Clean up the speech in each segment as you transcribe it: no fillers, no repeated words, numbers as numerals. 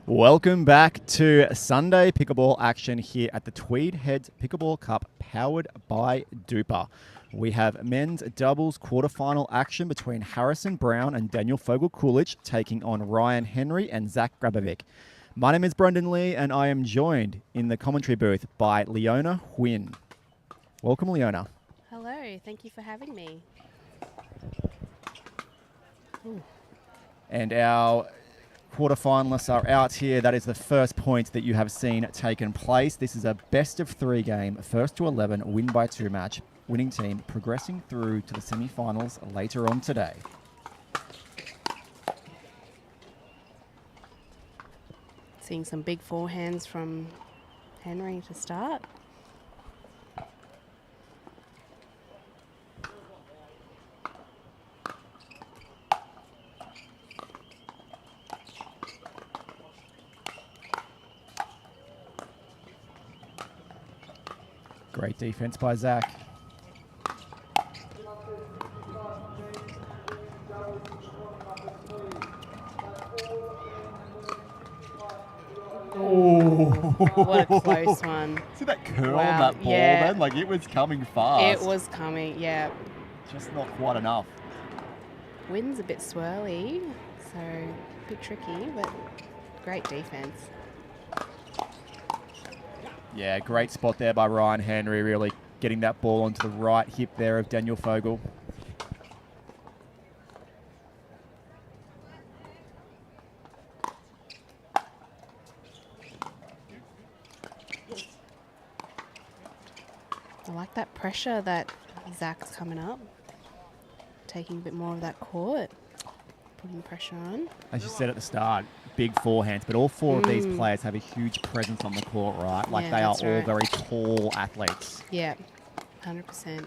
Welcome back to Sunday Pickleball action here at the Tweed Heads Pickleball Cup, powered by DUPR. We have men's doubles quarterfinal action between Harrison Brown and Daniel Fogel-Coolidge taking on Ryan Henry and Zach Grabovic. My name is Brendan Lee, and I am joined in the commentary booth by Leona Huynh. Welcome, Leona. Hello, thank you for having me. Ooh. And our quarterfinalists are out here. That is the first point that you have seen taken place. This is a best of 3 game, first to 11, win by 2 match. Winning team progressing through to the semi-finals later on today. Seeing some big forehands from Henry to start. Great defense by Zach. What a close one. See that curl Wow. on that ball, Yeah. man? Like, it was coming fast. It was coming, yeah. Just not quite enough. Wind's a bit swirly, so a bit tricky, but great defense. Yeah, great spot there by Ryan Henry, really getting that ball onto the right hip there of Daniel Fogel. I like that pressure that Zach's coming up, taking a bit more of that court, putting pressure on. As you said at the start, big forehands, but all 4 of these players have a huge presence on the court, right? Like, Yeah, they are that's all right. very tall athletes. Yeah, 100%.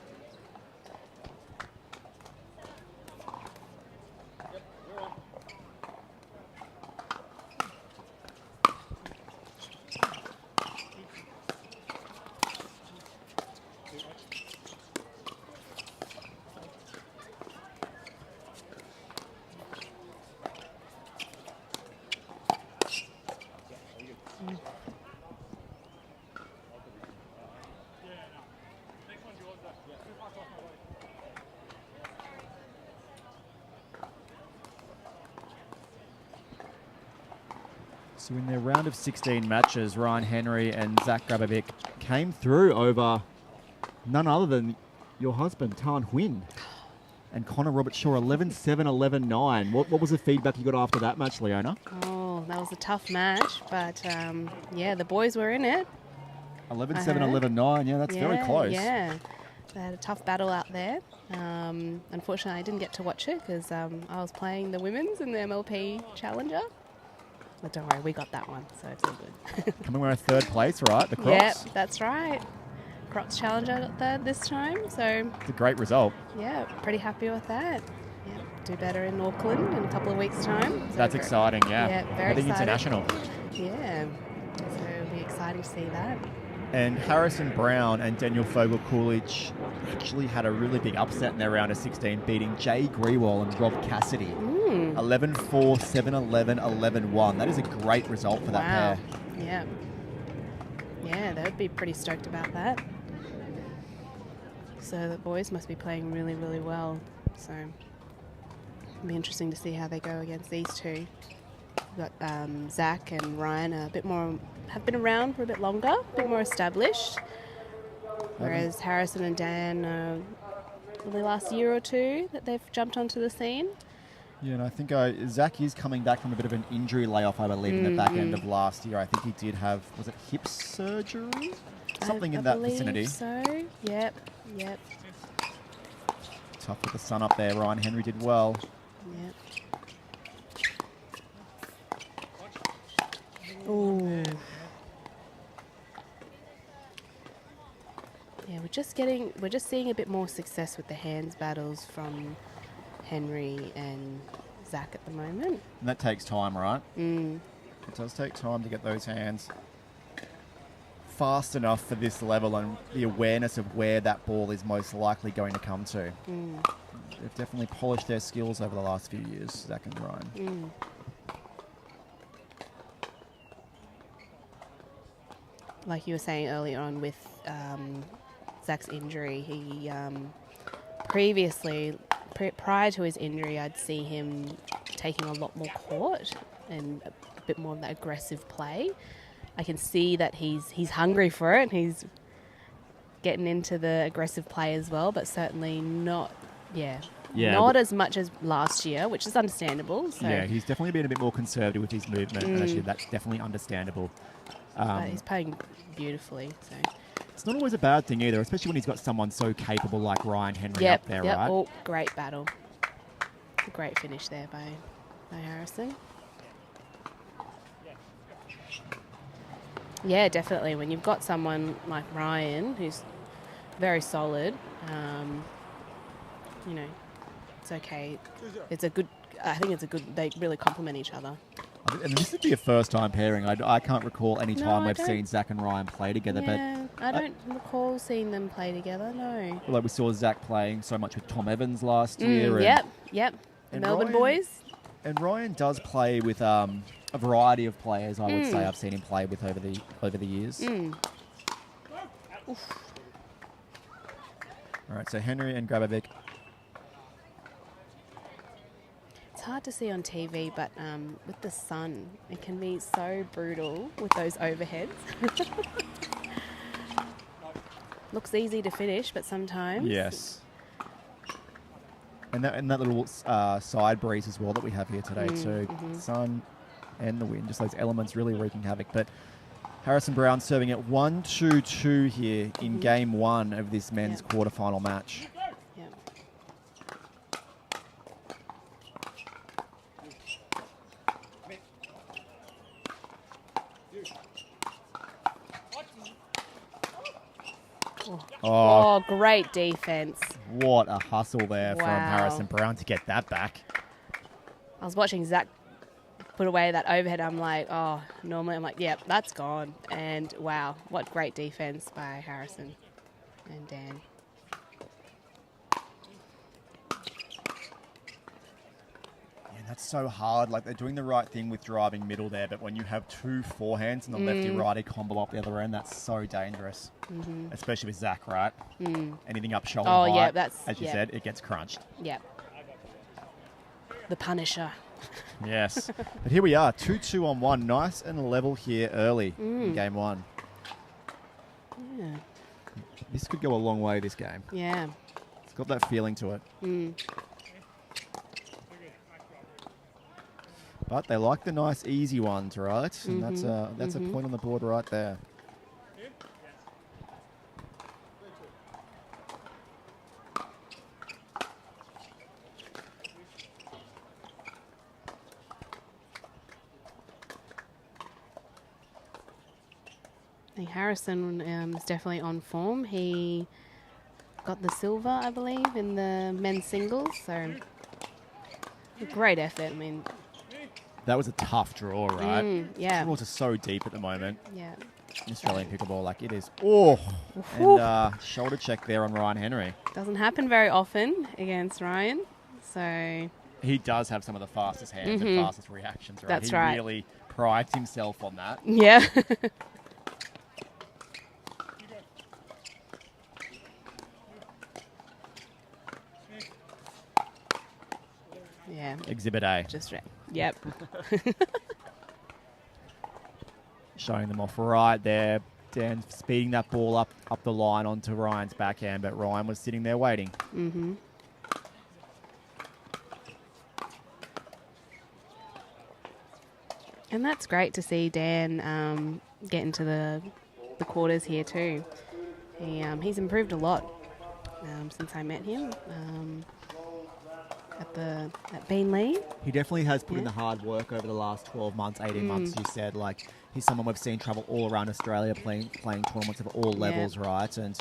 So in their round of 16 matches, Ryan Henry and Zach Grabovic came through over none other than your husband, Tan Huynh, and Connor Robert Shaw, 11-7, 11-9. What was the feedback you got after that match, Leona? Oh, that was a tough match, but yeah, the boys were in it. 11-7, 11-9. Yeah, that's very close. Yeah, they had a tough battle out there. Unfortunately, I didn't get to watch it because I was playing the women's in the MLP Challenger. But don't worry, we got that one, so it's all good. Coming away with 3rd place, right? The Crocs. Yep, that's right. Crocs Challenger got third this time, so It's a great result. yeah, pretty happy with that. Yeah, do better in Auckland in a couple of weeks' time. So That's exciting, yeah. Yeah, very Heading excited. international. Yeah, so it'll be exciting to see that. And Harrison Brown and Daniel Fogel-Coolidge actually had a really big upset in their round of 16, beating Jay Grewal and Rob Cassidy. 11-4, 7-11, 11-1. That is a great result for that pair. Yeah. Yeah, they would be pretty stoked about that. So the boys must be playing really, really well. So it'll be interesting to see how they go against these two. We've got Zach and Ryan a bit more, have been around for a bit longer, a bit more established. Whereas Harrison and Dan, the last year or two that they've jumped onto the scene. Yeah, and I think Zach is coming back from a bit of an injury layoff, I believe, in the back end of last year. I think he did have, was it hip surgery? Something in that vicinity. So, yep. Tough with the sun up there. Ryan Henry did well. Yep. Ooh. Yeah, we're just seeing a bit more success with the hands battles from Henry and Zach at the moment. And that takes time, right? Mm. It does take time to get those hands fast enough for this level and the awareness of where that ball is most likely going to come to. They've definitely polished their skills over the last few years, Zach and Ryan. like you were saying earlier on with Zach's injury, he previously, prior to his injury, I'd see him taking a lot more court and a bit more of that aggressive play. I can see that he's hungry for it. He's getting into the aggressive play as well, but certainly not, not as much as last year, which is understandable. So. Yeah, he's definitely been a bit more conservative with his movement, and actually that's definitely understandable. But he's playing beautifully, so... It's not always a bad thing either, especially when he's got someone so capable like Ryan Henry up there, right? Oh, great battle. A great finish there by Harrison. Yeah, definitely. When you've got someone like Ryan, who's very solid, you know, it's okay. It's a good... I think it's a good... They really complement each other. And this would be a first-time pairing. I can't recall any time we've seen Zach and Ryan play together. Yeah, but I don't recall seeing them play together, no. Like we saw Zach playing so much with Tom Evans last year. Yep. The Melbourne Ryan, boys. And Ryan does play with a variety of players, I would say I've seen him play with over the years. All right, so Henry and Grabovic. It's hard to see on TV, but with the sun, it can be so brutal with those overheads. Looks easy to finish, but sometimes... Yes. And that little side breeze as well that we have here today too. Sun and the wind, just those elements really wreaking havoc. But Harrison Brown serving at 1-2-2 here in game one of this men's quarterfinal match. Oh, great defense. What a hustle there from Harrison Brown to get that back. I was watching Zach put away that overhead. I'm like, oh, normally I'm like, yep, that's gone. And wow, what great defense by Harrison and Dan. That's so hard. Like, they're doing the right thing with driving middle there, but when you have two forehands and the lefty-righty combo up the other end, that's so dangerous. Especially with Zach, right? Anything up shoulder height, as you said, it gets crunched. Yep. The Punisher. Yes. But here we are, 2-2 on one. Nice and level here early in game one. Yeah. This could go a long way, this game. Yeah. It's got that feeling to it. But they like the nice, easy ones, right? And that's a point on the board right there. I think Harrison is definitely on form. He got the silver, I believe, in the men's singles. So, a great effort. I mean... That was a tough draw, right? Yeah. Draws are so deep at the moment. Yeah. Australian pickleball, like it is. Oh, and shoulder check there on Ryan Henry. Doesn't happen very often against Ryan, so he does have some of the fastest hands and fastest reactions. Right? That's he right. He really prides himself on that. Yeah. Yeah. Exhibit A. Just right. Yep. Showing them off right there. Dan speeding that ball up the line onto Ryan's backhand, but Ryan was sitting there waiting. And that's great to see Dan get into the quarters here too. He's improved a lot since I met him. At Beanley. He definitely has put in the hard work over the last 12 months, 18 months, you said. Like, he's someone we've seen travel all around Australia playing tournaments of all levels, right? And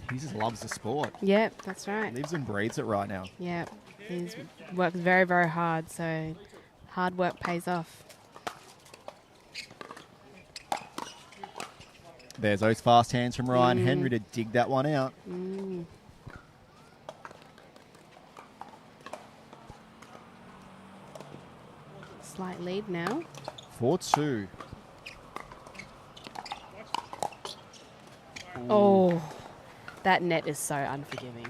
he just loves the sport. Yeah, that's right. Lives and breathes it right now. Yeah, he's worked very, very hard, so hard work pays off. There's those fast hands from Ryan Henry to dig that one out. Slight lead now. 4-2. Oh, that net is so unforgiving.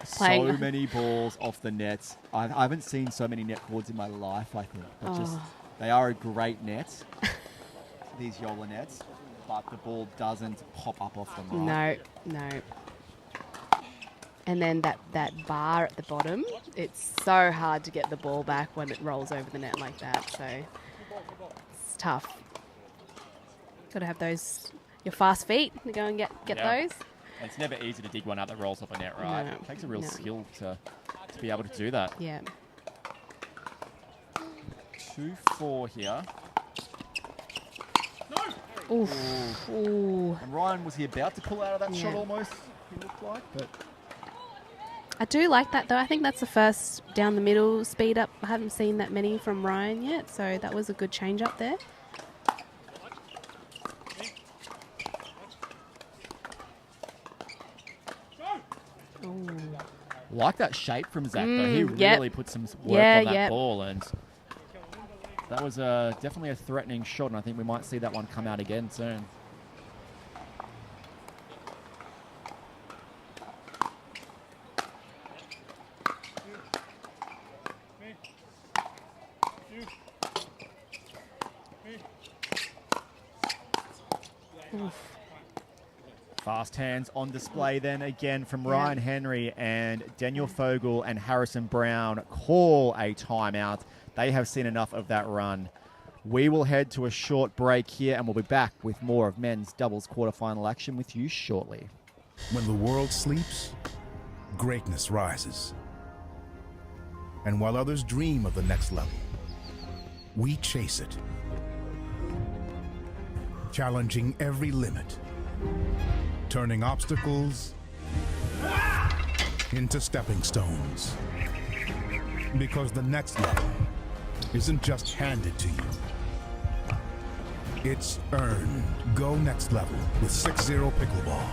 So many balls off the nets. I haven't seen so many net cords in my life, I think. But just they are a great net, these Yola nets, but the ball doesn't pop up off them, right? No. And then that bar at the bottom, it's so hard to get the ball back when it rolls over the net like that. So it's tough. Got to have those, your fast feet to go and get those. And it's never easy to dig one out that rolls off a net, right? No, It takes a real skill to be able to do that. Yeah. 2-4 here. No. Ooh. And Ryan, was he about to pull out of that shot almost? He looked like, but I do like that though. I think that's the first down the middle speed up. I haven't seen that many from Ryan yet, so that was a good change up there. Like that shape from Zach, though. He really put some work on that ball, and that was definitely a threatening shot, and I think we might see that one come out again soon. Fast hands on display then again from Ryan Henry, and Daniel Fogel and Harrison Brown call a timeout. They have seen enough of that run. We will head to a short break here, and we'll be back with more of men's doubles quarterfinal action with you shortly. When the world sleeps, greatness rises. And while others dream of the next level, we chase it, challenging every limit, turning obstacles into stepping stones. Because the next level isn't just handed to you, it's earned. Go next level with 6-0 Pickleball.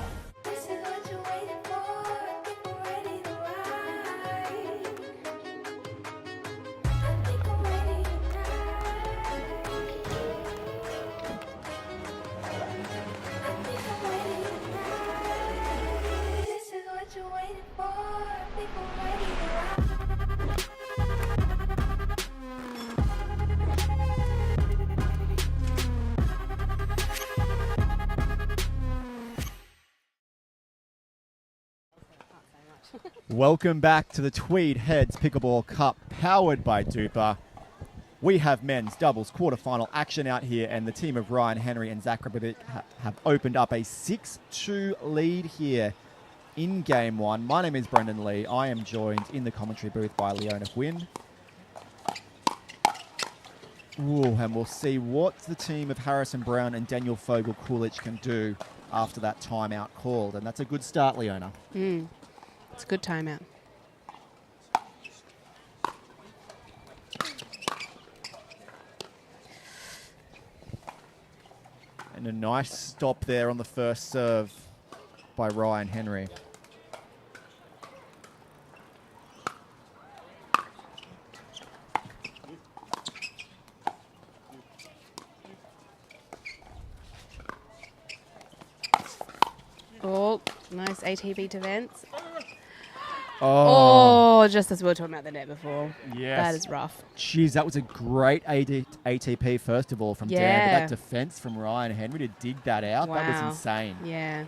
Welcome back to the Tweed Heads Pickleball Cup, powered by DUPR. We have men's doubles quarterfinal action out here, and the team of Ryan Henry and Zach Rabovic have opened up a 6-2 lead here in Game 1. My name is Brendan Lee. I am joined in the commentary booth by Leona Gwynn. And we'll see what the team of Harrison Brown and Daniel Fogel Coolidge can do after that timeout called. And that's a good start, Leona. It's a good timeout. And a nice stop there on the first serve by Ryan Henry. Oh, nice ATV to Vance. Oh, just as we were talking about the net before. yes. That is rough. Jeez, that was a great ATP, first of all, from Dan. But that defense from Ryan Henry to dig that out, that was insane. Yeah.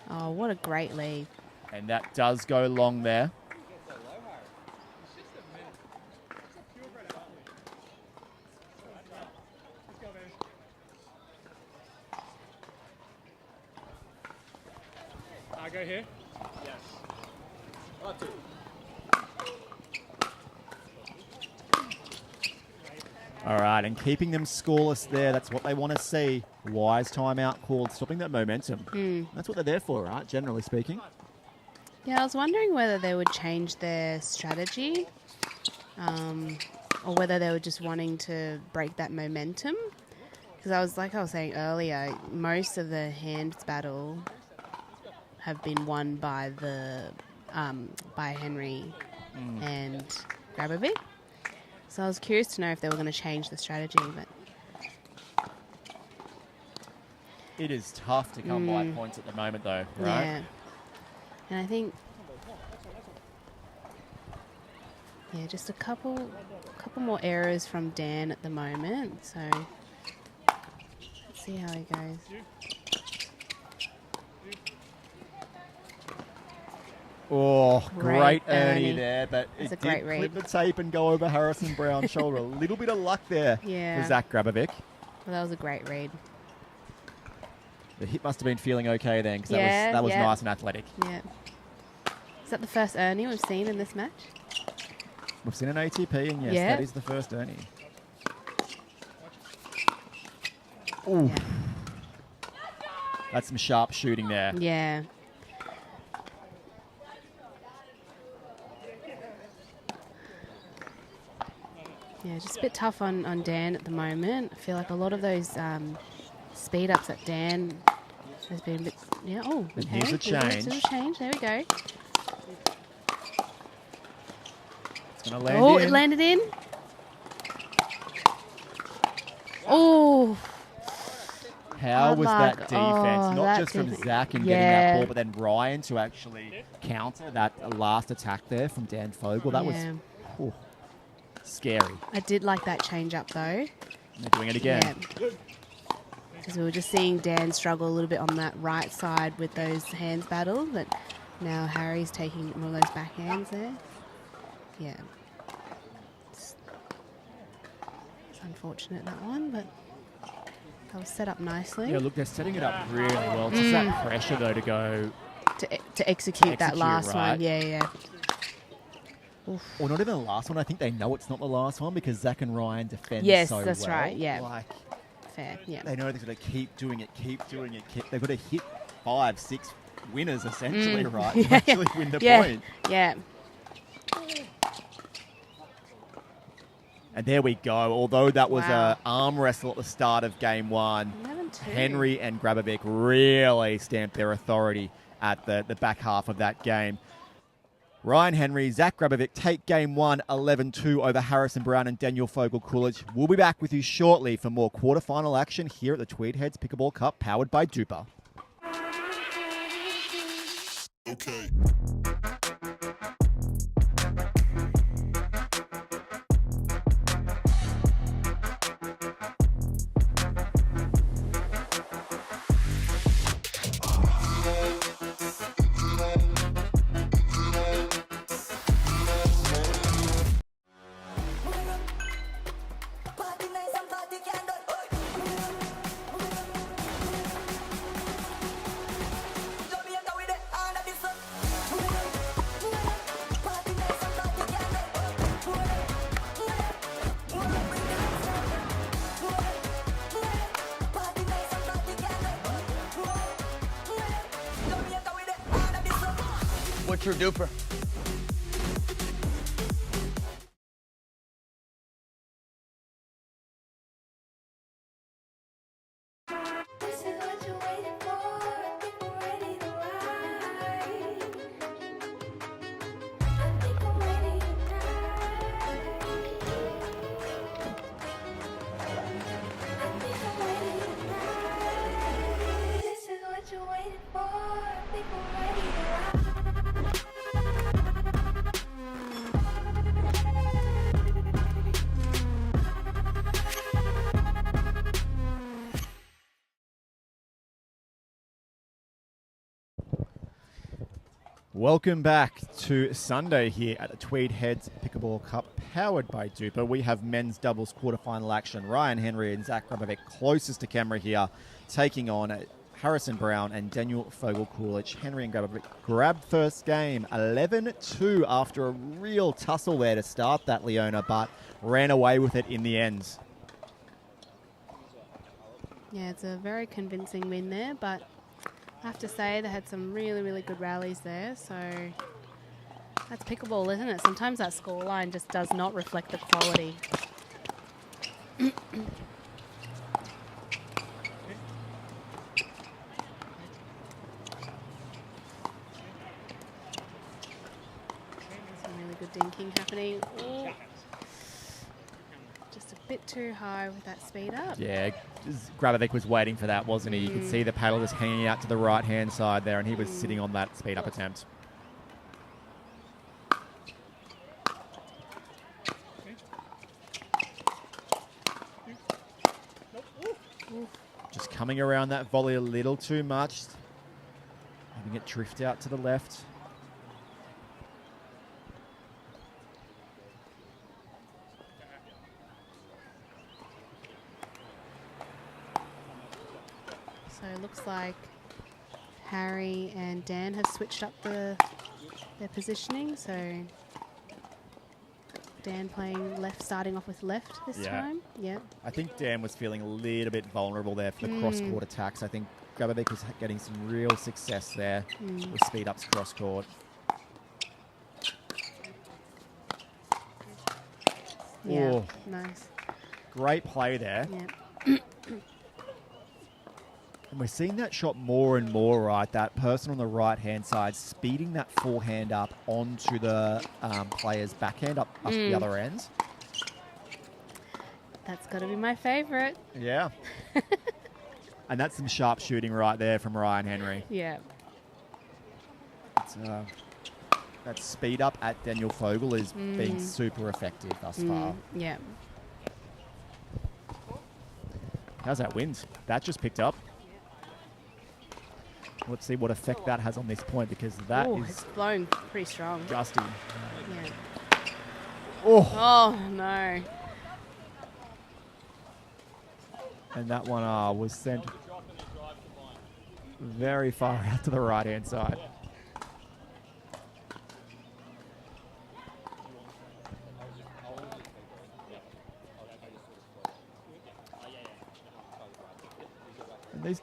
Oh, what a great lead. And that does go long there. Go here? Yes. All right, and keeping them scoreless there, that's what they want to see. Wise timeout called, stopping that momentum. That's what they're there for, right, generally speaking? Yeah, I was wondering whether they would change their strategy or whether they were just wanting to break that momentum. Because I was saying earlier, most of the hands battle have been won by the by Henry and Grabovic. So I was curious to know if they were going to change the strategy, but It is tough to come by points at the moment, though, right? yeah. And I think, yeah, just a couple more errors from Dan at the moment. So let's see how he goes. Oh, great Ernie Ernie. there, but That's it a great did read. clip the tape and go over Harrison Brown's shoulder. A little bit of luck there Yeah. for Zach Grabovic. Well, that was a great read. The hip must have been feeling okay then, because Yeah, that was yeah. nice and athletic. Yeah. Is that the first Ernie we've seen in this match? We've seen an ATP, and yes, Yeah. that is the first Ernie. Ooh. Yeah. That's some sharp shooting there. Yeah. Yeah, just a bit tough on Dan at the moment. I feel like a lot of those speed ups at Dan has been a bit. Yeah. Oh, And okay. here's a change. There's a change. There we go. It's going to land Oh, in. it landed in. Oh. How Hard was luck. that defense? Oh, Not that just from defense. Zach and Yeah. getting that ball, but then Ryan to actually counter that last attack there from Dan Fogel. That Yeah. was scary. I did like that change up though. And they're doing it again. Because we were just seeing Dan struggle a little bit on that right side with those hands battle, but now Harry's taking more of those backhands there. Yeah. It's unfortunate, that one, but that was set up nicely Yeah, look, they're setting it up really well. It's just that pressure, though, to go... to execute that execute, last right? one. Yeah. Or not even the last one. I think they know it's not the last one because Zach and Ryan defend Yes, so that's well. right, yeah. Like, Fair, yeah. they know they've got to keep doing it. They've got to hit 5, 6 winners, essentially, right? To actually win the point. Yeah. And there we go. Although that was Wow. a arm wrestle at the start of game 1, 11-2. Henry and Grabovic really stamped their authority at the back half of that game. Ryan Henry, Zach Grabovic take game 1, 11-2 over Harrison Brown and Daniel Fogel-Coolidge. We'll be back with you shortly for more quarterfinal action here at the Tweed Heads Pickleball Cup, powered by DUPR. Okay. What's your DUPR? This is what you're waiting for. I think we're ready to ride. I think I'm ready tonight. I think I'm ready tonight. This is what you're waiting for. I think we're ready to ride. Welcome back to Sunday here at the Tweed Heads Pickleball Cup, powered by DUPR. We have men's doubles quarterfinal action. Ryan Henry and Zach Grabovic closest to camera here, taking on Harrison Brown and Daniel Fogel-Coolidge. Henry and Grabovic grabbed first game, 11-2 after a real tussle there to start that, Leona, but ran away with it in the end. Yeah, it's a very convincing win there, but I have to say they had some really, really good rallies there. So that's pickleball, isn't it? Sometimes that scoreline just does not reflect the quality. Some really good dinking happening. Ooh. bit too high with that speed up. Yeah, Grabovic was waiting for that, wasn't he? You could see the paddle just hanging out to the right-hand side there, and he was sitting on that speed-up attempt. Just coming around that volley a little too much. Letting it drift out to the left. So it looks like Harry and Dan have switched up their positioning. So Dan playing left, starting off with left this time. Yeah. I think Dan was feeling a little bit vulnerable there for the cross-court attacks. I think Grabovic was getting some real success there with speed-ups cross-court. Yeah, Oh. nice. Great play there. Yeah. And we're seeing that shot more and more, right? That person on the right-hand side speeding that forehand up onto the player's backhand up the other end. That's got to be my favourite. Yeah. And that's some sharp shooting right there from Ryan Henry. Yeah. It's, that speed up at Daniel Fogel is being super effective thus far. Yeah. How's that wind? That just picked up. Let's see what effect that has on this point, because that is It's blown pretty strong. gusty. Yeah. Oh, Oh, no. and that one was sent very far out to the right-hand side.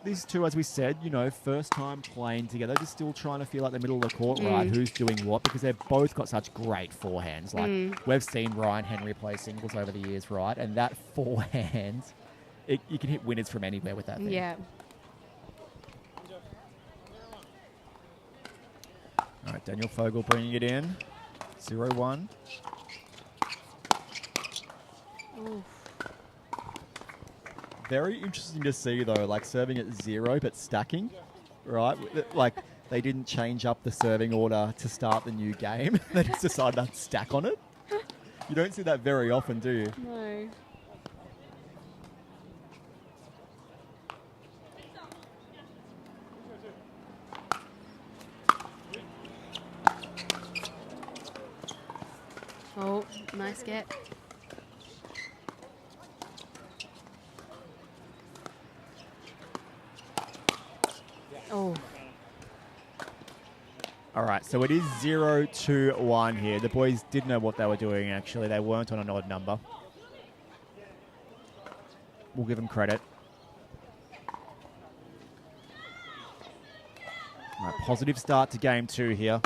These two, as we said, you know, first time playing together, just still trying to feel like the middle of the court, right? Who's doing what? Because they've both got such great forehands. Like, we've seen Ryan Henry play singles over the years, right? And that forehand, you can hit winners from anywhere with that thing. Yeah. All right, Daniel Fogel bringing it in. 0-1. Oof. Very interesting to see, though, like serving at 0 but stacking, right? Like, they didn't change up the serving order to start the new game. They just decided to stack on it. You don't see that very often, do you? No. Oh, nice get. Oh, All right, so it is 0-1 here. The boys did know what they were doing, actually. They weren't on an odd number. We'll give them credit. All right, positive start to game 2 here.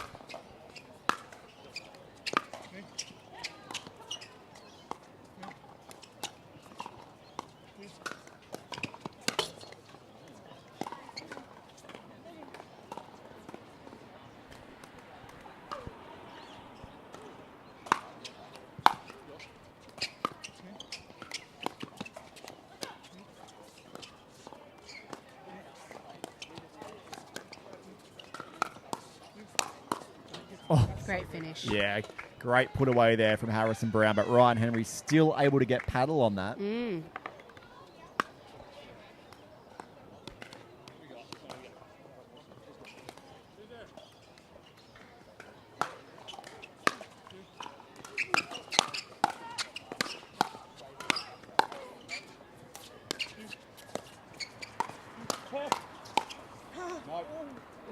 great finish. Yeah, great put away there from Harrison Brown, but Ryan Henry still able to get paddle on that.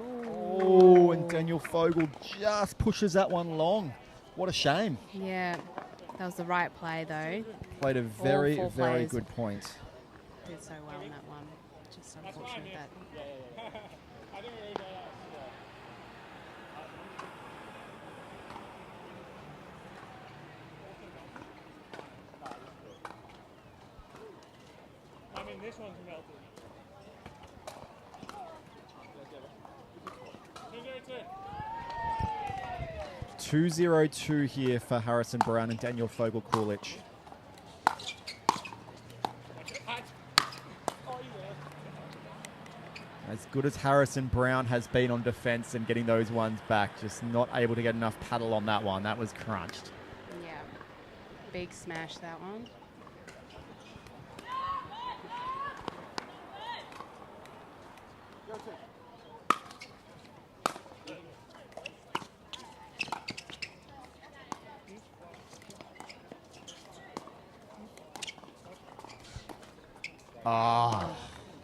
Oh, and Daniel Fogel just pushes that one long. What a shame. Yeah, that was the right play though. Played a very, four very players. good point. Did so well in that one. Just unfortunate that. I mean, this one's melted. 2-0-2. 2-0-2 here for Harrison Brown and Daniel Fogel Coolidge. good as Harrison Brown has been on defense and getting those ones back, just not able to get enough paddle on that one. That was crunched. Yeah. Big smash, that one. Oh,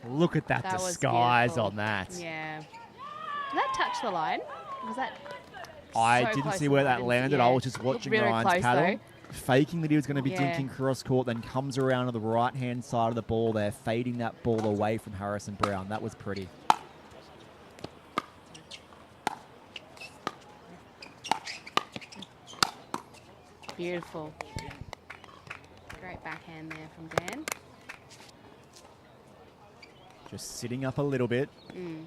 look at that, That was disguise beautiful. on that. Yeah. Did that touch the line? Was that I so didn't close see to where the that line? landed. Yeah. I was just Looked watching really Ryan's close, paddle, though. faking that he was going to be Yeah. dinking cross court, then comes around to the right-hand side of the ball there, fading that ball away from Harrison Brown. That was pretty. Beautiful. Great backhand there from Dan. Just sitting up a little bit. Mm.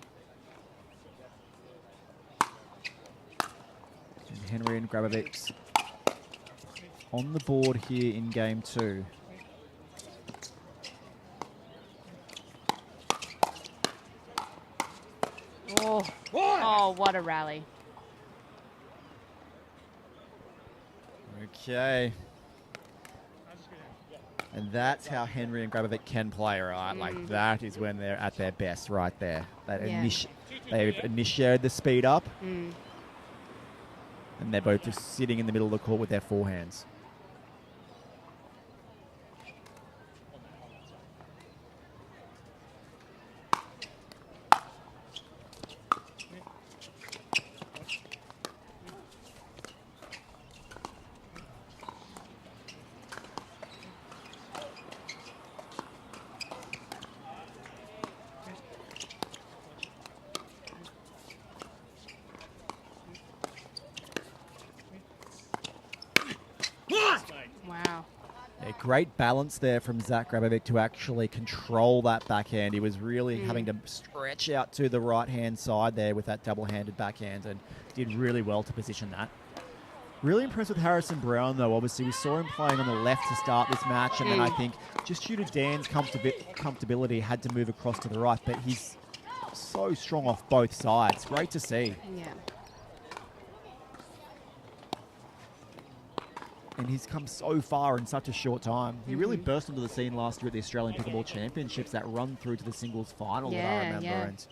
And Henry and Grabovic on the board here in game 2. Oh, what a rally. Okay. And that's how Henry and Grabovic can play, right? Like, that is when they're at their best right there. Yeah. They've initiated the speed up, Mm. and they're both just sitting in the middle of the court with their forehands. Wow. A great balance there from Zach Grabovic to actually control that backhand. He was really having to stretch out to the right-hand side there with that double-handed backhand and did really well to position that. Really impressed with Harrison Brown, though. Obviously, we saw him playing on the left to start this match, and then I think just due to Dan's comfortability, had to move across to the right, but he's so strong off both sides. Great to see. Yeah. And he's come so far in such a short time. He really burst onto the scene last year at the Australian Pickleball Championships, that run through to the singles final that I remember. Yeah. And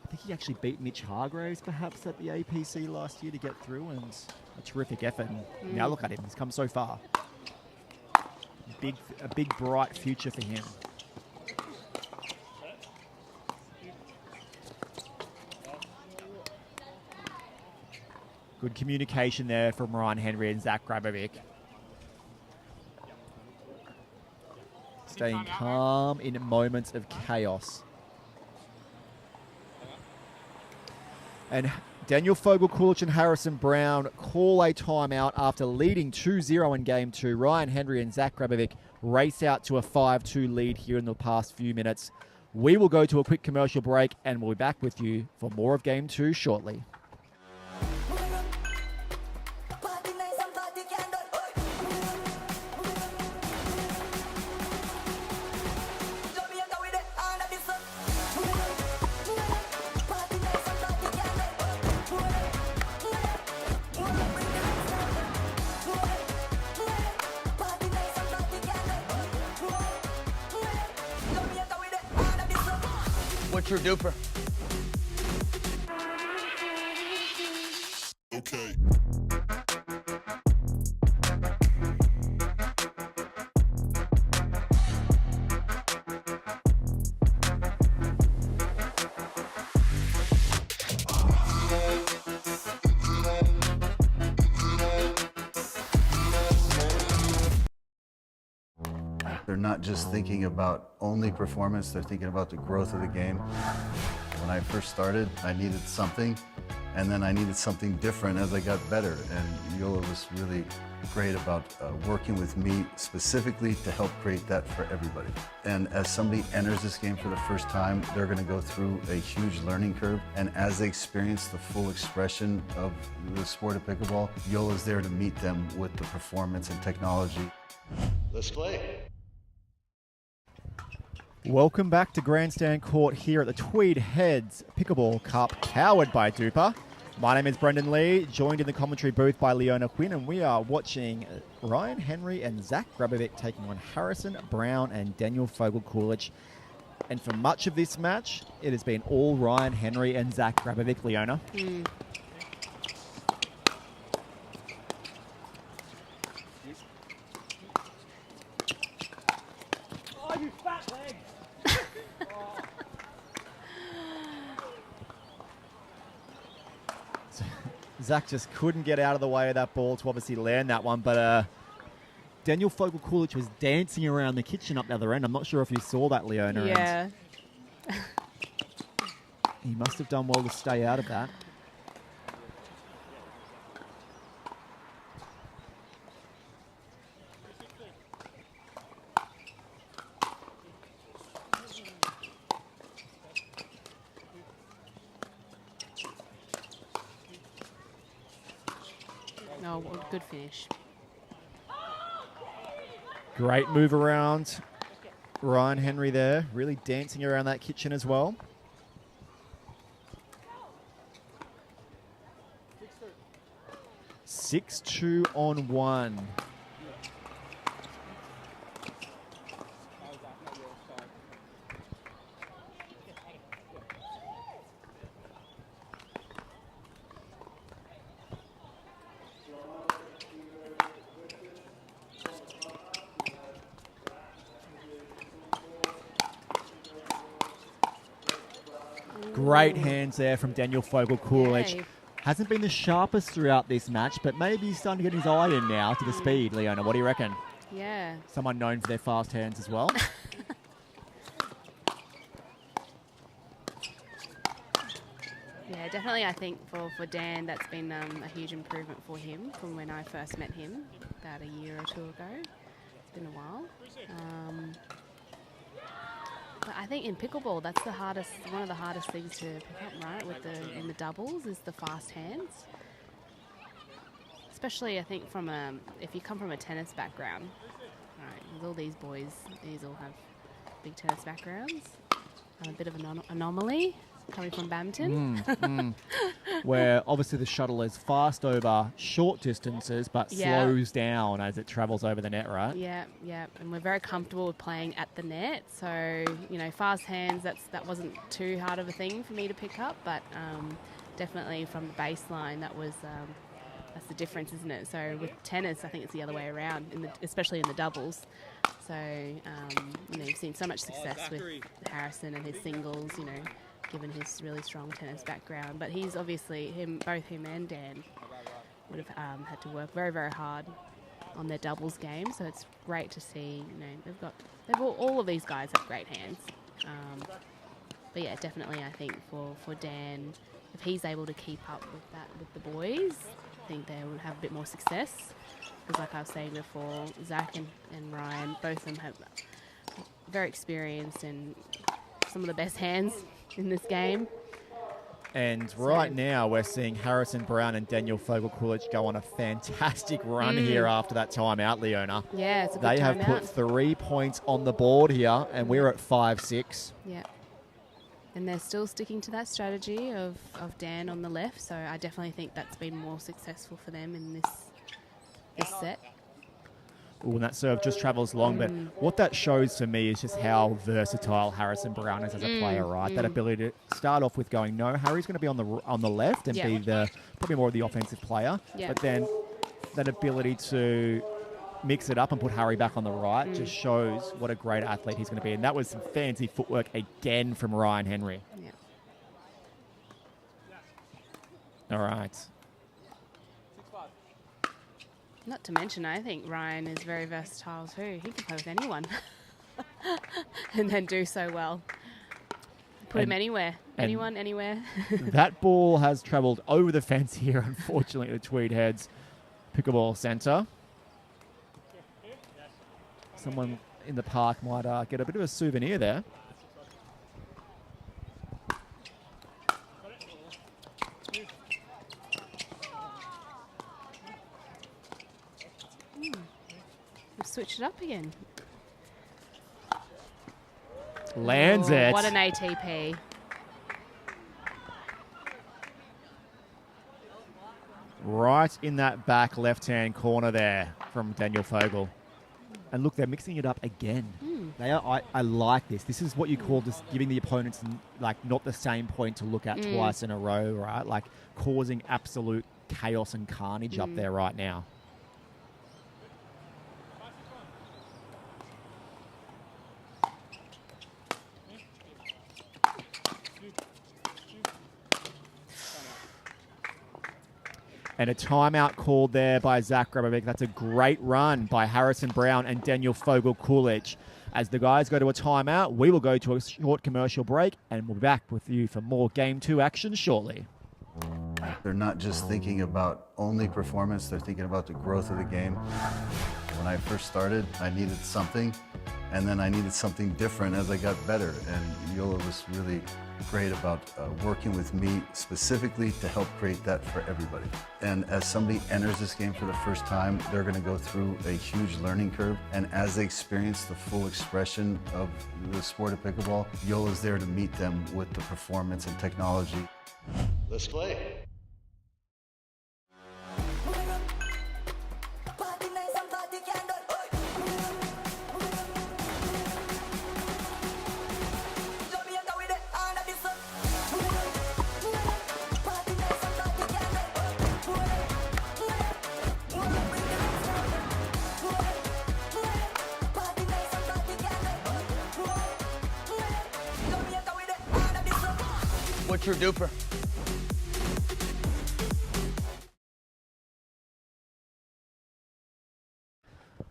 I think he actually beat Mitch Hargraves perhaps at the APC last year to get through, and a terrific effort. And now look at him, he's come so far. A big bright future for him. Good communication there from Ryan Henry and Zach Grabovic. Staying calm in moments of chaos. And Daniel Fogel-Kulich and Harrison Brown call a timeout after leading 2-0 in game 2. Ryan Henry and Zach Grabovic race out to a 5-2 lead here in the past few minutes. We will go to a quick commercial break and we'll be back with you for more of game 2 shortly. What's your duper? Okay. They're not just thinking about only performance, they're thinking about the growth of the game. When I first started, I needed something, and then I needed something different as I got better. And Yola was really great about working with me specifically to help create that for everybody. And as somebody enters this game for the first time, they're gonna go through a huge learning curve. And as they experience the full expression of the sport of pickleball, Yola's there to meet them with the performance and technology. Let's play. Welcome back to Grandstand Court here at the Tweed Heads Pickleball Cup, powered by DUPR. My name is Brendan Lee, joined in the commentary booth by Leona Quinn, and we are watching Ryan Henry and Zach Grabovic taking on Harrison Brown and Daniel Fogel-Coolidge. And for much of this match, it has been all Ryan Henry and Zach Grabovic, Leona. Oh, you fat leg! Zach just couldn't get out of the way of that ball to obviously land that one, but Daniel Fogel-Coolidge was dancing around the kitchen up the other end. I'm not sure if you saw that, Leona. Yeah. He must have done well to stay out of that. Oh, well, good finish. Great move around. Ryan Henry there, really dancing around that kitchen as well. Six, 2 on 1. Great hands there from Daniel Fogel-Coolidge. Yay. Hasn't been the sharpest throughout this match, but maybe he's starting to get his eye in now to the speed, Leona. What do you reckon? Yeah. Someone known for their fast hands as well. Yeah, definitely I think for Dan that's been a huge improvement for him from when I first met him about a year or two ago. It's been a while. But I think in pickleball that's the hardest, one of the hardest things to pick up, right, in the doubles is the fast hands. Especially I think from if you come from a tennis background, right, with all these boys, these all have big tennis backgrounds. I'm a bit of an anomaly coming from Badminton. Where obviously the shuttle is fast over short distances, but Yeah. slows down as it travels over the net, right? Yeah, yeah, and we're very comfortable with playing at the net. So fast hands. That wasn't too hard of a thing for me to pick up, but definitely from the baseline, that's the difference, isn't it? So with tennis, I think it's the other way around, especially in the doubles. So you've seen so much success with Harrison and his singles. Given his really strong tennis background, but he's obviously both him and Dan would have had to work very, very hard on their doubles game. So it's great to see. All of these guys have great hands. But yeah, definitely, I think for Dan, if he's able to keep up with that with the boys, I think they would have a bit more success. Because like I was saying before, Zach and Ryan, both of them have very experienced and some of the best hands in this game. And right now we're seeing Harrison Brown and Daniel Fogel-Coolidge go on a fantastic run here after that timeout, Leona. Yeah, it's a good They have timeout. put 3 points on the board here, and we're at 5-6. Yeah. And they're still sticking to that strategy of Dan on the left, so I definitely think that's been more successful for them in this set. Ooh, and that serve just travels long, but what that shows to me is just how versatile Harrison Brown is as a player, right? That ability to start off with going, no, Harry's going to be on the left and be probably more of the offensive player, but then that ability to mix it up and put Harry back on the right just shows what a great athlete he's going to be. And that was some fancy footwork again from Ryan Henry. Yeah. All right. Not to mention, I think Ryan is very versatile too. He can play with anyone and then do so well. Put him anywhere. Anyone, anywhere. That ball has travelled over the fence here, unfortunately, at the Tweed Heads Pickleball Centre. Someone in the park might get a bit of a souvenir there. We've switched it up again. Lands Ooh, it. What an ATP. Right in that back left-hand corner there from Daniel Fogel. And look, they're mixing it up again. They are. I like this. This is what you call just giving the opponents like not the same point to look at twice in a row, right? Like causing absolute chaos and carnage up there right now. And a timeout called there by Zach Grabovic. That's a great run by Harrison Brown and Daniel Fogel-Coolidge. As the guys go to a timeout, we will go to a short commercial break, and we'll be back with you for more Game 2 action shortly. They're not just thinking about only performance, they're thinking about the growth of the game. When I first started, I needed something, and then I needed something different as I got better. And Yola was really great about working with me specifically to help create that for everybody. And as somebody enters this game for the first time, they're going to go through a huge learning curve. And as they experience the full expression of the sport of pickleball, Yola's there to meet them with the performance and technology. Let's play. What's your DUPR?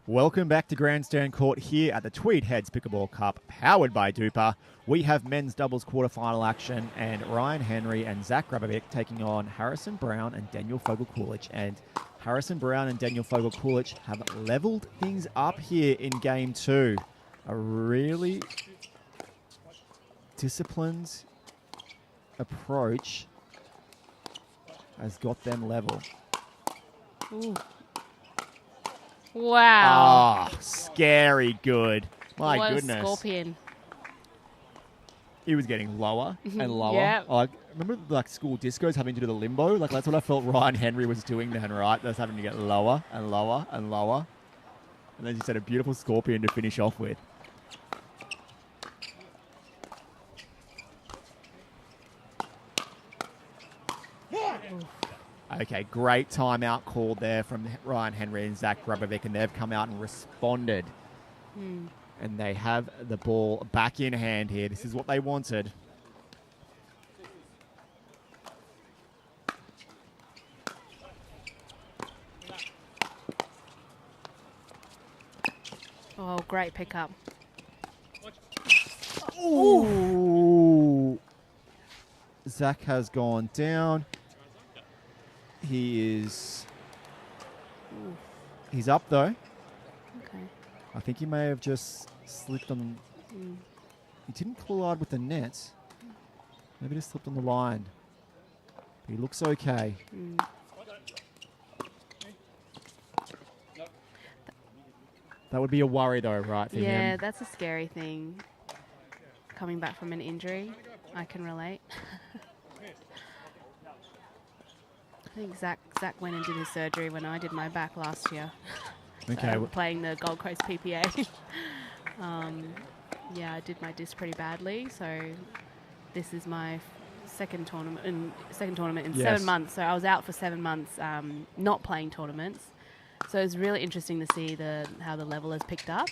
Welcome back to Grandstand Court here at the Tweed Heads Pickleball Cup, powered by DUPR. We have men's doubles quarterfinal action, and Ryan Henry and Zach Grabovic taking on Harrison Brown and Daniel Fogel-Coolidge. And Harrison Brown and Daniel Fogel-Coolidge have leveled things up here in Game 2. A really disciplined approach has got them level. Ooh. Wow. Oh, scary good. My what goodness. A scorpion. He was getting lower and lower. Yep. Like, remember like school discos having to do the limbo? Like that's what I felt Ryan Henry was doing then, right? That's having to get lower and lower and lower. And then he said a beautiful scorpion to finish off with. Okay, great timeout called there from Ryan Henry and Zach Grabovic, and they've come out and responded. And they have the ball back in hand here. This is what they wanted. Oh, great pickup. Ooh. Zach has gone down. He's up though. Okay. I think he may have just slipped on. He didn't collide with the net. Maybe just slipped on the line. But he looks okay. That would be a worry though, right, for him? Yeah, that's a scary thing. Coming back from an injury, I can relate. I think Zach went and did his surgery when I did my back last year. Okay. Playing the Gold Coast PPA. Yeah, I did my disc pretty badly, so this is my second tournament in 7 months. So I was out for 7 months, not playing tournaments. So it's really interesting to see how the level has picked up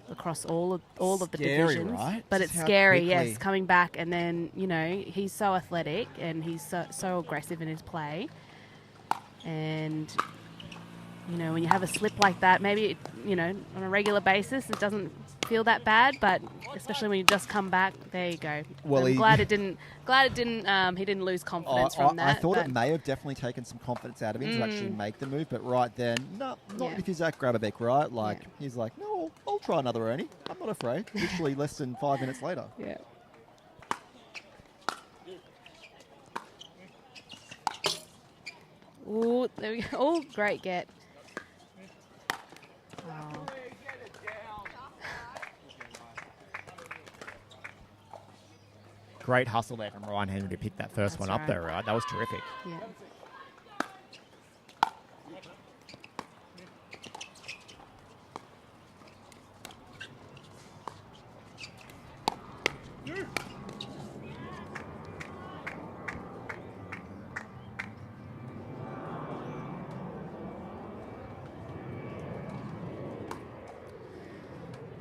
across all of the divisions. Right? But Just it's how scary, quickly- yes, coming back, and then he's so athletic and he's so aggressive in his play, and when you have a slip like that, maybe on a regular basis it doesn't feel that bad, but especially when you just come back, there you go. Well, I'm glad it didn't. He didn't lose confidence from that. I thought it may have definitely taken some confidence out of him to actually make the move, but right then, no, not Yeah. if you're Zach Grabovic, right? Like Yeah. he's like, no, I'll try another Ernie. I'm not afraid. Literally less than 5 minutes later. Yeah. Ooh, there we go. Oh, great get. Oh. Great hustle there from Ryan Henry to pick that first one up right. there, right? That was terrific. Yeah.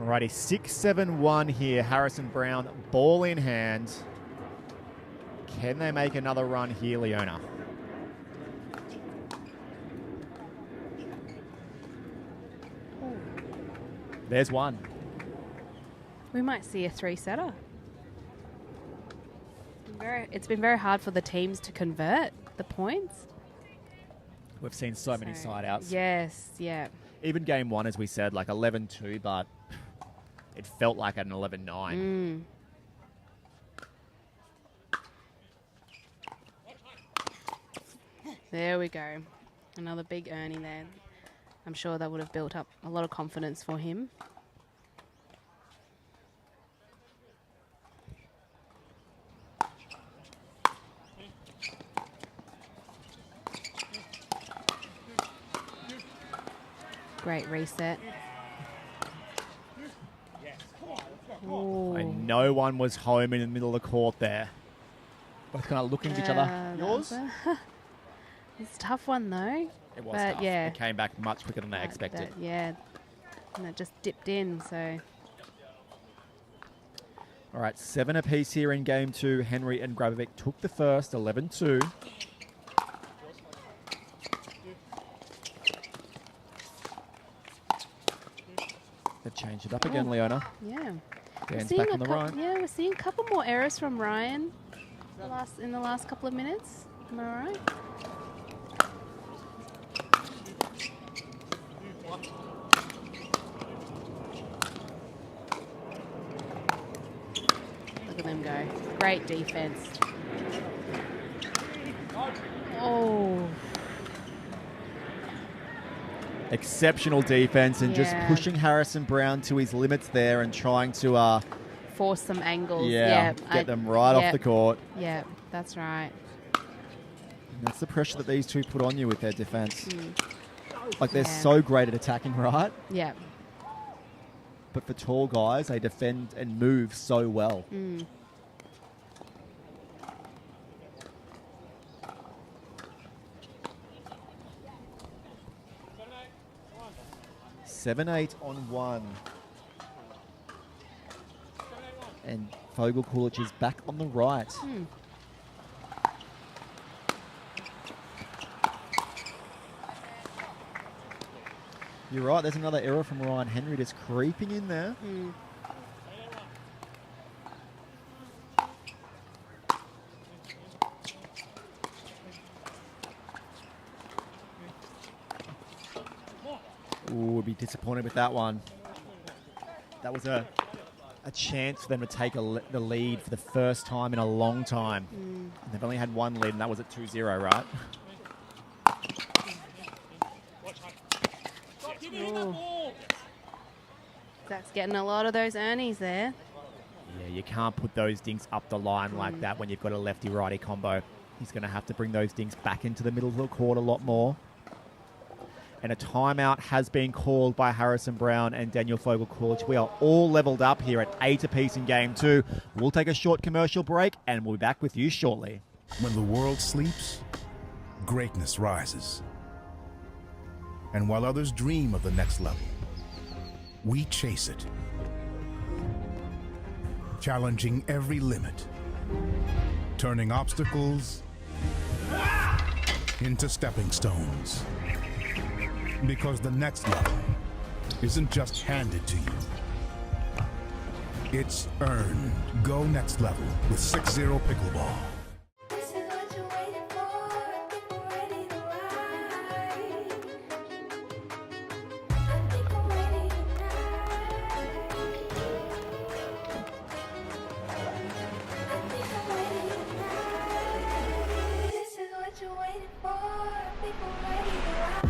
Alrighty, 6-7-1 here. Harrison Brown, ball in hand. Can they make another run here, Leona? There's one. We might see a 3-setter. It's been very hard for the teams to convert the points. We've seen so many side outs. Yes, yeah. Even game one, as we said, like 11-2, but it felt like an 11-9. There we go. Another big earning there. I'm sure that would have built up a lot of confidence for him. Great reset. Ooh. And no one was home in the middle of the court there. Both kind of looking at each other. Yours? It's a tough one, though. It was but tough. Yeah. It came back much quicker than I expected. Yeah. And it just dipped in, so... All right, 7 apiece here in game 2. Henry and Grabovic took the first, 11-2. They've changed it up again, Leona. Yeah. Dan's back on the right. Yeah, we're seeing a couple more errors from Ryan in the last couple of minutes. Am I right? Look at them go. Great defense. Oh. Exceptional defense and just Yeah. pushing Harrison Brown to his limits there and trying to Force some angles. get them right off the court. Yeah, that's right. And that's the pressure that these two put on you with their defense. Like, they're Yeah. so great at attacking, right? Yeah. But for tall guys, they defend and move so well. 7-8 on 1. And Fogel Kulich is back on the right. You're right, there's another error from Ryan Henry just creeping in there. Ooh, would be disappointed with that one. That was a chance for them to take the lead for the first time in a long time. And they've only had one lead, and that was at 2-0, right? Zach's getting a lot of those earnings there. Yeah, you can't put those dinks up the line like that when you've got a lefty-righty combo. He's going to have to bring those dinks back into the middle of the court a lot more. And a timeout has been called by Harrison Brown and Daniel Fogel-Kulich. We are all leveled up here at 8 apiece in game 2. We'll take a short commercial break, and we'll be back with you shortly. When the world sleeps, greatness rises. And while others dream of the next level, we chase it. Challenging every limit. Turning obstacles into stepping stones. Because the next level isn't just handed to you. It's earned. Go next level with 6-0 Pickleball. This is what you're waiting for. People ready to ride. I think I'm ready tonight. I think I'm ready tonight. This is what you're waiting for. People ready to ride.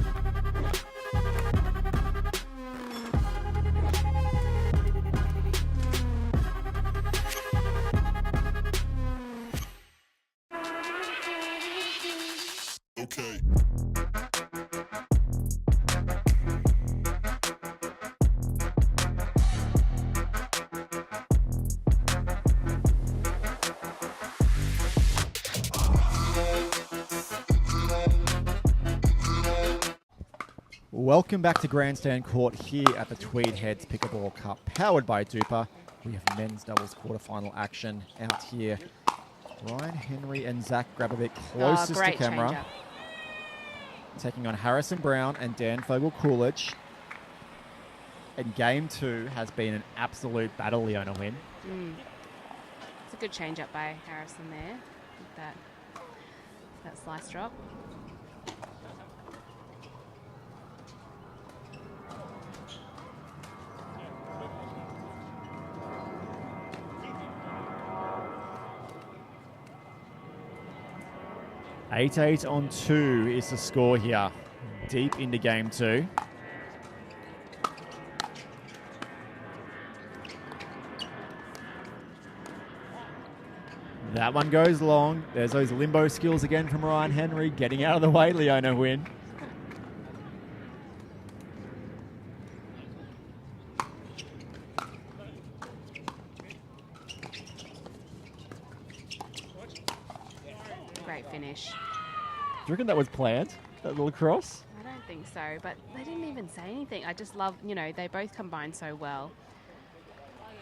Okay. Welcome back to Grandstand Court here at the Tweed Heads Pickleball Cup, powered by DUPR. We have men's doubles quarterfinal action out here. Ryan Henry and Zach Grabovic closest to great camera, change-up. taking on Harrison Brown and Dan Fogel-Coolidge. And game 2 has been an absolute battle, Leona Wynn. It's a good change-up by Harrison there with that slice drop. Eight on 2 is the score here, deep into game 2. That one goes long. There's those limbo skills again from Ryan Henry, getting out of the way, Leona Wynn. Great finish. Do you reckon that was planned, that little cross? I don't think so, but they didn't even say anything. I just love, they both combine so well.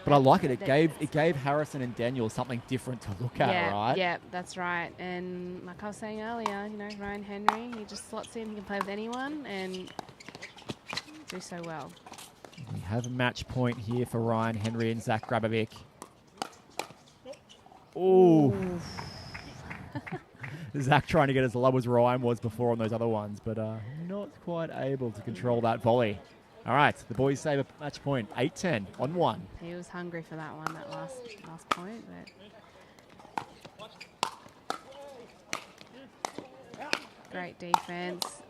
But I like it. It gave Harrison and Daniel something different to look at, right? Yeah, that's right. And like I was saying earlier, Ryan Henry, he just slots in, he can play with anyone and do so well. We have a match point here for Ryan Henry and Zach Grabovic. Ooh. Zach trying to get as low as Ryan was before on those other ones, but not quite able to control that volley. All right, the boys save a match point, 8-10 on 1. He was hungry for that one, that last point, but great defense.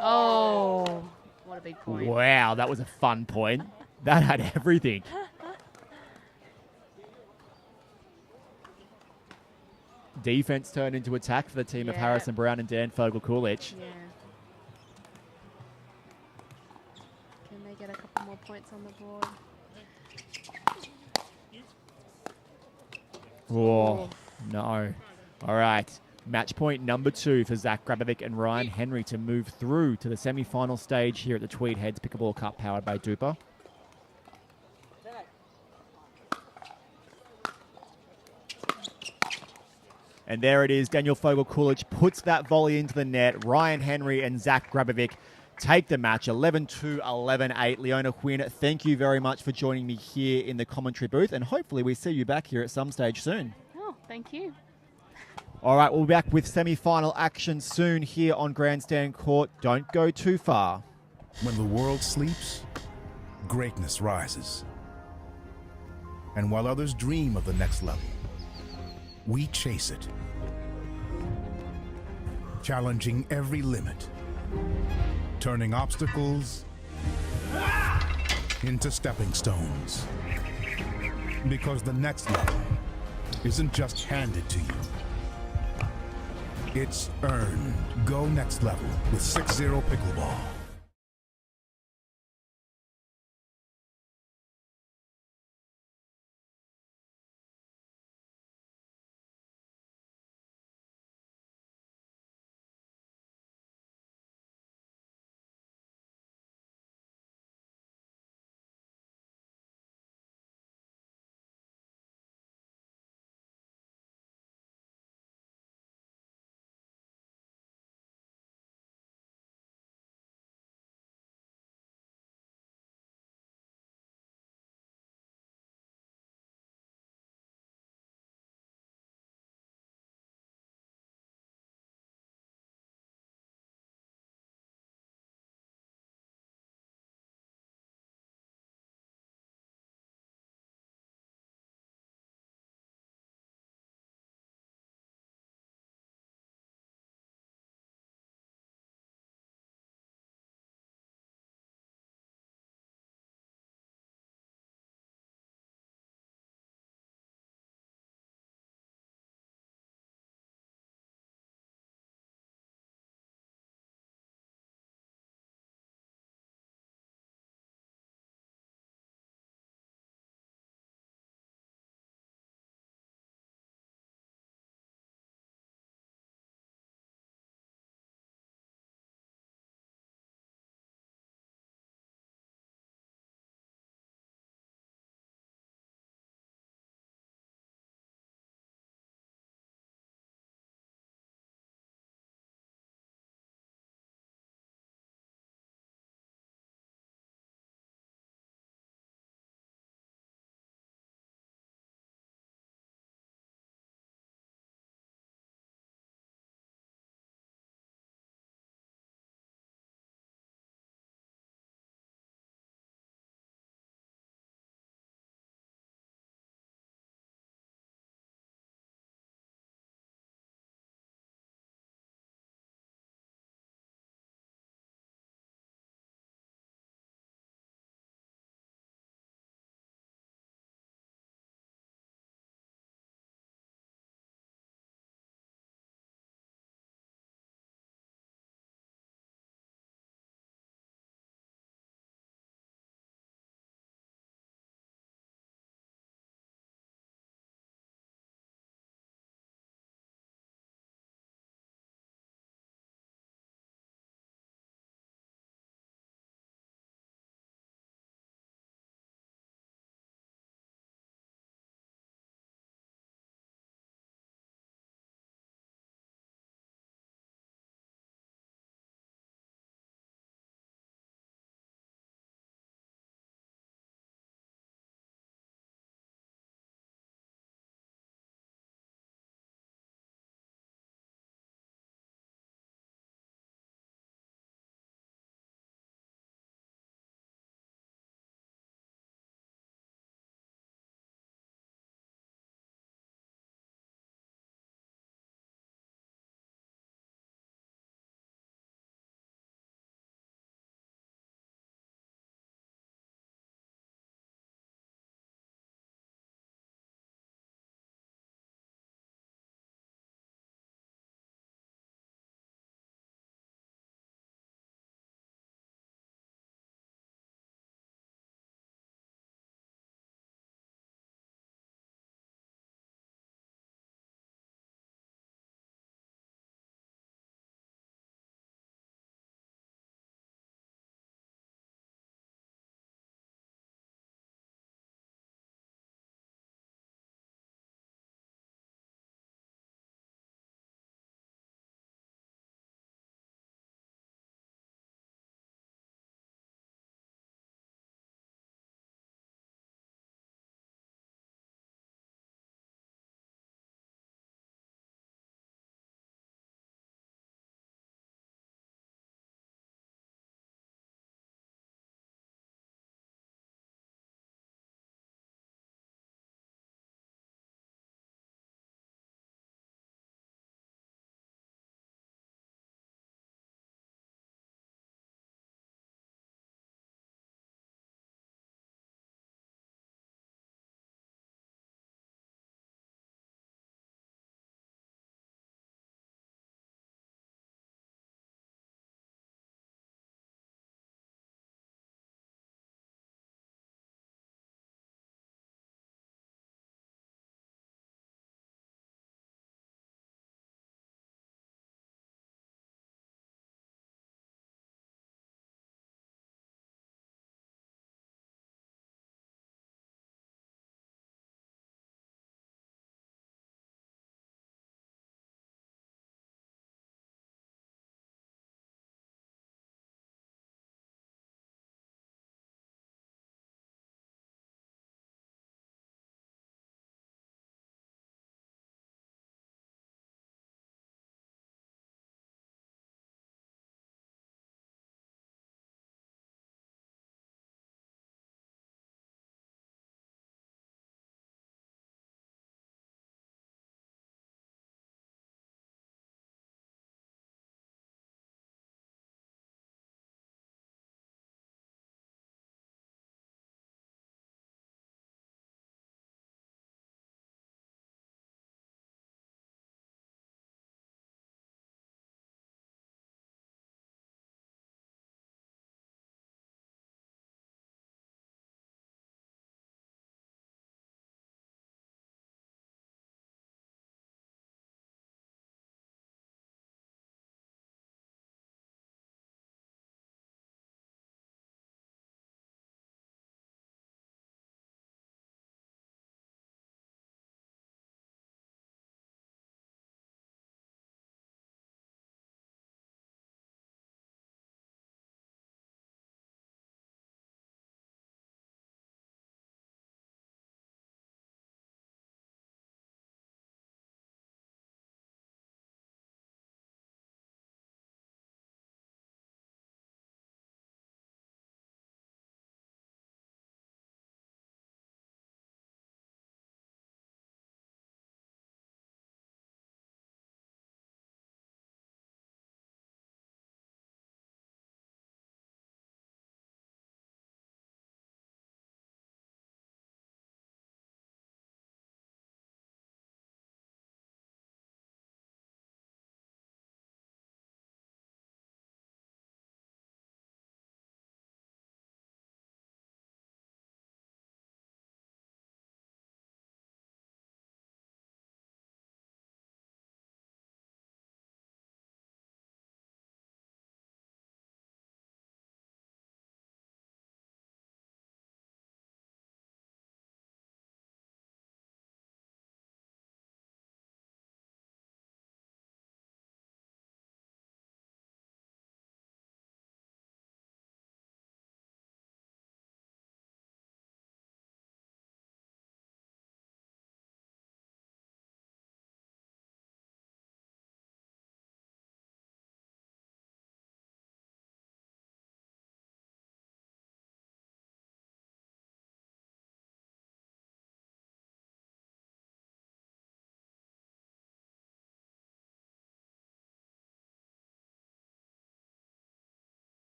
Oh, what a big point. Wow, that was a fun point. That had everything. Defense turned into attack for the team of Yeah. Harrison Brown and Dan Fogel-Coolidge. Yeah. Can they get a couple more points on the board? Oh, no. All right. Match point number 2 for Zach Grabovic and Ryan Henry to move through to the semi-final stage here at the Tweed Heads Pickleball Cup, powered by DUPR. And there it is. Daniel Fogel-Coolidge puts that volley into the net. Ryan Henry and Zach Grabovic take the match 11-2, 11-8. Leona Quinn, thank you very much for joining me here in the commentary booth, and hopefully we see you back here at some stage soon. Oh, thank you. All right, we'll be back with semi-final action soon here on Grandstand Court. Don't go too far. When the world sleeps, greatness rises. And while others dream of the next level, we chase it, challenging every limit, turning obstacles into stepping stones. Because the next level isn't just handed to you, it's earned. Go next level with 6-0 Pickleball.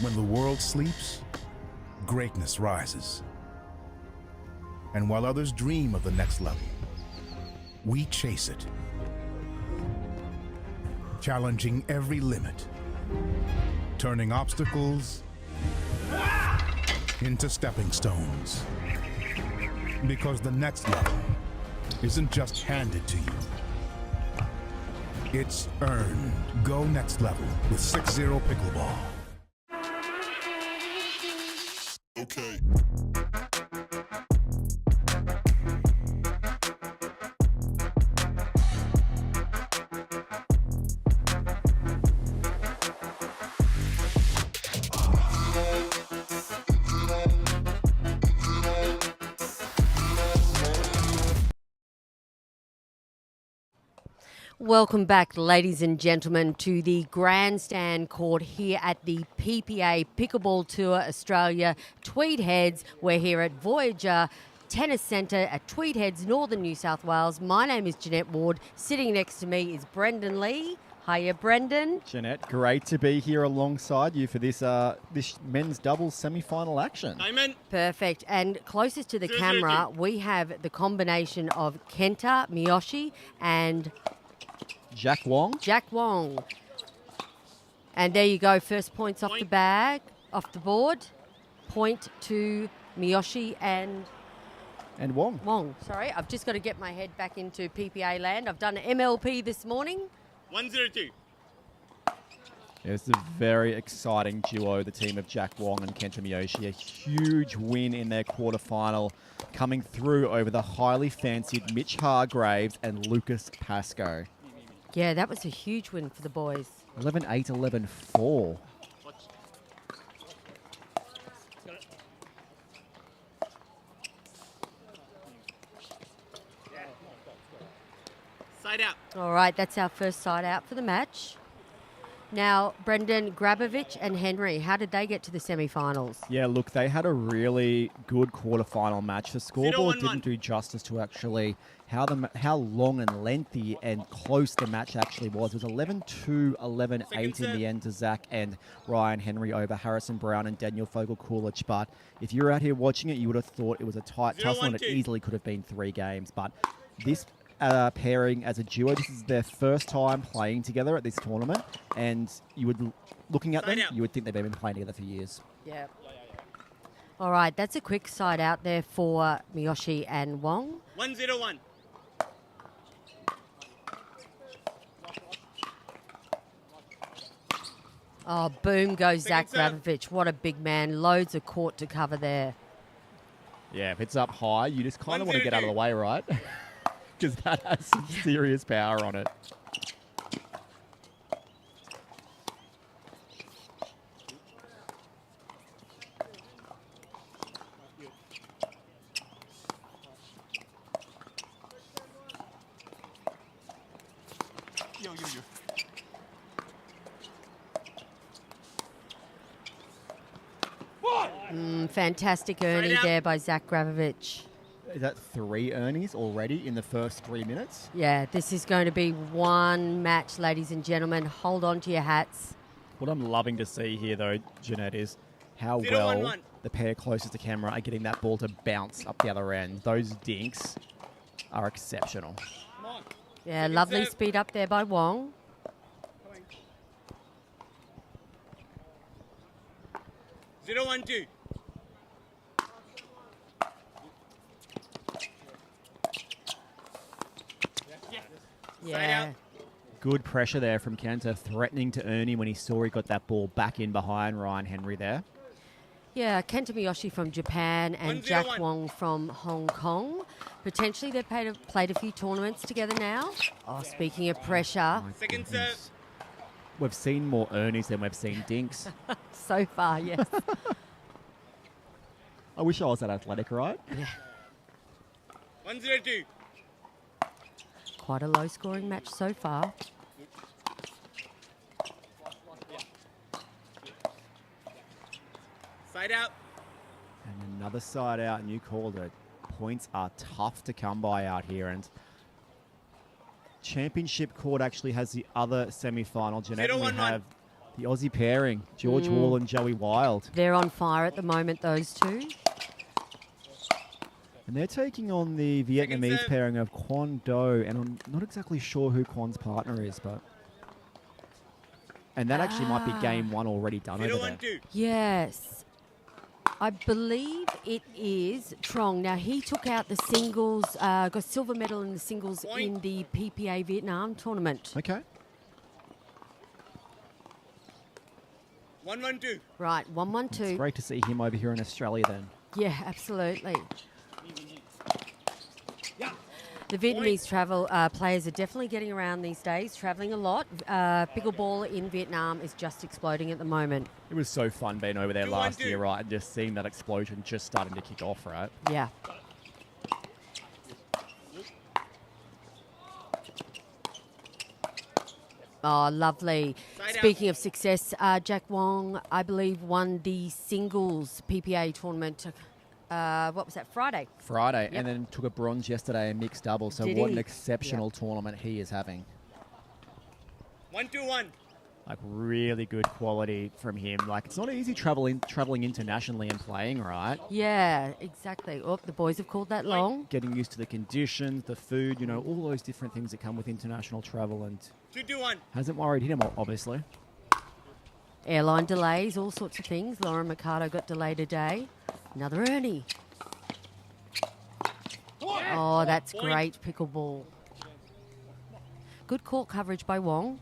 When the world sleeps, greatness rises. And while others dream of the next level, we chase it. Challenging every limit, turning obstacles into stepping stones. Because the next level isn't just handed to you, it's earned. Go next level with 6-0 Pickleball. Okay. Welcome back, ladies and gentlemen, to the Grandstand Court here at the PPA Pickleball Tour Australia Tweed Heads. We're here at Voyager Tennis Centre at Tweed Heads, Northern New South Wales. My name is Jeanette Ward. Sitting next to me is Brendan Lee. Hiya, Brendan. Jeanette, great to be here alongside you for this this men's doubles semi-final action. Amen. Perfect. And closest to the camera, we have the combination of Kenta Miyoshi and Jack Wong. Jack Wong. And there you go. First points off the bag, off the board. Point to Miyoshi and Wong. Wong. Sorry, I've just got to get my head back into PPA land. I've done an MLP this morning. 102. Yeah, it's a very exciting duo, the team of Jack Wong and Kenta Miyoshi. A huge win in their quarterfinal, coming through over the highly fancied Mitch Hargraves and Lucas Pascoe. Yeah, that was a huge win for the boys. 11-8, 11-4. Side out. All right, that's our first side out for the match. Now, Brendan, Grabovich and Henry, how did they get to the semi-finals? Yeah, look, they had a really good quarterfinal match. The scoreboard 0-1-1. didn't do justice to actually how long and lengthy and close the match actually was. It was 11-2, 11-8 in the end to Zach and Ryan Henry over Harrison Brown and Daniel Fogel-Coolidge. But if you were out here watching it, you would have thought it was a tight tussle and it 0-1-2. easily could have been 3 games. But this pairing as a duo, this is their first time playing together at this tournament, and you would, looking at them, you would think they've been playing together for years. Yeah. All right, that's a quick side out there for Miyoshi and Wong. 101. Oh, boom goes Zach Second serve. Grabovich. What a big man. Loads of court to cover there. Yeah, if it's up high, you just kind of want to get out of the 1-0-2. way, right? Because that has some serious power on it. Fantastic Ernie out. there by Zach Grabovich. Is that 3 Ernies already in the first 3 minutes? Yeah, this is going to be one match, ladies and gentlemen. Hold on to your hats. What I'm loving to see here, though, Jeanette, is how 0-1-1. well the pair closest to camera are getting that ball to bounce up the other end. Those dinks are exceptional. Come on. Yeah, Second lovely serve. speed up there by Wong. 0-1-2. Side Yeah. out. Good pressure there from Kenta, threatening to Ernie when he saw he got that ball back in behind Ryan Henry there. Yeah, Kenta Miyoshi from Japan and Jack 1-0-1. Wong from Hong Kong. Potentially they've played a few tournaments together now. Oh, speaking of pressure, My Second goodness. serve. We've seen more Ernies than we've seen dinks. so far, yes. I wish I was that athletic, right? 102. Quite a low-scoring match so far. Side out. And another side out, and you called it. Points are tough to come by out here, and Championship Court actually has the other semi-final. Jeanette, we 0-1-1. have The Aussie pairing, George Wall and Joey Wild. They're on fire at the moment, those two. And they're taking on the Vietnamese pairing of Quan Do, and I'm not exactly sure who Quan's partner is, but... And that actually might be game one already done over there. Yes. I believe it is Trong. Now, he took out the singles, got silver medal in the singles in the PPA Vietnam tournament. Okay. 1-1-2. Right, 1-1-2. It's great to see him over here in Australia then. Yeah, absolutely. The Vietnamese players are definitely getting around these days, travelling a lot. Pickleball in Vietnam is just exploding at the moment. It was so fun being over there last year, right? And just seeing that explosion just starting to kick off, right? Yeah. Oh, lovely. Speaking of success, Jack Wong, I believe, won the singles PPA tournament. What was that, Friday? Friday, Yep. and then took a bronze yesterday in mixed double. So Did what he? an exceptional tournament he is having. 1-2-1. Like really good quality from him. Like it's not easy traveling internationally and playing, right? Yeah, exactly. Oh, the boys have called that long. Getting used to the conditions, the food, you know, all those different things that come with international travel, and 2-2-1. hasn't worried him obviously. Airline delays, all sorts of things. Lauren Mercado got delayed a day. Another Ernie. Oh, that's great pickleball. Good court coverage by Wong.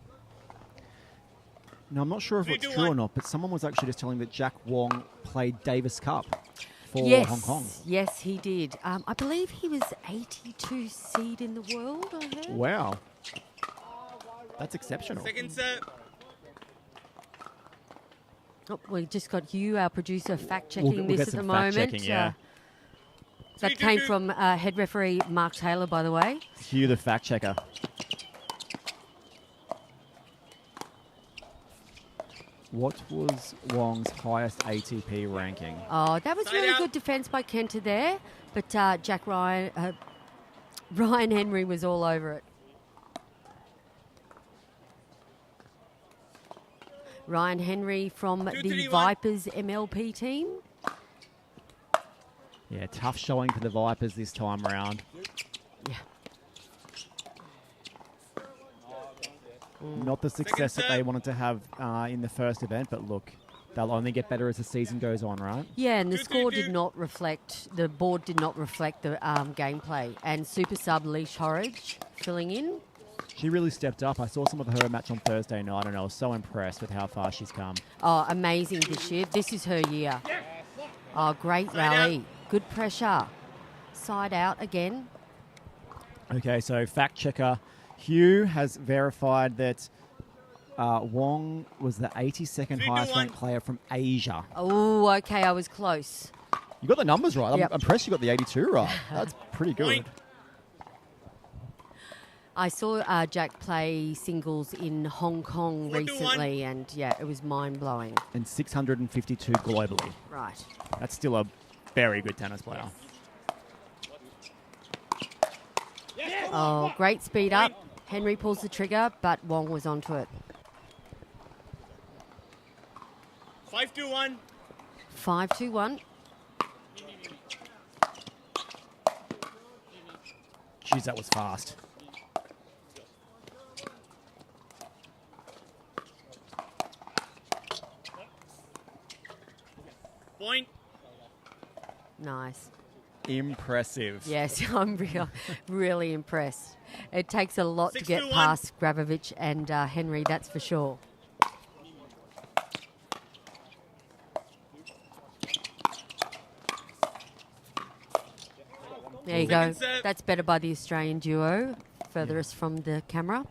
Now, I'm not sure if it's true or not, but someone was actually just telling me that Jack Wong played Davis Cup for Hong Kong. Yes, he did. I believe he was 82 seed in the world, I heard. Wow. That's exceptional. Second set. Oh, we just got you, our producer, fact-checking We'll this get at the some moment. fact-checking, yeah. That came from head referee Mark Taylor, by the way. Hugh, the fact checker. What was Wong's highest ATP ranking? Oh, that was really good defence by Kenta there, but Ryan Henry was all over it. Ryan Henry from the Vipers MLP team. Yeah, tough showing for the Vipers this time around. Yeah. Not the success that they wanted to have in the first event, but look, they'll only get better as the season goes on, right? Yeah, and the score did not reflect, the board did not reflect the gameplay. And super sub Leash Horridge filling in. She really stepped up. I saw some of her match on Thursday night, and I was so impressed with how far she's come. Oh, amazing this year. This is her year. Oh, great rally. Good pressure. Side out again. Okay, so fact checker Hugh has verified that Wong was the 82nd highest ranked player from Asia. Oh, okay, I was close. You got the numbers right. Yep. I'm impressed you got the 82 right. That's pretty good. I saw Jack play singles in Hong Kong 4-1. recently, and yeah, it was mind-blowing. And 652 globally. Right. That's still a very good tennis player. Oh, great speed up. Henry pulls the trigger, but Wong was onto it. 5-2-1. 5-2-1. Jeez, that was fast. Point. Nice. Impressive. Yes, I'm really impressed. It takes a lot to get 6-2-1. past Gravovich and Henry, that's for sure. There you go. Second set. That's better by the Australian duo, furthest from the camera.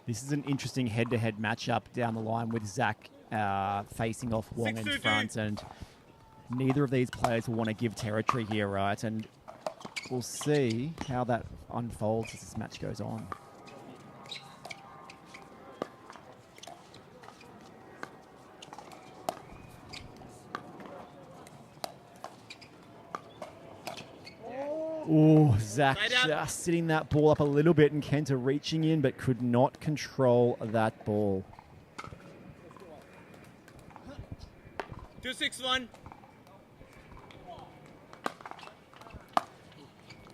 This is an interesting head-to-head matchup down the line with Zach facing off Wong in 6-2-2. front, and neither of these players will want to give territory here, right? And we'll see how that unfolds as this match goes on. Oh, Zach just sitting that ball up a little bit, and Kenta reaching in, but could not control that ball. 2-6-1.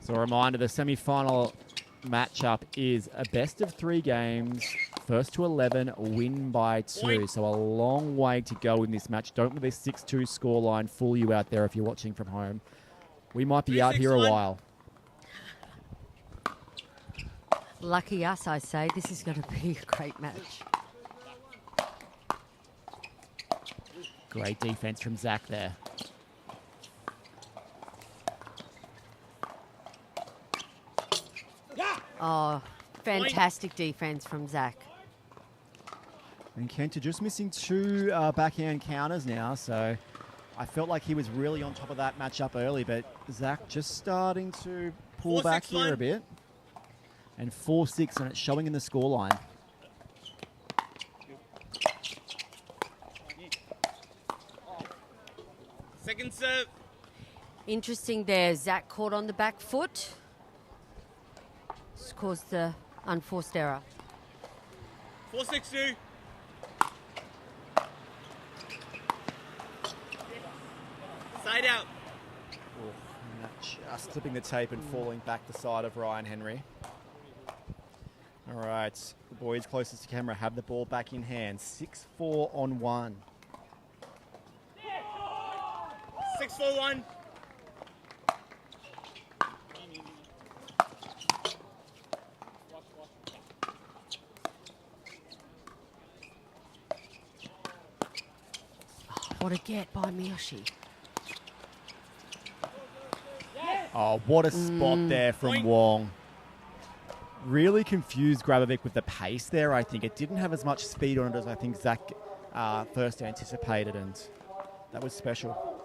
So a reminder, the semi-final matchup is a best of 3 games, first to 11, win by 2. Point. So a long way to go in this match. Don't let this 6-2 scoreline fool you out there if you're watching from home. We might be out here a 3-6-1. while. Lucky us, I say. This is going to be a great match. Great defense from Zach there. Oh, fantastic defense from Zach. And Kenta just missing 2 backhand counters now, so I felt like he was really on top of that matchup early, but Zach just starting to pull back here 4-6-1. a bit. And 4-6, and it's showing in the scoreline. Second serve. Interesting there. Zach caught on the back foot. This caused the unforced error. 4-6-2. Side out. And that just clipping the tape and falling back the side of Ryan Henry. All right, the boys closest to camera have the ball back in hand. 6-4 on 1. 6-4-1. What a get by Miyoshi. Oh, what a spot there from Point. Wong. Really confused Grabovic with the pace there, I think. It didn't have as much speed on it as I think Zach first anticipated, and that was special.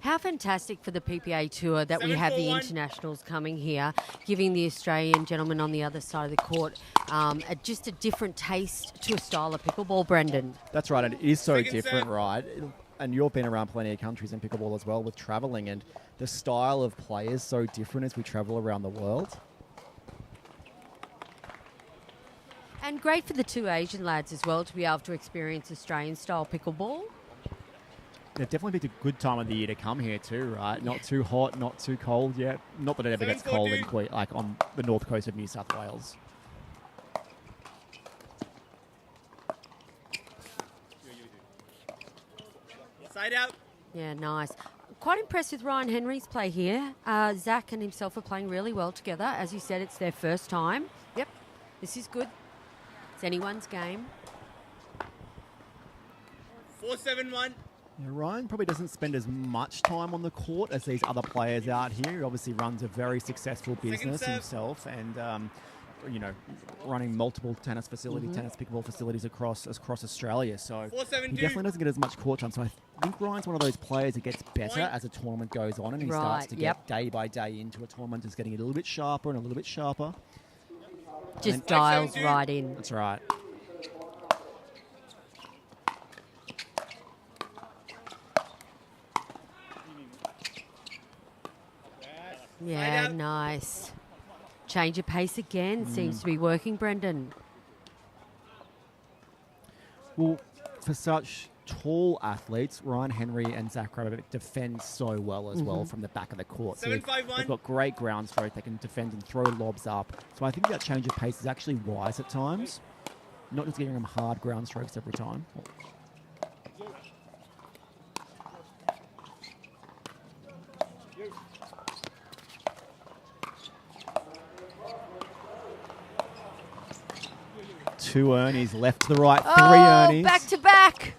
How fantastic for the PPA Tour that we have the 7-4-1. internationals coming here, giving the Australian gentlemen on the other side of the court just a different taste to a style of pickleball, Brendan. That's right, and it is so Second different, serve. right? And you've been around plenty of countries in pickleball as well with travelling, and the style of play is so different as we travel around the world. And great for the 2 Asian lads as well to be able to experience Australian-style pickleball. Yeah, definitely picked a good time of the year to come here too, right? Not too hot, not too cold yet. Not that it ever gets 7-4-2. cold in like on the north coast of New South Wales. Side out. Yeah, nice. Quite impressed with Ryan Henry's play here. Zach and himself are playing really well together. As you said, it's their first time. Yep, this is good. It's anyone's game. 4-7-1. Yeah, Ryan probably doesn't spend as much time on the court as these other players out here. He obviously runs a very successful business serve. himself, and running multiple tennis pickleball facilities across Australia. So 4-7-2. he definitely doesn't get as much court time. So I think Ryan's one of those players that gets better Point. as a tournament goes on, and he Right, starts to yep. get day by day into a tournament, just getting a little bit sharper and a little bit sharper. Just then- dials 5-7-2. right in. That's right. Yeah, out. nice. Change of pace again. Seems to be working, Brendan. Well, for such tall athletes, Ryan Henry and Zach Grabovic defend so well as well from the back of the court. So 7-5-1. they've got great ground stroke. They can defend and throw lobs up. So I think that change of pace is actually wise at times. Not just giving them hard ground strokes every time. Two Ernies left to the right, three Ernies. Back to back.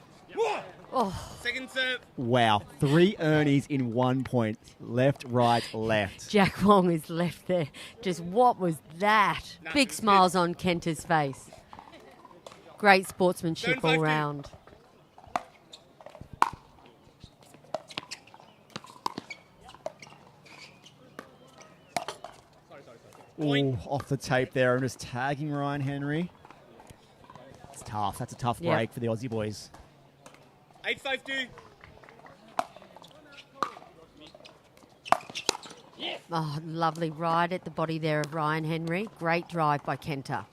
Second serve. Wow, 3 Ernies in 1 point. Left, right, left. Jack Wong is left there. Just what was that? Nah, Big it's smiles on Kenta's face. Great sportsmanship all 7-5-2. round. Ooh, off the tape there. I'm just tagging Ryan Henry. It's tough. That's a tough Yep. break for the Aussie boys. 8-5-2. Oh, lovely ride at the body there of Ryan Henry. Great drive by Kenta.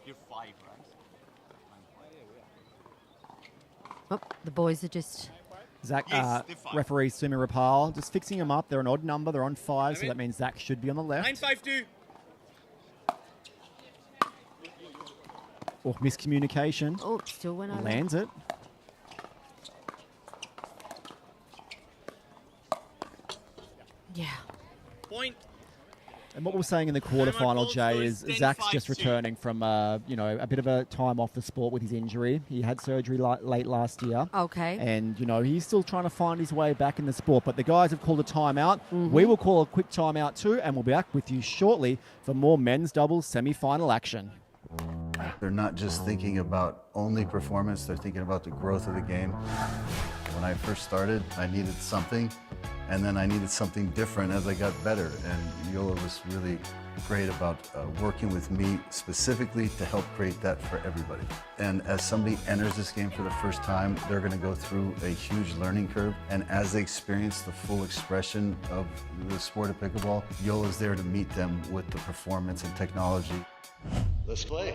You're 5, right? Oh, the boys are just... Zach, Yes, they're fine. referee Sumi Rapal, just fixing them up. They're an odd number. They're on 5, so I'm in. that means Zach should be on the left. 952. Or miscommunication. Oh, still went over. Lands it. Yeah. Point. And what we're saying in the quarterfinal, Jay, is Zach's just returning from, a bit of a time off the sport with his injury. He had surgery late last year. Okay. And, he's still trying to find his way back in the sport. But the guys have called a timeout. We will call a quick timeout too, and we'll be back with you shortly for more men's doubles semi-final action. They're not just thinking about only performance, they're thinking about the growth of the game. When I first started, I needed something, and then I needed something different as I got better. And Yola was really great about working with me specifically to help create that for everybody. And as somebody enters this game for the first time, they're going to go through a huge learning curve. And as they experience the full expression of the sport of pickleball, Yola's there to meet them with the performance and technology. Let's play.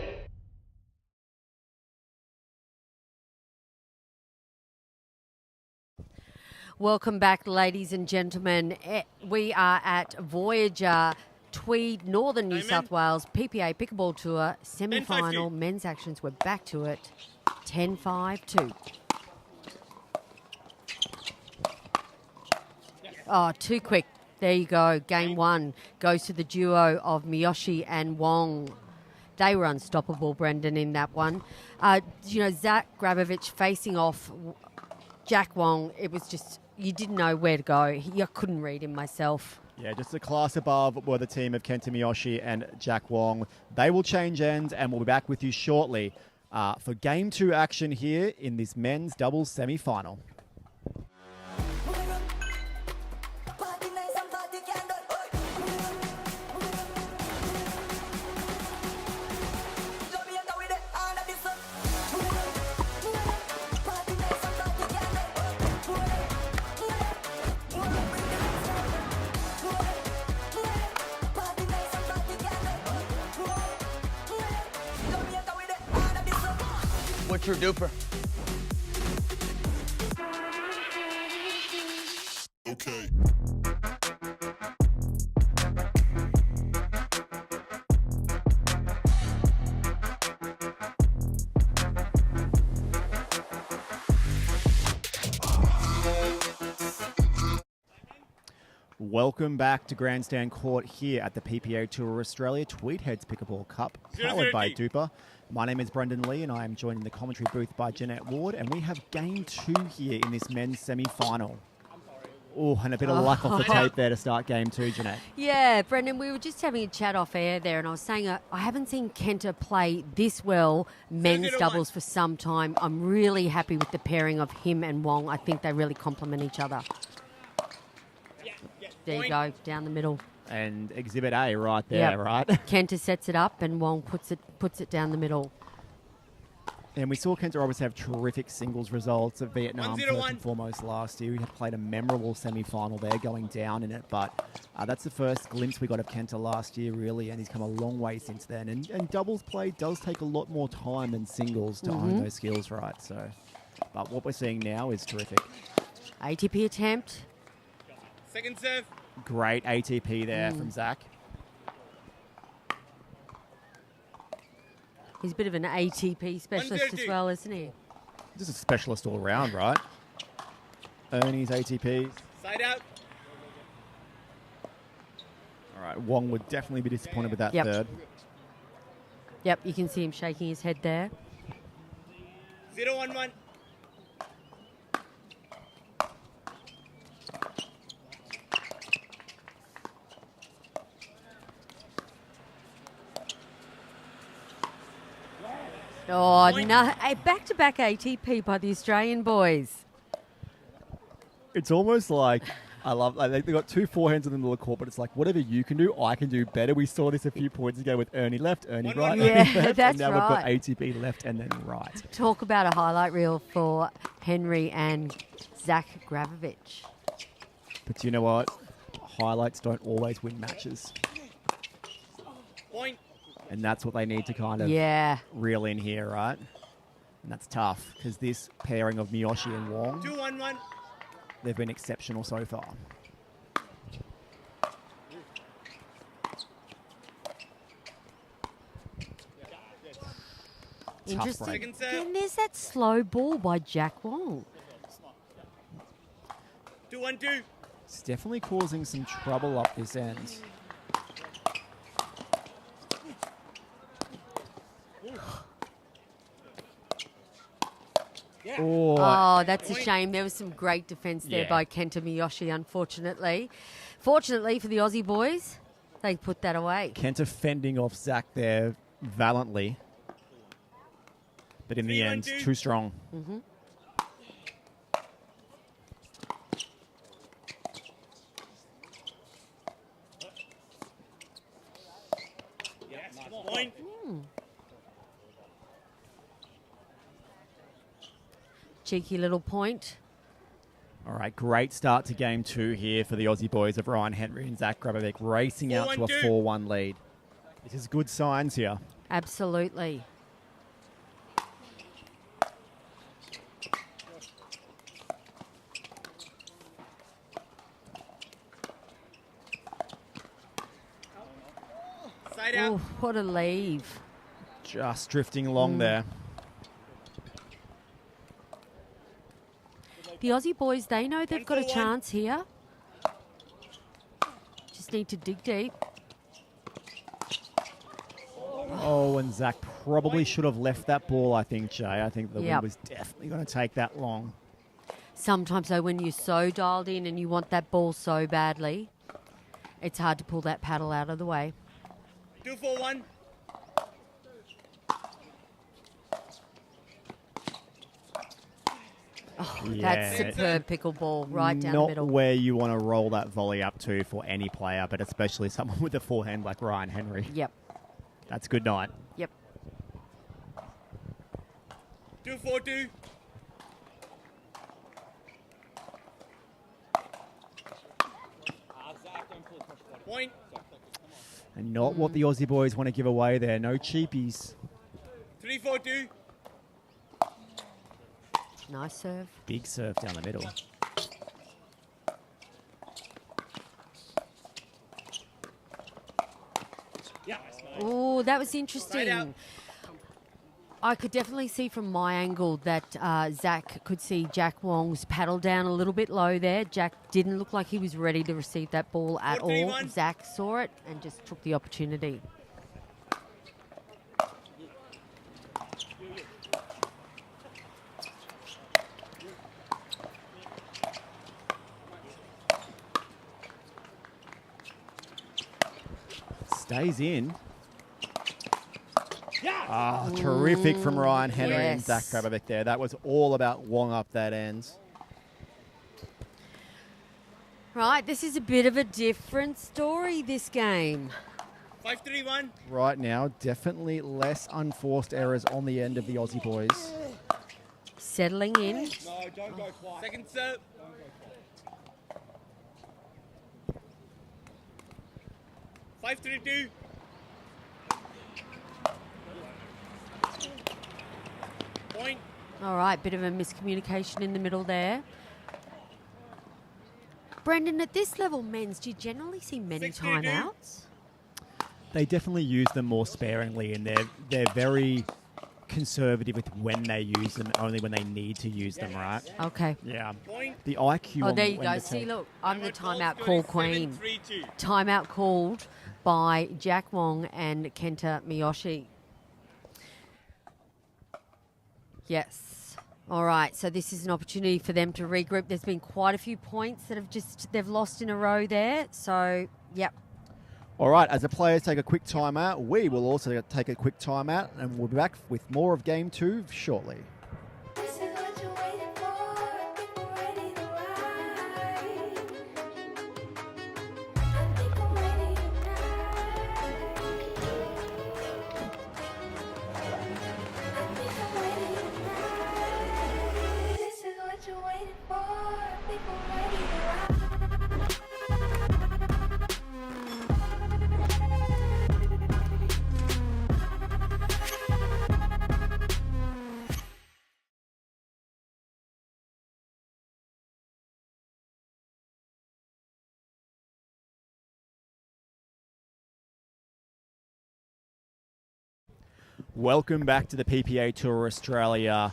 Welcome back, ladies and gentlemen. We are at Voyager, Tweed, Northern New South Wales, PPA Pickleball Tour, semi-final, men's actions. We're back to it, 10-5-2. Oh, too quick. There you go. Game 1 goes to the duo of Miyoshi and Wong. They were unstoppable, Brendan, in that one. Zach Grabovich facing off Jack Wong. It was just, you didn't know where to go. I couldn't read him myself. Yeah, just a class above were the team of Kenta Miyoshi and Jack Wong. They will change ends, and we'll be back with you shortly for Game 2 action here in this men's doubles semi-final. What's your DUPR? Okay. Welcome back to Grandstand Court here at the PPA Tour Australia Tweed Heads Pickleball Cup, powered by DUPR. My name is Brendan Lee, and I am joined in the commentary booth by Jeanette Ward, and we have Game 2 here in this men's semi-final. Oh, and a bit of luck off the tape there to start Game 2, Jeanette. Yeah, Brendan, we were just having a chat off air there, and I was saying I haven't seen Kenta play this well men's doubles for some time. I'm really happy with the pairing of him and Wong. I think they really complement each other. There you go, down the middle. And Exhibit A right there, right? Kenta sets it up, and Wong puts it down the middle. And we saw Kenta obviously have terrific singles results at Vietnam 1-0-1. first and foremost last year. He had played a memorable semi-final there, going down in it. But that's the first glimpse we got of Kenta last year, really, and he's come a long way since then. And doubles play does take a lot more time than singles to hone those skills, right? So, but what we're seeing now is terrific. ATP attempt. Second serve. Great ATP there from Zach. He's a bit of an ATP specialist as well, isn't he? Just a specialist all around, right? Ernie's ATP. Side out. All right, Wong would definitely be disappointed with that third. Yep, you can see him shaking his head there. 0-1-1. Oh, no. A back-to-back ATP by the Australian boys. It's almost like, they've got two forehands in the middle of the court, but it's like, whatever you can do, I can do better. We saw this a few points ago with Ernie left, Ernie right, Ernie left, that's and now we've got right. ATP left and then right. Talk about a highlight reel for Henry and Zach Grabovich. But you know what? Highlights don't always win matches. Point. And that's what they need to kind of reel in here, right? And that's tough because this pairing of Miyoshi and Wong, 2-1-1. they've been exceptional so far. Interesting. break. Second serve. And there's that slow ball by Jack Wong. 2-1-2. It's definitely causing some trouble up this end. Oh, Oh, that's a shame. There was some great defence there Yeah. by Kenta Miyoshi, unfortunately. Fortunately for the Aussie boys, they put that away. Kenta fending off Zach there valiantly. But in the end, 3-1-2. too strong. Point. Cheeky little point. All right, great start to game 2 here for the Aussie boys of Ryan Henry and Zach Grabovic racing out to a 4-1-2. 4-1 lead. This is good signs here. Absolutely. Side Oh, out. what a leave. Just drifting along there. The Aussie boys, they know they've got a 1-4-1. chance here. Just need to dig deep. Oh, and Zach probably should have left that ball, I think, Jay. I think the Yep. wind was definitely going to take that long. Sometimes, though, when you're so dialed in and you want that ball so badly, it's hard to pull that paddle out of the way. 2-4-1. That's Yeah. superb pickleball right down the Not middle. where you want to roll that volley up to for any player, but especially someone with a forehand like Ryan Henry. Yep, That's good night. yep. 2-4-2. Point. And not what the Aussie boys want to give away there. No cheapies. 3-4-2. Nice serve. Big serve down the middle. Oh, that was Side out. interesting. I could definitely see from my angle that Zach could see Jack Wong's paddle down a little bit low there. Jack didn't look like he was ready to receive that ball at all. 4-3-1. Zach saw it and just took the opportunity. Stays in. Ah, terrific from Ryan Henry and yes. Zach Grabovic there. That was all about Wong up that end. Right, this is a bit of a different story, this game. 5-3-1. Right now, definitely less unforced errors on the end of the Aussie boys. Settling in. No, don't go quiet. Second serve. Five, 3-2. Point. All right, bit of a miscommunication in the middle there. Brendan, at this level, men's, do you generally see many 6-2-2. timeouts? They definitely use them more sparingly, and they're very conservative with when they use them, only when they need to use them, right? Okay. Yeah. Point. The IQ. Oh, on there you when go. to See, take- look, I'm the timeout Score call is queen. 7-3-2. Timeout called by Jack Wong and Kenta Miyoshi. Yes. All right, so this is an opportunity for them to regroup. There's been quite a few points that they've lost in a row there. So, yep. All right, as the players take a quick timeout, we will also take a quick timeout, and we'll be back with more of Game 2 shortly. This is what you're waiting for. I think we're ready to ride. I think I'm ready tonight. I think I'm ready tonight. This is what you're waiting for. I think I'm ready to ride. Welcome back to the PPA Tour Australia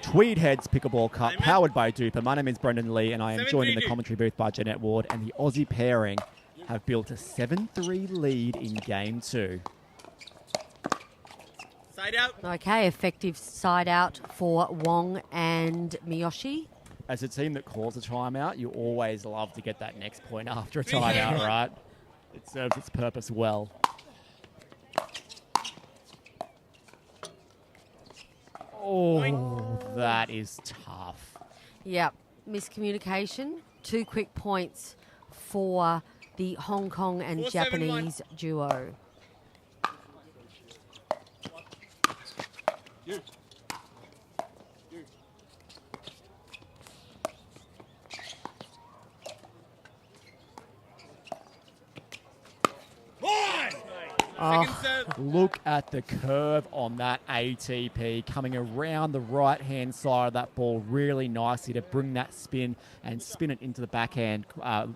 Tweed Heads Pickleball Cup, powered by DUPR. My name is Brendan Lee, and I am joined in the commentary booth by Jeanette Ward, and the Aussie pairing have built a 7-3 lead in Game 2. Side out. Okay, effective side out for Wong and Miyoshi. As a team that calls a timeout, you always love to get that next point after a timeout, right? It serves its purpose well. Oh, that is tough. Yep, miscommunication. 2 quick points for the Hong Kong and 4-7-1. Japanese duo. Second serve. Look at the curve on that ATP coming around the right-hand side of that ball really nicely to bring that spin and spin it into the backhand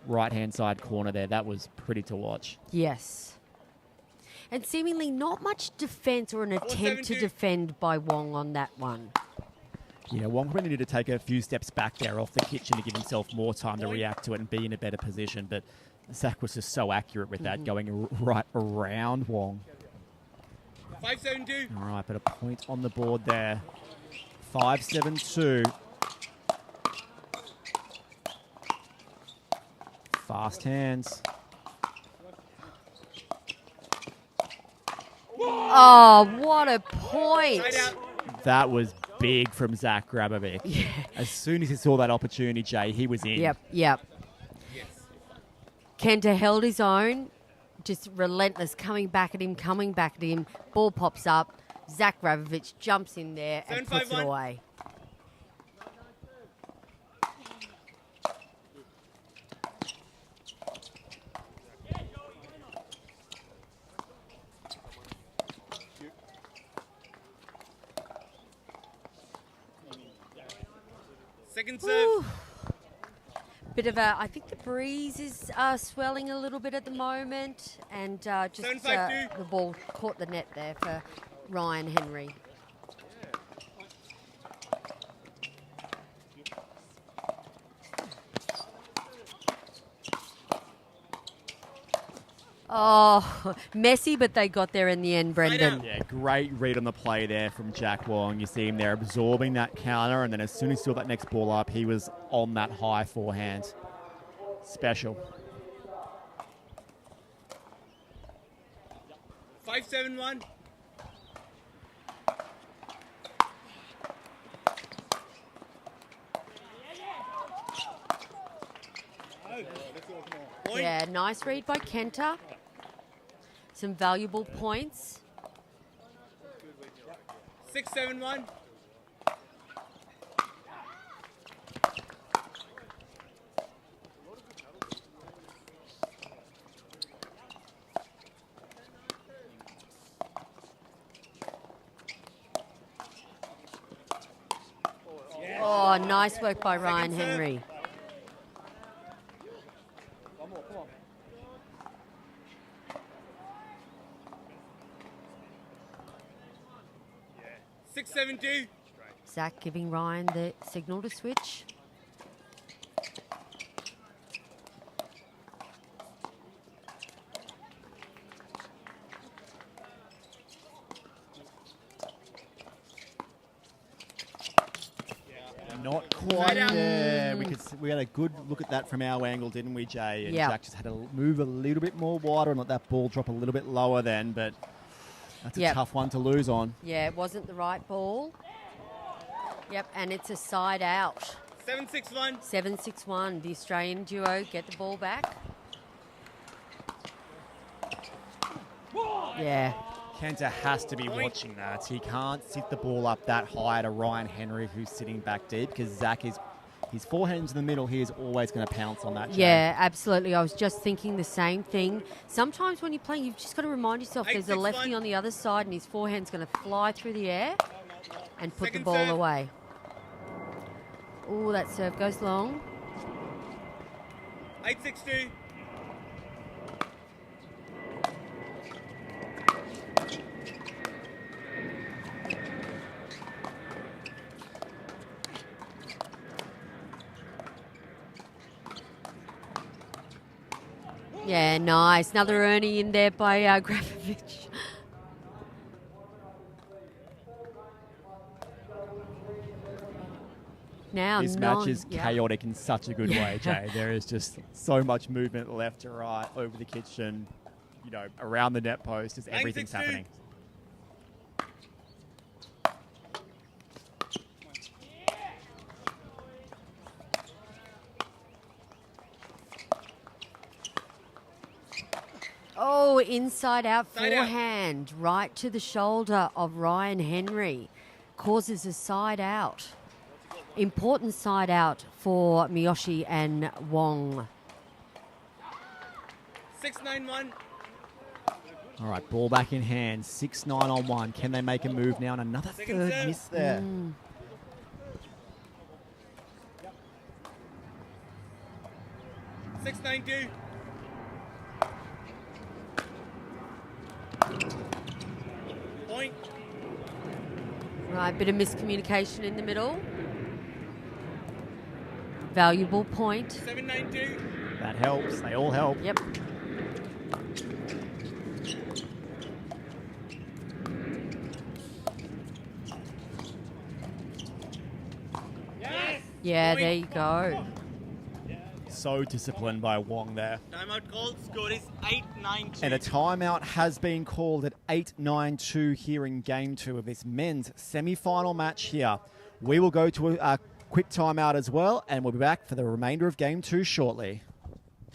right-hand side corner there. That was pretty to watch. Yes. And seemingly not much defence or an attempt to 4-7-2. defend by Wong on that one. Yeah, Wong probably needed to take a few steps back there off the kitchen to give himself more time to react to it and be in a better position. But Zach was just so accurate with that, going right around Wong. 5-7-2. All right, but a point on the board there. 5-7-2. Fast hands. Oh, what a point. Side out. That was big from Zach Grabovic. Yeah. As soon as he saw that opportunity, Jay, he was in. Yep. Yes. Kenta held his own, just relentless, coming back at him. Ball pops up. Zach Grabovic jumps in there and puts it 7-5-1. away. Second serve. Ooh. Bit of a, I think the breeze is swelling a little bit at the moment, and just 7-5-2. the ball caught the net there for Ryan Henry. Oh, messy, but they got there in the end, Brendan. Yeah, great read on the play there from Jack Wong. You see him there absorbing that counter, and then as soon as he saw that next ball up, he was on that high forehand. Special. 5-7-1. Point. Yeah, nice read by Kenta. Some valuable points. 6-7-1. Oh, nice work by Ryan serve. Henry. Yeah. 6-7-2. Zach giving Ryan the signal to switch. Not quite there. We had a good look at that from our angle, didn't we, Jay? And Yeah. Jack just had to move a little bit more wider and let that ball drop a little bit lower then, but that's a Yep. tough one to lose on. Yeah, it wasn't the right ball. Yep, and it's a side out. 7-6-1. 7-6-1. The Australian duo get the ball back. Yeah. Kenta has to be watching that. He can't sit the ball up that high to Ryan Henry, who's sitting back deep, because Zach is, his forehand's in the middle. He is always going to pounce on that. Jay. Yeah, absolutely. I was just thinking the same thing. Sometimes when you're playing, you've just got to remind yourself there's a lefty 8-6-1. on the other side, and his forehand's going to fly through the air and put Second the ball serve. away. Oh, that serve goes long. 8-6-2. Yeah, nice. Another Ernie in there by Grafovich. Now, This match is yeah. chaotic in such a good way, Jay. There is just so much movement left to right, over the kitchen, you know, around the net post. Just everything's 9-6-2. happening. Oh, inside out Side out. forehand, right to the shoulder of Ryan Henry. Causes a side out. Important side out for Miyoshi and Wong. 6-9-1. All right, ball back in hand. 6-9 on 1. Can they make a move now? And another Second third serve. miss there. 6-9-2. Point. Right, bit of miscommunication in the middle. Valuable point. 7-9-2. That helps. They all help. Yep. Yes. Yeah, Point. there you go. So disciplined by Wong there. Timeout called. Score is 8-9-2. And a timeout has been called at 8-9-2 here in Game 2 of this men's semi-final match here. We will go to a quick timeout as well, and we'll be back for the remainder of Game 2 shortly.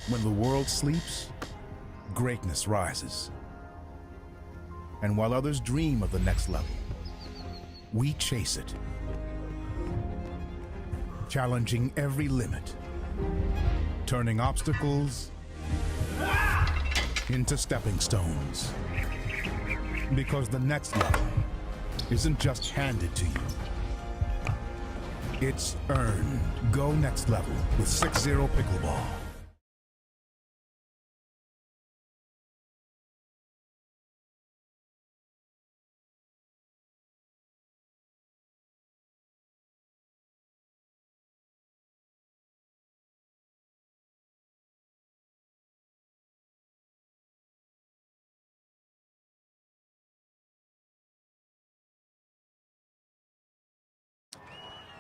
When the world sleeps, greatness rises. And while others dream of the next level, we chase it. Challenging every limit. Turning obstacles into stepping stones. Because the next level isn't just handed to you. It's earned. Go next level with 6-0 Pickleball.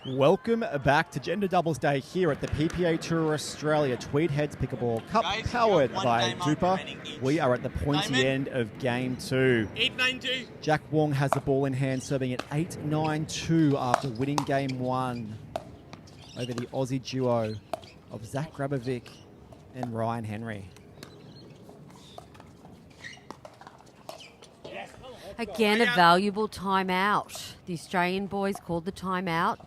Welcome back to Gender Doubles Day here at the PPA Tour Australia Tweed Heads Pickleball Cup, Guys, you powered have one by timeout DUPR. remaining each. We are at the pointy Diamond. end of Game 2. 8-9-2. Jack Wong has the ball in hand, serving at 8-9-2 after winning Game 1 over the Aussie duo of Zach Grabovic and Ryan Henry. Again, a valuable timeout. The Australian boys called the timeout.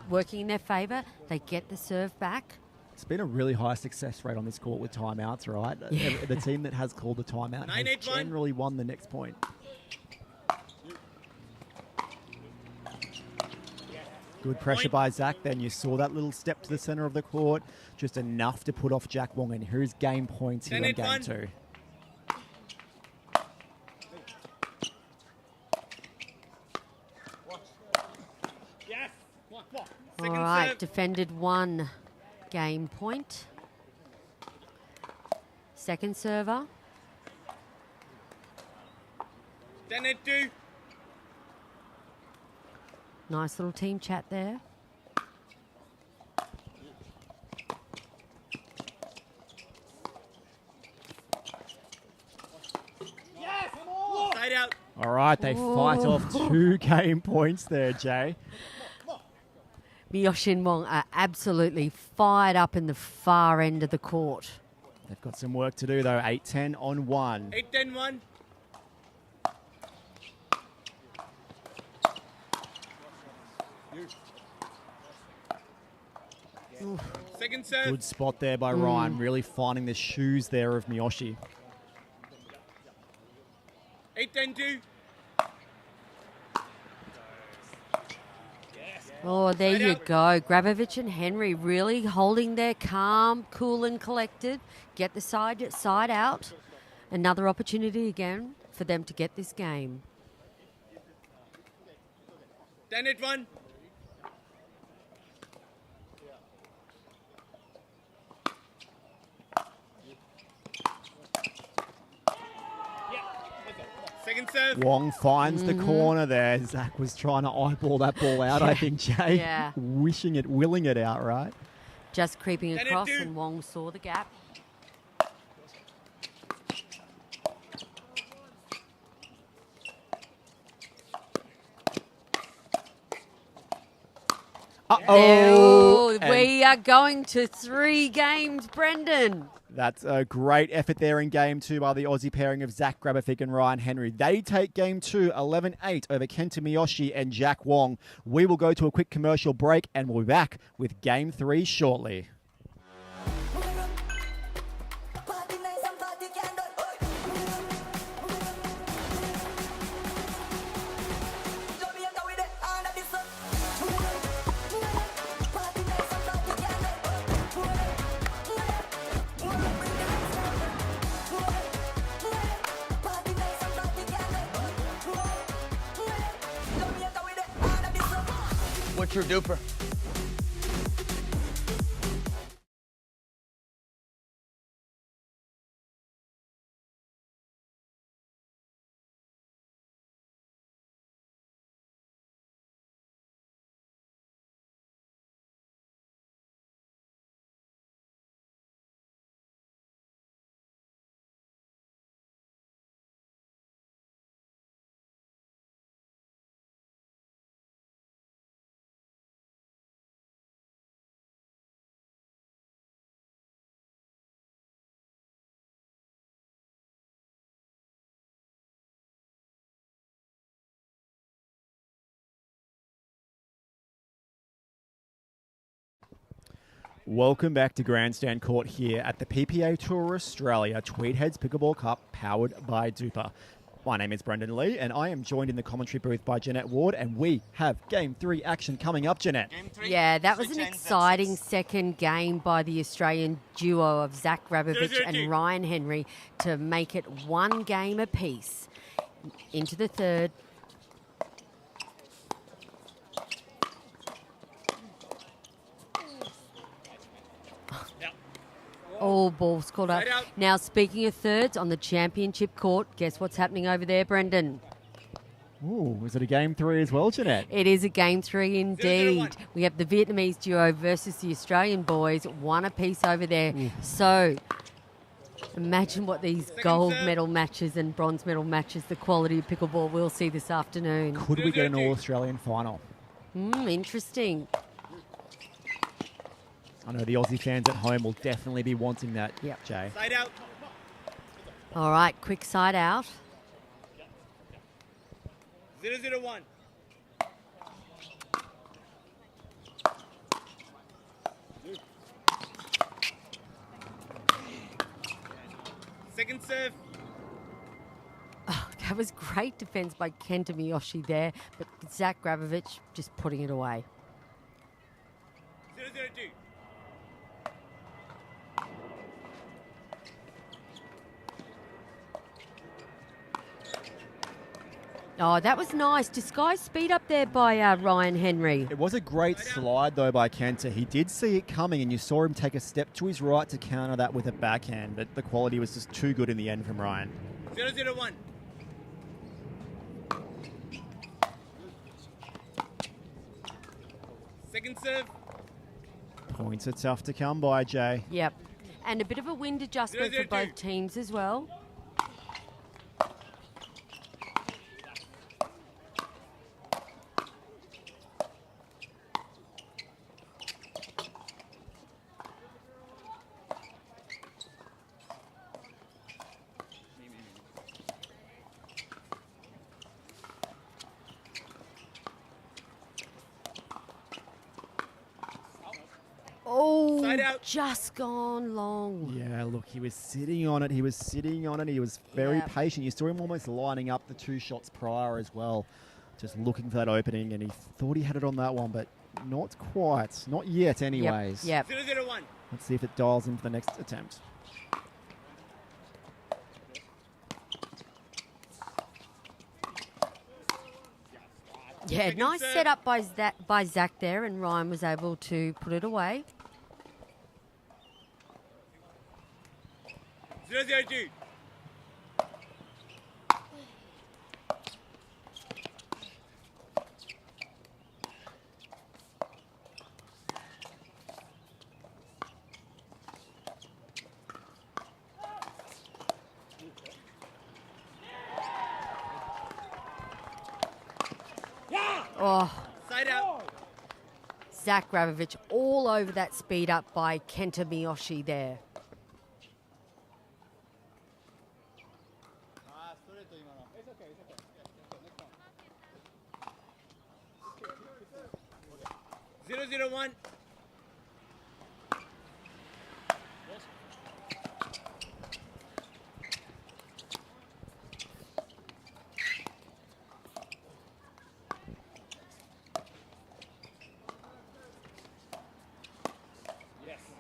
Working in their favour, they get the serve back. It's been a really high success rate on this court with timeouts, right? Yeah. The team that has called the timeout has 9-8-1. generally won the next point. Good pressure Point. by Zach. Then you saw that little step to the centre of the court, just enough to put off Jack Wong. And here's game points here in 10-8-1. Game 2. Yes. All Second right, serve. defended one game point. Second server. 10-8-2. Nice little team chat there. Side out. All right, they fight off 2 game points there, Jay. Miyoshi and Wong are absolutely fired up in the far end of the court. They've got some work to do, though. 8-10 on 1. 8-10-1. Second serve. Good spot there by Ryan, really finding the shoes there of Miyoshi. 8-10-2. Oh, there Side you out. go. Grabovich and Henry really holding their calm, cool and collected. Get the side out. Another opportunity again for them to get this game. 10-8-1. Wong finds the corner there. Zach was trying to eyeball that ball out, I think, Jay. Yeah. Willing it out, right? Just creeping across, and Wong saw the gap. Uh-oh. Oh, we are going to 3 games, Brendan. That's a great effort there in game 2 by the Aussie pairing of Zach Grabovic and Ryan Henry. They take game 2, 11-8 over Kenta Miyoshi and Jack Wong. We will go to a quick commercial break and we'll be back with game 3 shortly. What's your DUPR? Welcome back to Grandstand Court here at the PPA Tour Australia Tweed Heads Pickleball Cup powered by DUPR. My name is Brendan Lee and I am joined in the commentary booth by Jeanette Ward, and we have Game 3 action coming up, Jeanette. Yeah, that was an exciting second game by the Australian duo of Zach Grabovic and Ryan Henry to make it 1 game apiece. Into the third. All balls called up. Now, speaking of thirds, on the championship court, guess what's happening over there, Brendan? Ooh, is it a game 3 as well, Jeanette? It is a game 3 indeed. We have the Vietnamese duo versus the Australian boys, 1 apiece over there. So, imagine what these gold medal matches and bronze medal matches, the quality of pickleball we'll see this afternoon. Could we get an All-Australian final? Interesting. I know the Aussie fans at home will definitely be wanting that, Yep. Jay. Side out. All right, quick side out. 0-0-1. Second serve. Oh, that was great defence by Kenta Miyoshi there, but Zach Grabovic just putting it away. 0-0-2. Oh, that was nice. Disguised speed up there by Ryan Henry. It was a great slide, though, by Kenta. He did see it coming, and you saw him take a step to his right to counter that with a backhand, but the quality was just too good in the end from Ryan. 0-0-1. Second serve. Points are tough to come by, Jay. Yep. And a bit of a wind adjustment for 0-0-2. both teams as well. Oh, Side out. just gone long. Yeah, look, he was sitting on it. He was very Yep. patient. You saw him almost lining up the 2 shots prior as well, just looking for that opening, and he thought he had it on that one, but not quite. Not yet, anyways. Yep. 0-0-1. Let's see if it dials in for the next attempt. Yeah, Second nice serve. setup by Zach there, and Ryan was able to put it away. 0-0-2. Oh, Side out. Zach Grabovich all over that speed up by Kenta Miyoshi there. Zero, zero, one.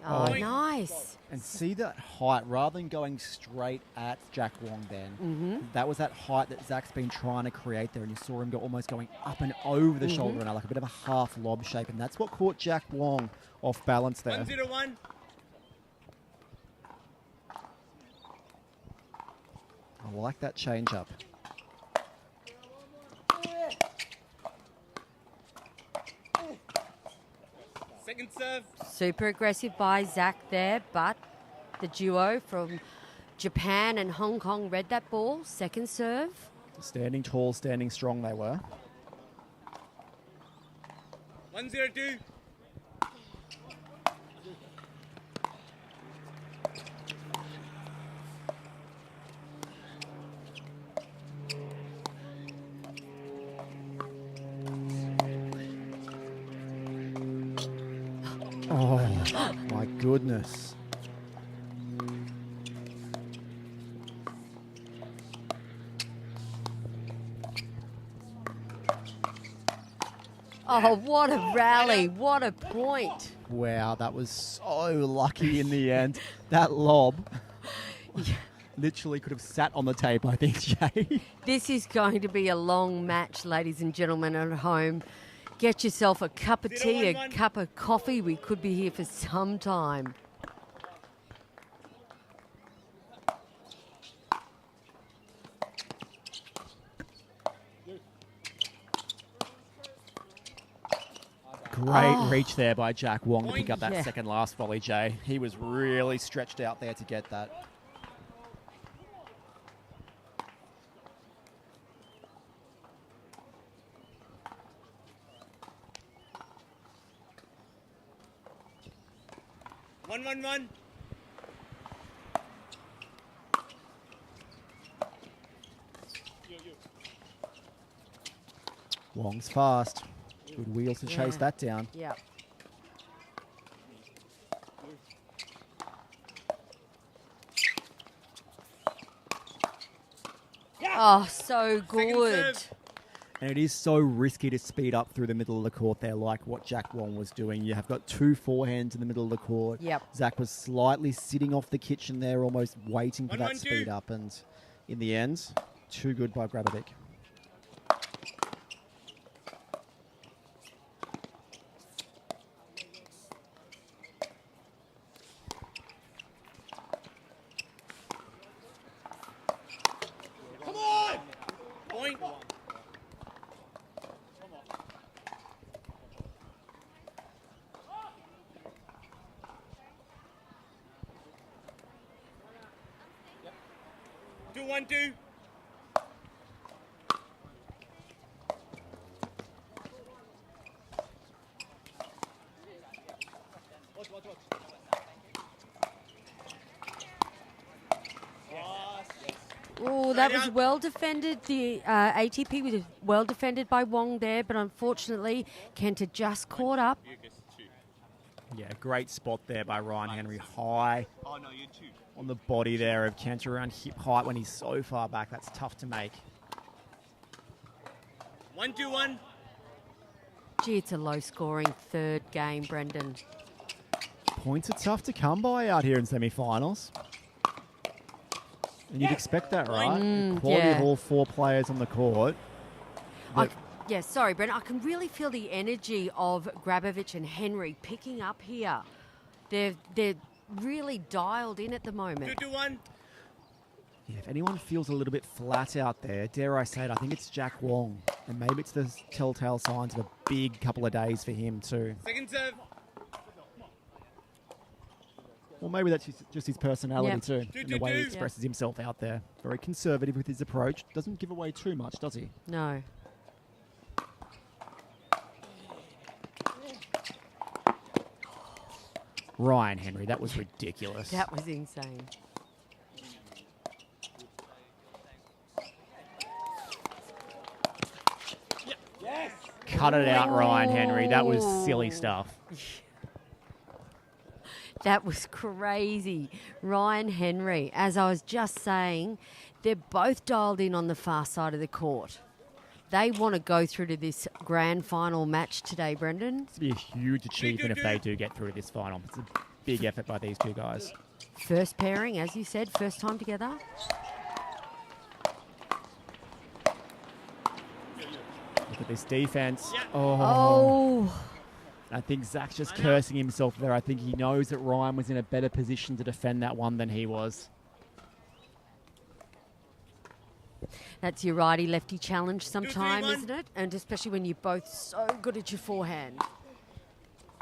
Oh, Point. nice. And see that height, rather than going straight at Jack Wong then, that was that height that Zach's been trying to create there, and you saw him almost going up and over the shoulder and like a bit of a half lob shape, and that's what caught Jack Wong off balance there. 101. I like that change up. Second serve. Super aggressive by Zach there, but the duo from Japan and Hong Kong read that ball. Second serve. Standing tall, standing strong they were. 102. Oh, my goodness. Oh, what a rally. What a point. Wow, that was so lucky in the end. That lob literally could have sat on the tape, I think, Jay. This is going to be a long match, ladies and gentlemen at home. Get yourself a cup of tea, a 0-1-1. cup of coffee. We could be here for some time. Great reach there by Jack Wong to pick Point. up that Yeah. second last volley, Jay. He was really stretched out there to get that. One, one, one. Wong's fast. Good wheel to chase Yeah. that down. Yeah. Oh, so good. serve. And it is so risky to speed up through the middle of the court there, like what Jack Wong was doing. You have got two forehands in the middle of the court. Yep. Zach was slightly sitting off the kitchen there, almost waiting for that 1-1-2. speed up. And in the end, too good by Grabovic. Come on. Point. Two, one, two. Oh, that was down. well defended. The ATP was well defended by Wong there, but unfortunately, Kenta just caught up. Yeah, great spot there by Ryan Henry. High on the body there of Kenta around hip height when he's so far back. That's tough to make. 1-2-1. Gee, it's a low-scoring third game, Brendan. Points are tough to come by out here in semi-finals. And you'd expect that, right? The quality of yeah. all four players on the court. Yeah, sorry, Brendan. I can really feel the energy of Grabovich and Henry picking up here. They're really dialed in at the moment. 2-2-1. Yeah, if anyone feels a little bit flat out there, dare I say it, I think it's Jack Wong. And maybe it's the telltale signs of a big couple of days for him too. Second serve. Or maybe that's just his personality Yep. too, and the way he 2-2-2. expresses himself out there. Very conservative with his approach. Doesn't give away too much, does he? No. Ryan Henry, that was ridiculous. That was insane. Yes. Cut it out, Ryan Henry. That was silly stuff. That was crazy. Ryan Henry, as I was just saying, they're both dialed in on the far side of the court. They want to go through to this grand final match today, Brendan. It's be a huge achievement if they do get through to this final. It's a big effort by these two guys. First pairing, as you said, first time together. Look at this defense. Oh. I think Zach's just cursing himself there. I think he knows that Ryan was in a better position to defend that one than he was. That's your righty-lefty challenge sometime, 2, 3, 1. isn't it? And especially when you're both so good at your forehand.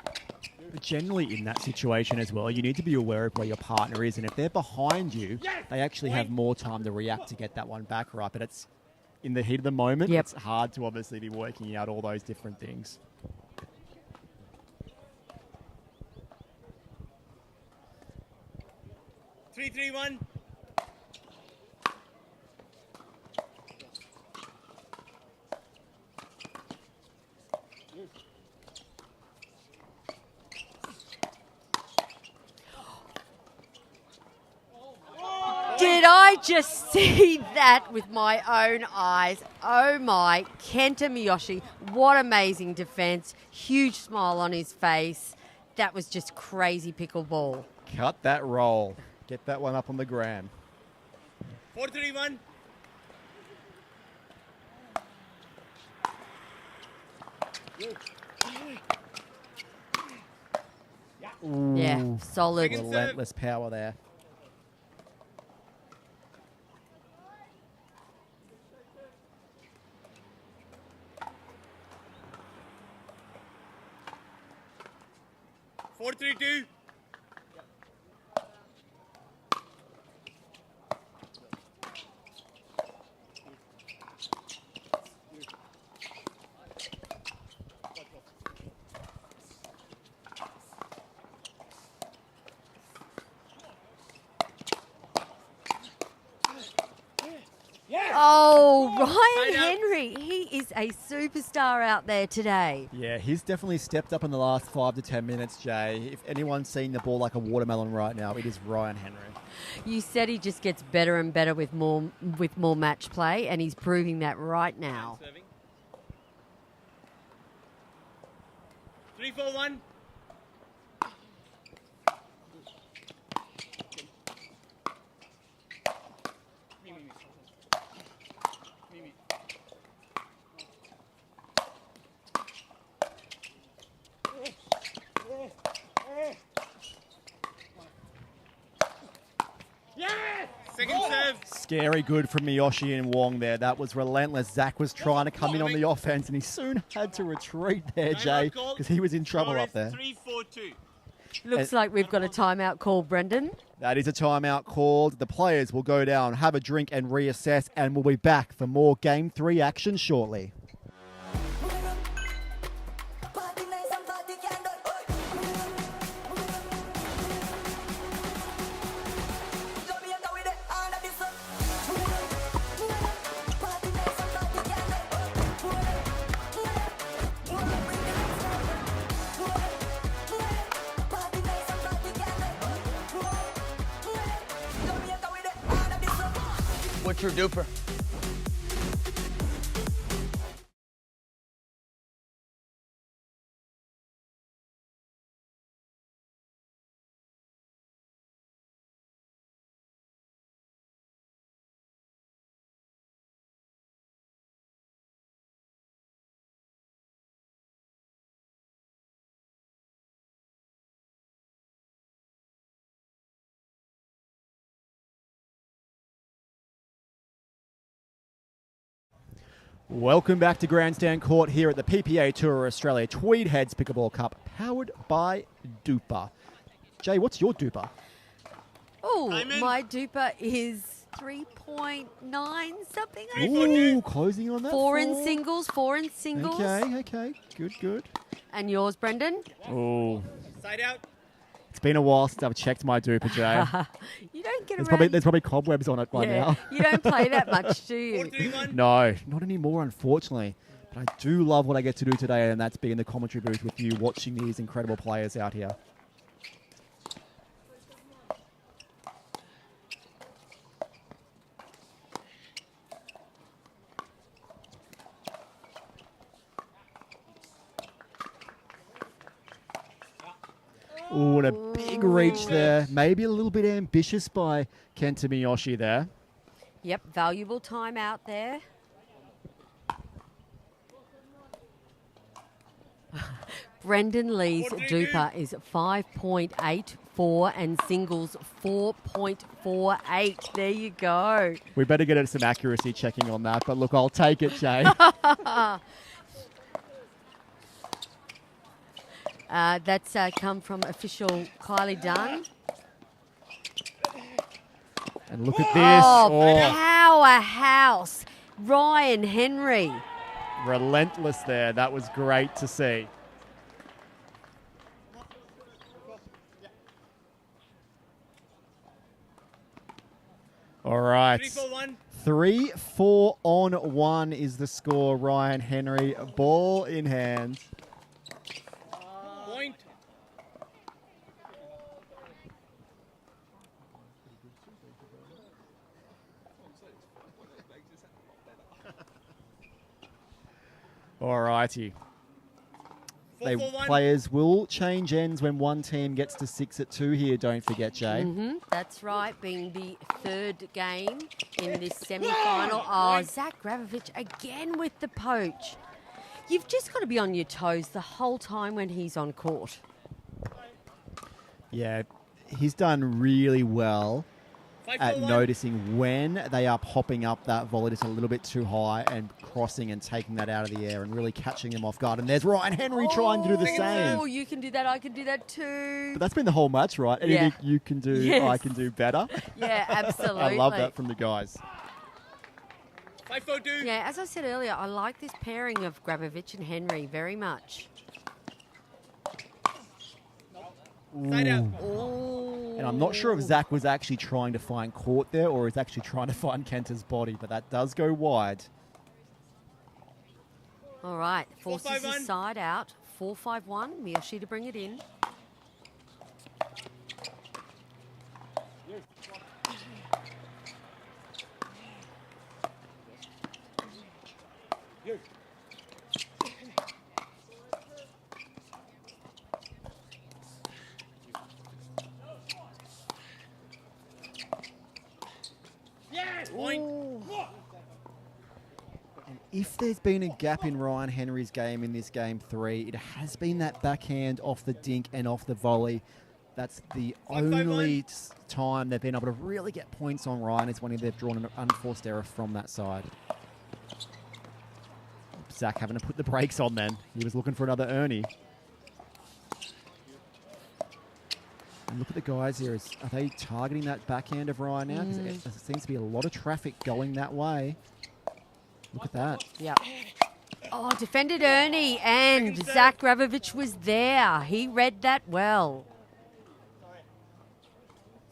But generally in that situation as well, you need to be aware of where your partner is. And if they're behind you, they actually have more time to react to get that one back right. But it's in the heat of the moment, Yep. It's hard to obviously be working out all those different things. Three, 3, 1. Did I just see that with my own eyes? Oh my, Kenta Miyoshi, what amazing defense. Huge smile on his face. That was just crazy pickleball. Cut that roll. Get that one up on the gram. 4, 3, 1. Yeah, solid. Second Relentless power there. Four, 3, 2. Oh, Ryan Timeout. Henry, he is a superstar out there today. Yeah, he's definitely stepped up in the last 5 to 10 minutes, Jay. If anyone's seen the ball like a watermelon right now, it is Ryan Henry. You said he just gets better and better with more match play, and he's proving that right now. Serving. 3, 4, 1. Second serve. Scary good from Miyoshi and Wong there. That was relentless. Zach was trying to come in on the offense, and he soon had to retreat there, Jay, because he was in trouble up there. 3, 4, 2. Looks like we've got a timeout call, Brendan. That is a timeout called. The players will go down, have a drink, and reassess, and we'll be back for more Game 3 action shortly. What's your DUPR? Welcome back to Grandstand Court here at the PPA Tour Australia Tweed Heads Pickleball Cup, powered by DUPR. Jay, what's your DUPR? Oh, Diamond. my DUPR is 3.9 something. I think. Ooh, closing on that. Four in singles. Okay. Good. And yours, Brendan? Ooh, Side out. It's been a while since I've checked my DUPR, Jay. You don't get There's probably cobwebs on it by now. You don't play that much, do you? 4-3-1. No, not anymore, unfortunately. But I do love what I get to do today, and that's be in the commentary booth with you, watching these incredible players out here. Ooh, and a big reach there. Maybe a little bit ambitious by Kenta Miyoshi there. Yep, valuable time out there. Brendan Lee's DUPR is 5.84 and singles 4.48. There you go. We better get some accuracy checking on that, but look, I'll take it, Jay. That's come from official Kylie Dunn. And look at this. Oh, powerhouse. Ryan Henry. Relentless there. That was great to see. All right. 3-4-1. 3-4 on 1 is the score. Ryan Henry, ball in hand. Point. All righty. 4-4-1. Players will change ends when one team gets to 6-2 here, don't forget, Jay. That's right, being the third game in this semi-final. Oh, Zach Gravovich again with the poach. You've just got to be on your toes the whole time when he's on court. Yeah, he's done really well at 5-4-1. noticing when they are popping up that volley just a little bit too high and crossing and taking that out of the air and really catching them off guard. And there's Ryan Henry trying to do the same. Oh, you can do that. I can do that too. But that's been the whole match, right? Anything Yeah. you can do, Yes. I can do better. Yeah, absolutely. I love that from the guys. 5-4-2. Yeah, as I said earlier, I like this pairing of Gravovich and Henry very much. Side out. And I'm not sure if Zach was actually trying to find court there or is actually trying to find Kenta's body, but that does go wide. All right, forces 4-5-1. his side out. 4-5-1. Miyoshi to bring it in. Point. If there's been a gap in Ryan Henry's game in this game 3, it has been that backhand off the dink and off the volley. That's the 5-5-1. only time they've been able to really get points on Ryan is when they've drawn an unforced error from that side. Zach having to put the brakes on then. He was looking for another Ernie. And look at the guys here. Are they targeting that backhand of Ryan now? Because there seems to be a lot of traffic going that way. Look at that. Yeah. Oh, defended Ernie, and Zach Gravovich was there. He read that well.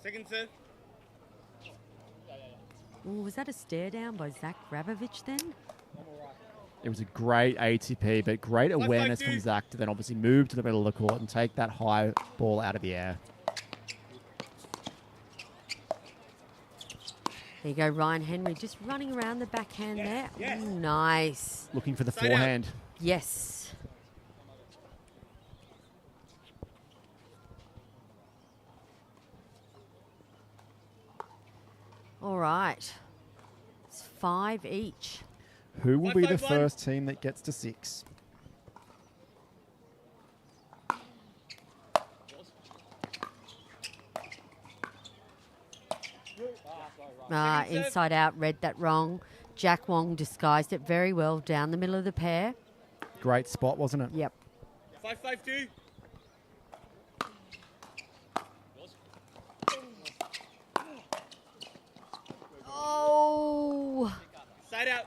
Second serve. Ooh, was that a stare down by Zach Gravovich then? It was a great ATP, but great awareness 5-5-2. from Zach to then obviously move to the middle of the court and take that high ball out of the air. There you go, Ryan Henry just running around the backhand there. yes. Ooh, nice. Looking for the Side out. forehand. Yes. All right. It's 5 each. Who will be the 5-5-1. first team that gets to 6? Inside out, read that wrong. Jack Wong disguised it very well down the middle of the pair. Great spot, wasn't it? Yep. 5-5-2. Oh, Side out.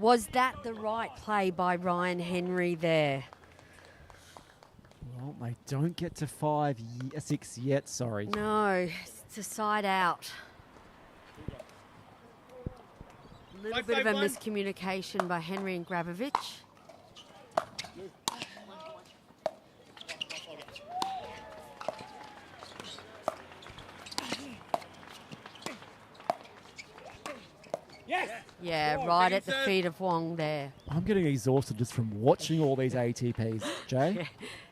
was that the right play by Ryan Henry there? Well, they don't get to 6 yet, sorry. No, it's a side out. A little bit of a 5-5-1. miscommunication by Henry and Grabovich. Yes. Yeah, right at the feet of Wong there. I'm getting exhausted just from watching all these ATPs, Jay.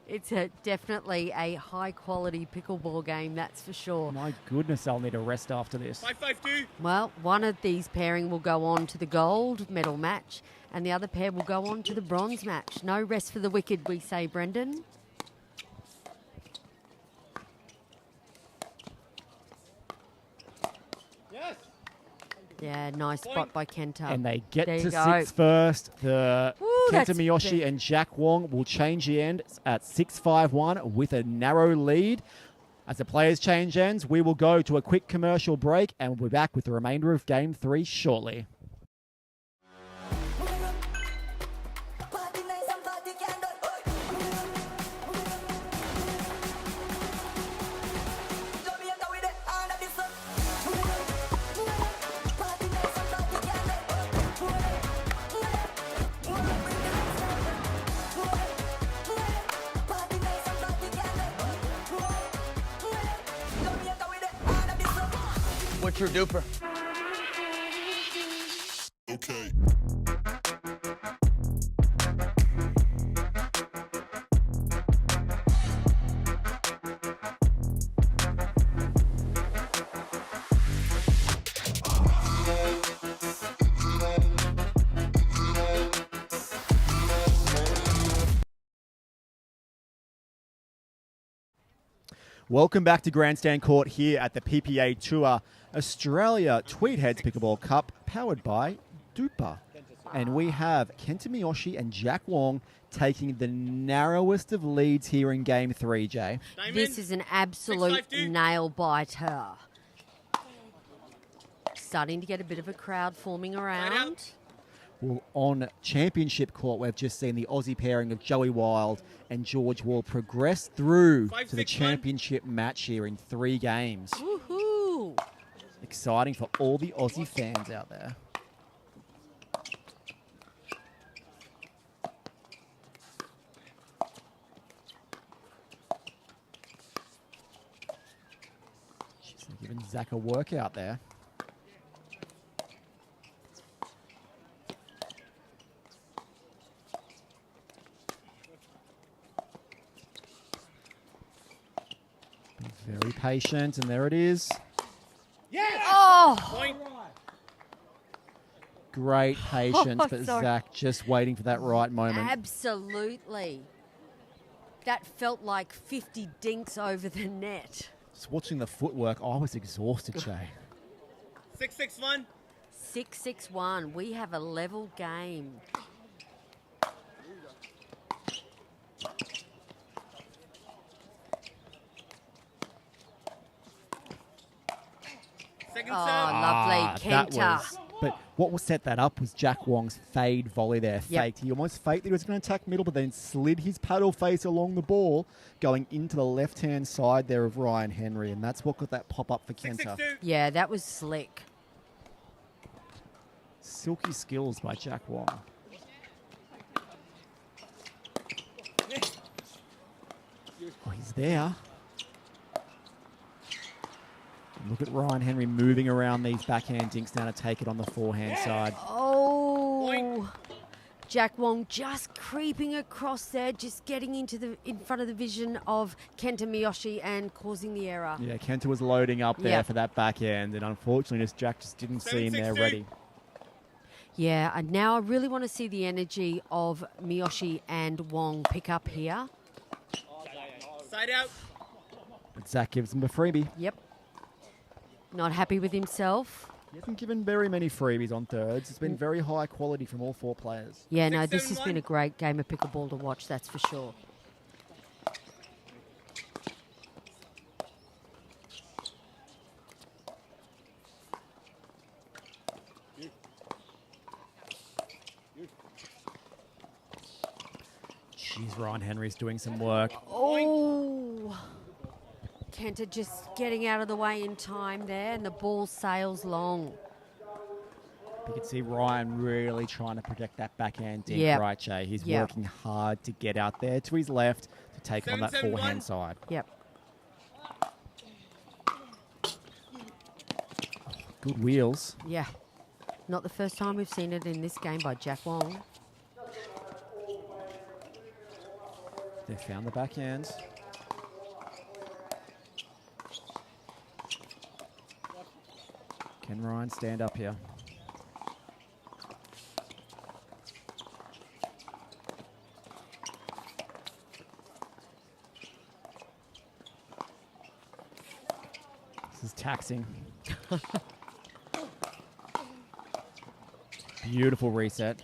It's definitely a high-quality pickleball game, that's for sure. My goodness, I'll need a rest after this. 5-5-2. Well, one of these pairing will go on to the gold medal match, and the other pair will go on to the bronze match. No rest for the wicked, we say, Brendan. Yes. Yeah, nice spot by Kenta. And they get There to you 6 go. first. The Woo, Kenta that's Miyoshi big. and Jack Wong will change the end at 6-5-1 with a narrow lead. As the players change ends, we will go to a quick commercial break and we'll be back with the remainder of Game 3 shortly. What's your DUPR? Okay. Welcome back to Grandstand Court here at the PPA Tour Australia Tweed Heads Pickleball Cup, powered by DUPR. And we have Kenta Miyoshi and Jack Wong taking the narrowest of leads here in Game 3, Jay. Diamond. This is an absolute 6-5-2. nail biter. Starting to get a bit of a crowd forming around. Well, on Championship Court, we've just seen the Aussie pairing of Joey Wild and George Wall progress through to the 5-6-1. championship match here in 3 games. Woohoo! Exciting for all the Aussie fans out there. She's giving Zach a workout there. Very patient, and there it is. Yes. Oh! Point. Great patience, but sorry. Zach just waiting for that right moment. Absolutely. That felt like 50 dinks over the net. Just watching the footwork, I was exhausted, Jay. 6-6-1. 6-6-1. We have a level game. Second Oh, serve. lovely. That Kenta. was, but what will set that up was Jack Wong's fade volley there. Yep. Faked. He almost faked that he was going to attack middle, but then slid his paddle face along the ball, going into the left-hand side there of Ryan Henry, and that's what got that pop-up for Kenta. 6-6-2. Yeah, that was slick. Silky skills by Jack Wong. Oh, he's there. Look at Ryan Henry moving around these backhand dinks now to take it on the forehand side. Oh, Jack Wong just creeping across there, just getting in front of the vision of Kenta Miyoshi and causing the error. Yeah, Kenta was loading up there Yep. for that backhand, and unfortunately, Jack just didn't see him there 7-6-2. ready. Yeah, and now I really want to see the energy of Miyoshi and Wong pick up here. Side out. But Zach gives him a freebie. Yep. Not happy with himself. He hasn't given very many freebies on thirds. It's been very high quality from all 4 players. Yeah, no, 6-7-1. this has been a great game of pickleball to watch, that's for sure. Jeez, Ryan Henry's doing some work. Oh, Kenta just getting out of the way in time there, and the ball sails long. You can see Ryan really trying to protect that backhand dink, Yep. right, Jay? He's Yep. working hard to get out there to his left to take on that 7-7-1. forehand side. Yep. Good wheels. Yeah. Not the first time we've seen it in this game by Jack Wong. They found the backhand. Can Ryan stand up here? This is taxing. Beautiful reset.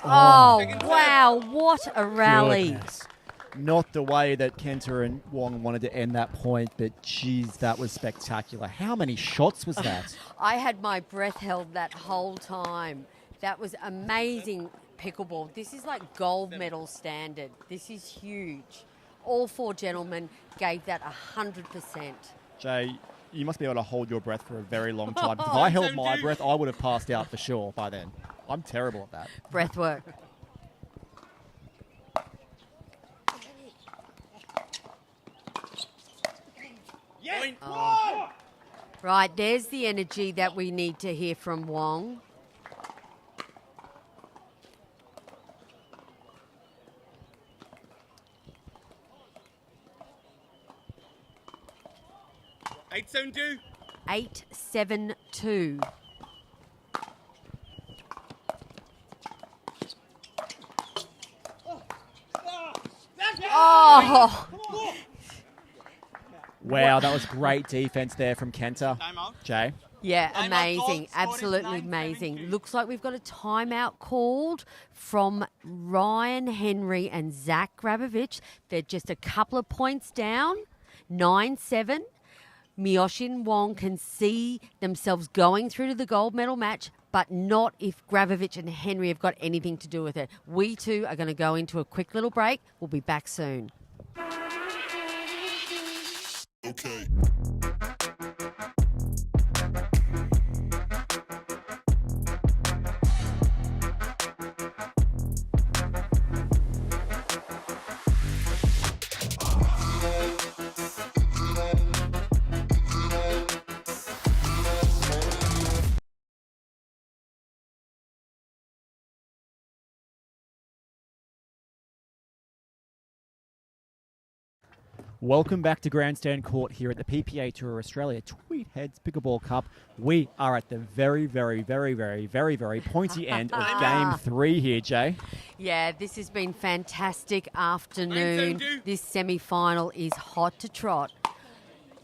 Oh, wow. What a rally. Goodness. Not the way that Kenta and Wong wanted to end that point, but geez, that was spectacular. How many shots was that? I had my breath held that whole time. That was amazing pickleball. This is like gold medal standard. This is huge. All four gentlemen gave that 100%. Jay, you must be able to hold your breath for a very long time. If I held my breath, I would have passed out for sure by then. I'm terrible at that. Breath work. Yes. Right, there's the energy that we need to hear from Wong. Eight, 7-2. 8-7-2. Oh, Wow, that was great defense there from Kenta. Timeout. Jay? yeah, Timeout amazing. called, scored Absolutely at 9-7-2. amazing. Looks like we've got a timeout called from Ryan Henry and Zach Grabovich. They're just a couple of points down, 9-7. Miyoshi and Wong can see themselves going through to the gold medal match, but not if Grabovich and Henry have got anything to do with it. We two are going to go into a quick little break. We'll be back soon. Okay. Welcome back to Grandstand Court here at the PPA Tour Australia Tweed Heads Pickleball Cup. We are at the very, very, very, very, very, very pointy end of Game 3 here, Jay. Yeah, this has been fantastic afternoon. 9-7-2. This semi-final is hot to trot.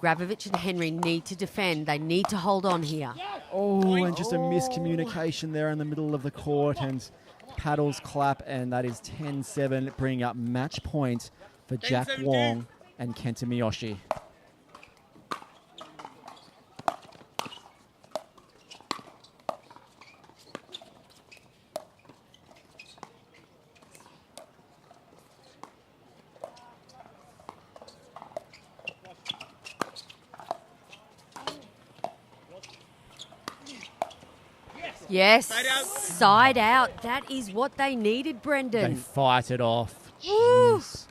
Grabovich and Henry need to defend. They need to hold on here. Oh, and just a miscommunication there in the middle of the court, and paddles clap, and that is 10-7, bringing up match point for Jack 10-7-2. Wong and Kenta Miyoshi. Yes, Side out. side out. That is what they needed, They Brendan. fight it off. Woo. Jeez.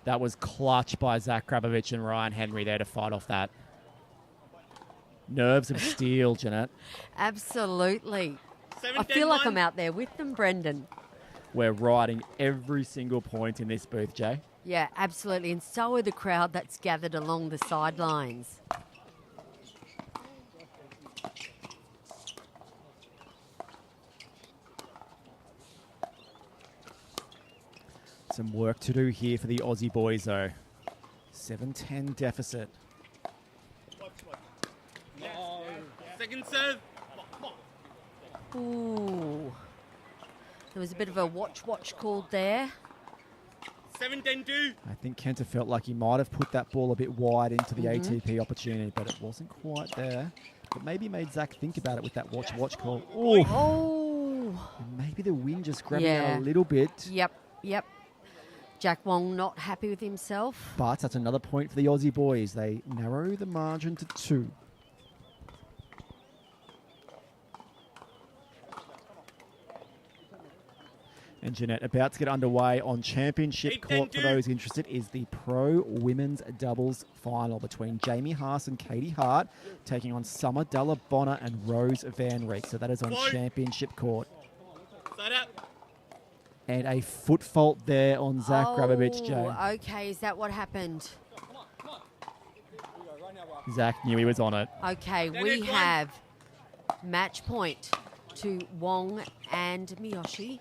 That was clutch by Zach Grabovich and Ryan Henry there to fight off that. Nerves of steel, Jeanette. Absolutely. 7-10-1. I feel like I'm out there with them, Brendan. We're riding every single point in this booth, Jay. Yeah, absolutely. And so are the crowd that's gathered along the sidelines. Some work to do here for the Aussie boys, though. 7-10 deficit. Second serve. Ooh. There was a bit of a watch called there. 7 then do. I think Kenta felt like he might have put that ball a bit wide into the ATP opportunity, but it wasn't quite there. But maybe made Zach think about it with that watch call. Ooh. Oh. And maybe the wind just grabbing out a little bit. Yep. Jack Wong not happy with himself. But that's another point for the Aussie boys. They narrow the margin to 2. And Jeanette, about to get underway on Championship Court for those interested is the Pro Women's Doubles Final between Jamie Haas and Katie Hart taking on Summer Della Bonner and Rose Van Reek. So that is on Championship Court. Side up. And a foot fault there on Zach Grabovich, Jay. Okay, is that what happened? Zach knew he was on it. Okay, we have match point to Wong and Miyoshi.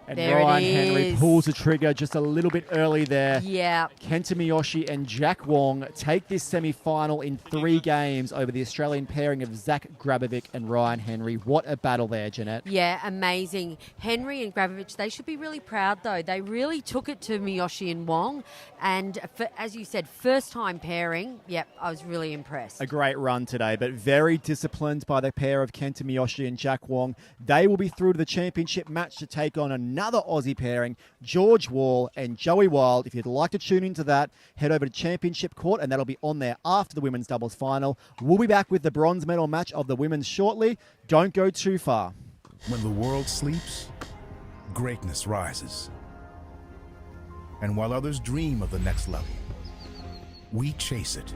And there Ryan it Henry is. pulls the trigger just a little bit early there. Yeah. Kenta Miyoshi and Jack Wong take this semi-final in 3 games over the Australian pairing of Zach Grabovich and Ryan Henry. What a battle there, Jeanette. Yeah, amazing. Henry and Grabovich, they should be really proud, though. They really took it to Miyoshi and Wong. And as you said, first-time pairing. Yep, I was really impressed. A great run today, but very disciplined by the pair of Kenta Miyoshi and Jack Wong. They will be through to the championship match to take on another Aussie pairing, George Wall and Joey Wild. If you'd like to tune into that, head over to Championship Court, and that'll be on there after the women's doubles final. We'll be back with the bronze medal match of the women's shortly. Don't go too far. When the world sleeps, greatness rises. And while others dream of the next level, we chase it.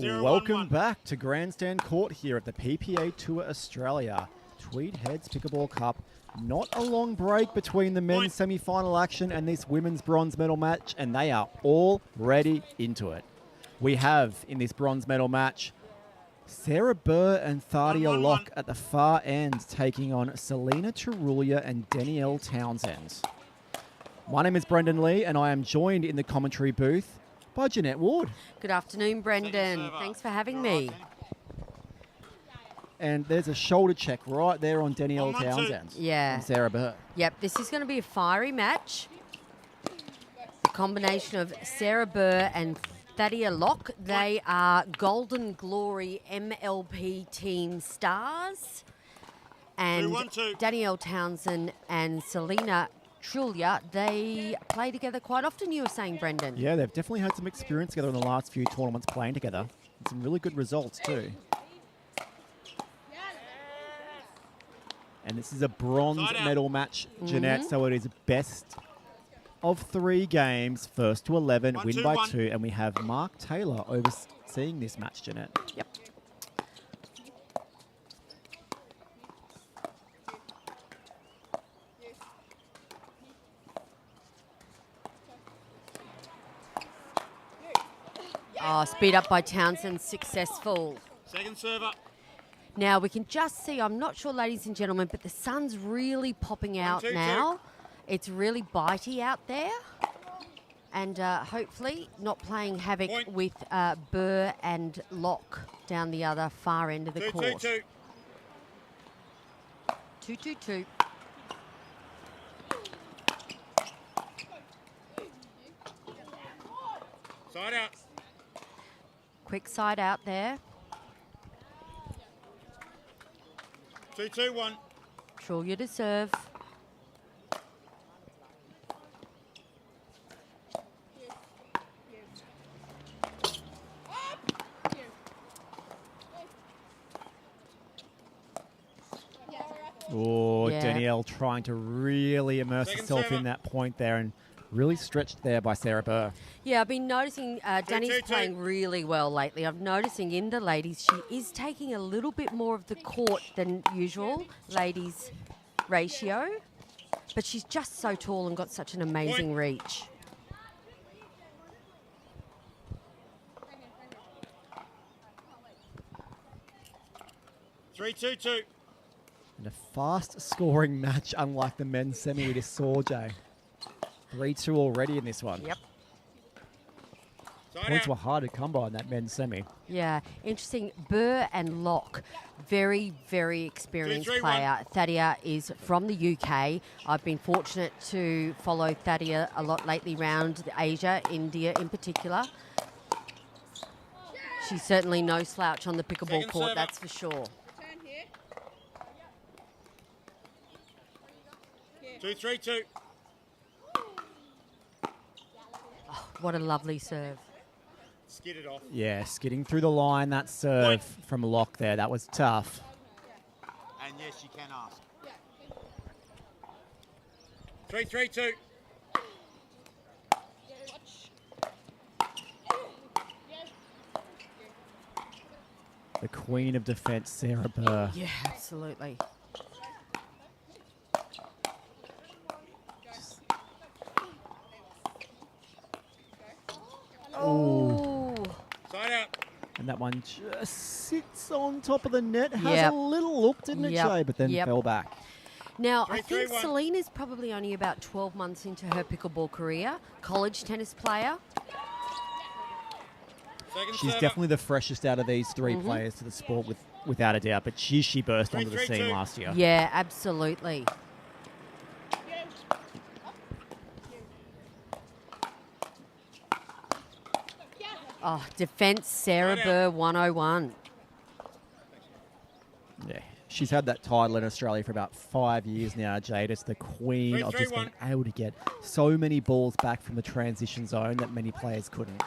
Welcome back to Grandstand Court here at the PPA Tour Australia. Tweed Heads Pickleball Cup. Not a long break between the men's semi-final action and this women's bronze medal match, and they are already into it. We have, in this bronze medal match, Sarah Burr and Thadia Locke at the far end taking on Selena Chirulia and Danielle Townsend. My name is Brendan Lee, and I am joined in the commentary booth by Jeanette Ward. Good afternoon, Brendan. Thanks for having me. And there's a shoulder check right there on Danielle Townsend. Yeah. And Sarah Burr. Yep, this is going to be a fiery match. The combination of Sarah Burr and Thadia Locke. They are Golden Glory MLP team stars. And Danielle Townsend and Selena Chirulia, they play together quite often, you were saying, Brendan. Yeah, they've definitely had some experience together in the last few tournaments playing together. And some really good results too. And this is a bronze medal match, Jeanette, so it is best of 3 games, first to 11, win by 2, and we have Mark Taylor overseeing this match, Jeanette. Yep. Oh, speed up by Townsend, successful. Second server. Now, we can just see, I'm not sure, ladies and gentlemen, but the sun's really popping out now. It's really bitey out there. And hopefully not playing havoc with Burr and Locke down the other far end of the court. 2-2-2. Side out. Quick side out there. 2-2-1. Chirulia to serve. Oh, Yeah. Danielle trying to really immerse herself in that point there and really stretched there by Sarah Burr. Yeah, I've been noticing Danny's playing really well lately. I'm noticing in the ladies, she is taking a little bit more of the court than usual, ladies ratio. But she's just so tall and got such an amazing reach. Three, 2-2. And a fast-scoring match, unlike the men's semi we just saw, Jay. 3-2 already in this one. Yep. Points were hard to come by in that men's semi. Yeah, interesting. Burr and Locke, very, very experienced 3-3-1. player. Thadia is from the UK. I've been fortunate to follow Thadia a lot lately around Asia, India in particular. She's certainly no slouch on the pickleball Second court, server. that's for sure. 2-3-2. What a lovely serve. Skid it off. Yeah, skidding through the line, that serve from Locke there, that was tough. And yes, you can ask. 3-3-2. The queen of defence, Sarah Burr. Yeah, absolutely. Oh. Side out. And that one just sits on top of the net. Has Yep. a little look, didn't it, Yep. Jay? But then Yep. fell back. Now, I 3-3-1. think Selena's probably only about 12 months into her pickleball career. College tennis player. Second She's server. definitely the freshest out of these 3 players to the sport, without a doubt. But she burst onto the 3-3-2. scene last year. Yeah, absolutely. Oh, defence Sarah Right out. Burr 101. Yeah. She's had that title in Australia for about 5 years now, Jade. It's the queen of just being 3-3-1. able to get so many balls back from the transition zone that many players couldn't.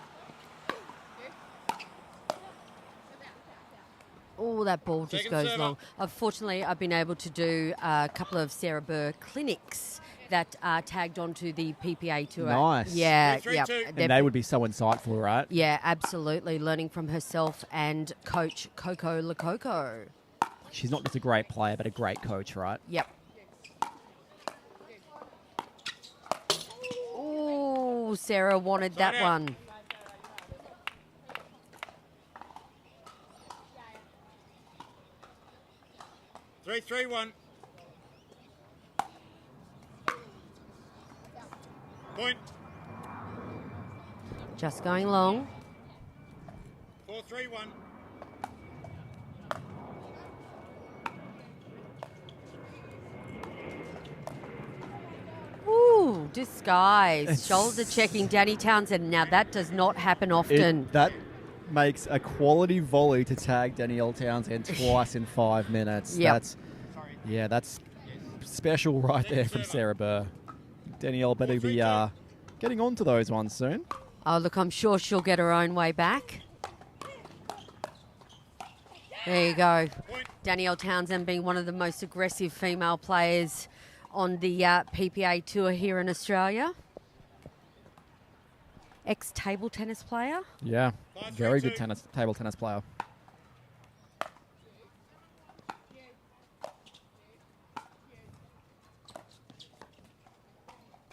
Oh, that ball just Second goes server. long. Unfortunately, I've been able to do a couple of Sarah Burr clinics that tagged onto the PPA tour. Nice. Yeah, Three, yeah. two. And they would be so insightful, right? Yeah, absolutely. Learning from herself and coach Coco Lococo. She's not just a great player, but a great coach, right? Yep. Ooh, Sarah wanted that Side out. one. Three, three, one. Point. Just going long. 4-3-1. Ooh, disguise. It's- Shoulder checking Danny Townsend. Now, that does not happen often. That makes a quality volley to tag Danielle Townsend twice in 5 minutes. Yep. That's special right there from Sarah Burr. Danielle better be getting on to those ones soon. Oh, look, I'm sure she'll get her own way back. There you go. Danielle Townsend being one of the most aggressive female players on the PPA tour here in Australia. Ex-table tennis player. Yeah, 5-3-2. very good table tennis player.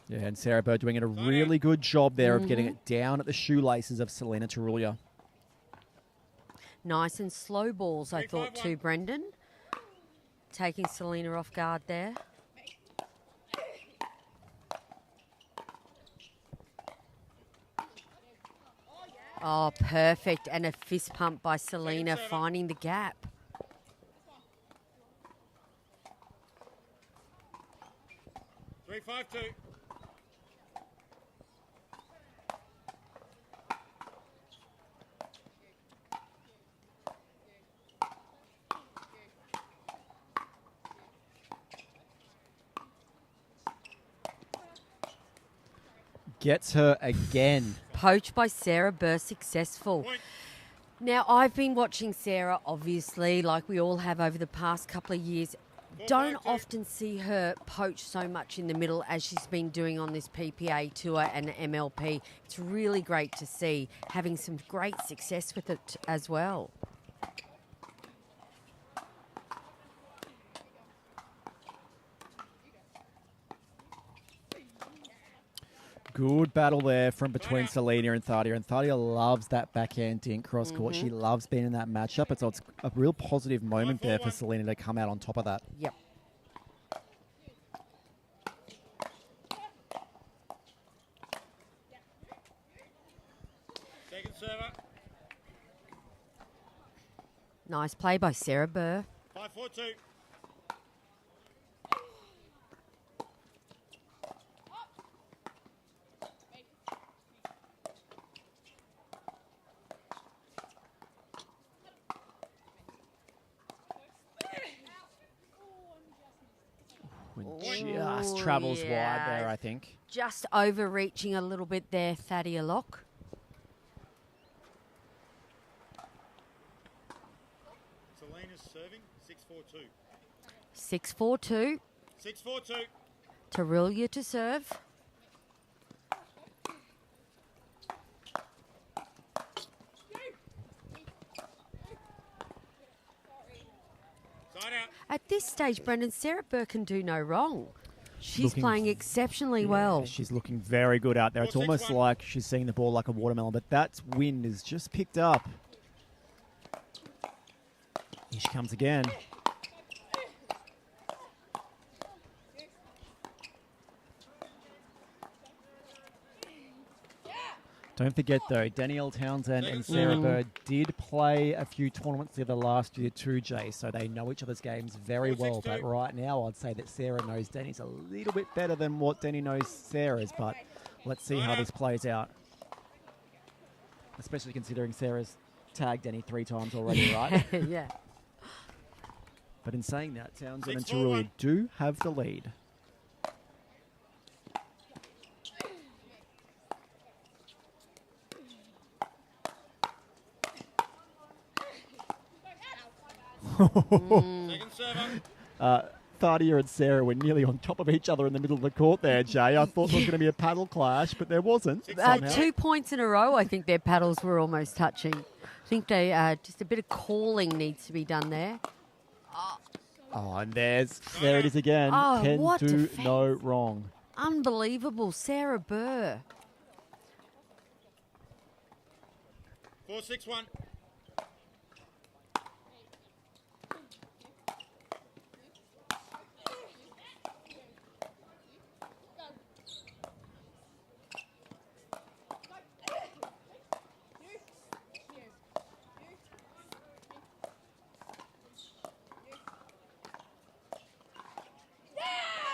Yeah, and Sarah Burr doing a really good job there of getting it down at the shoelaces of Selena Tarulia. Nice and slow balls, I thought, 3-5-1. too, Brendan. Taking Selena off guard there. Oh, perfect. And a fist pump by Selena, serve. finding the gap. Three, 5-2. Gets her again. Poached by Sarah Burr, successful. Point. Now, I've been watching Sarah, obviously, like we all have over the past couple of years. Don't often see her poach so much in the middle as she's been doing on this PPA tour and MLP. It's really great to see, having some great success with it as well. Good battle there from between Selena and Thadia. And Thadia loves that backhand dink cross court. She loves being in that matchup. So it's a real positive moment there for Selena to come out on top of that. Yep. Second server. Nice play by Sarah Burr. 5-4-2. Just travels wide yeah. there, I think. Just overreaching a little bit there, Thadia Locke. Selena's serving. 6-4-2. 6-4-2. 6-4-2. Tarulia to serve. Side out. At this stage, Brendan, Sarah Burr can do no wrong. She's Looking- playing exceptionally well. She's looking very good out there. It's 4-6-1. almost like she's seeing the ball like a watermelon, but that wind is just picked up. Here she comes again. Don't forget, though, Danielle Townsend and Sarah Burr did play a few tournaments together last year too, Jay, so they know each other's games very well. But right now, I'd say that Sarah knows Danny's a little bit better than what Danny knows Sarah's, but let's see how this plays out. Especially considering Sarah's tagged Danny 3 times already, right? Yeah. But in saying that, Townsend and 6-4-1. Tarulia do have the lead. Second server. Thadia and Sarah were nearly on top of each other in the middle of the court there, Jay. I thought there was going to be a paddle clash, but there wasn't. 2 points in a row, I think their paddles were almost touching. I think they just a bit of calling needs to be done there. Oh, and there it is again. Oh, Can what do defense. no wrong. Unbelievable. Sarah Burr. 4-6-1.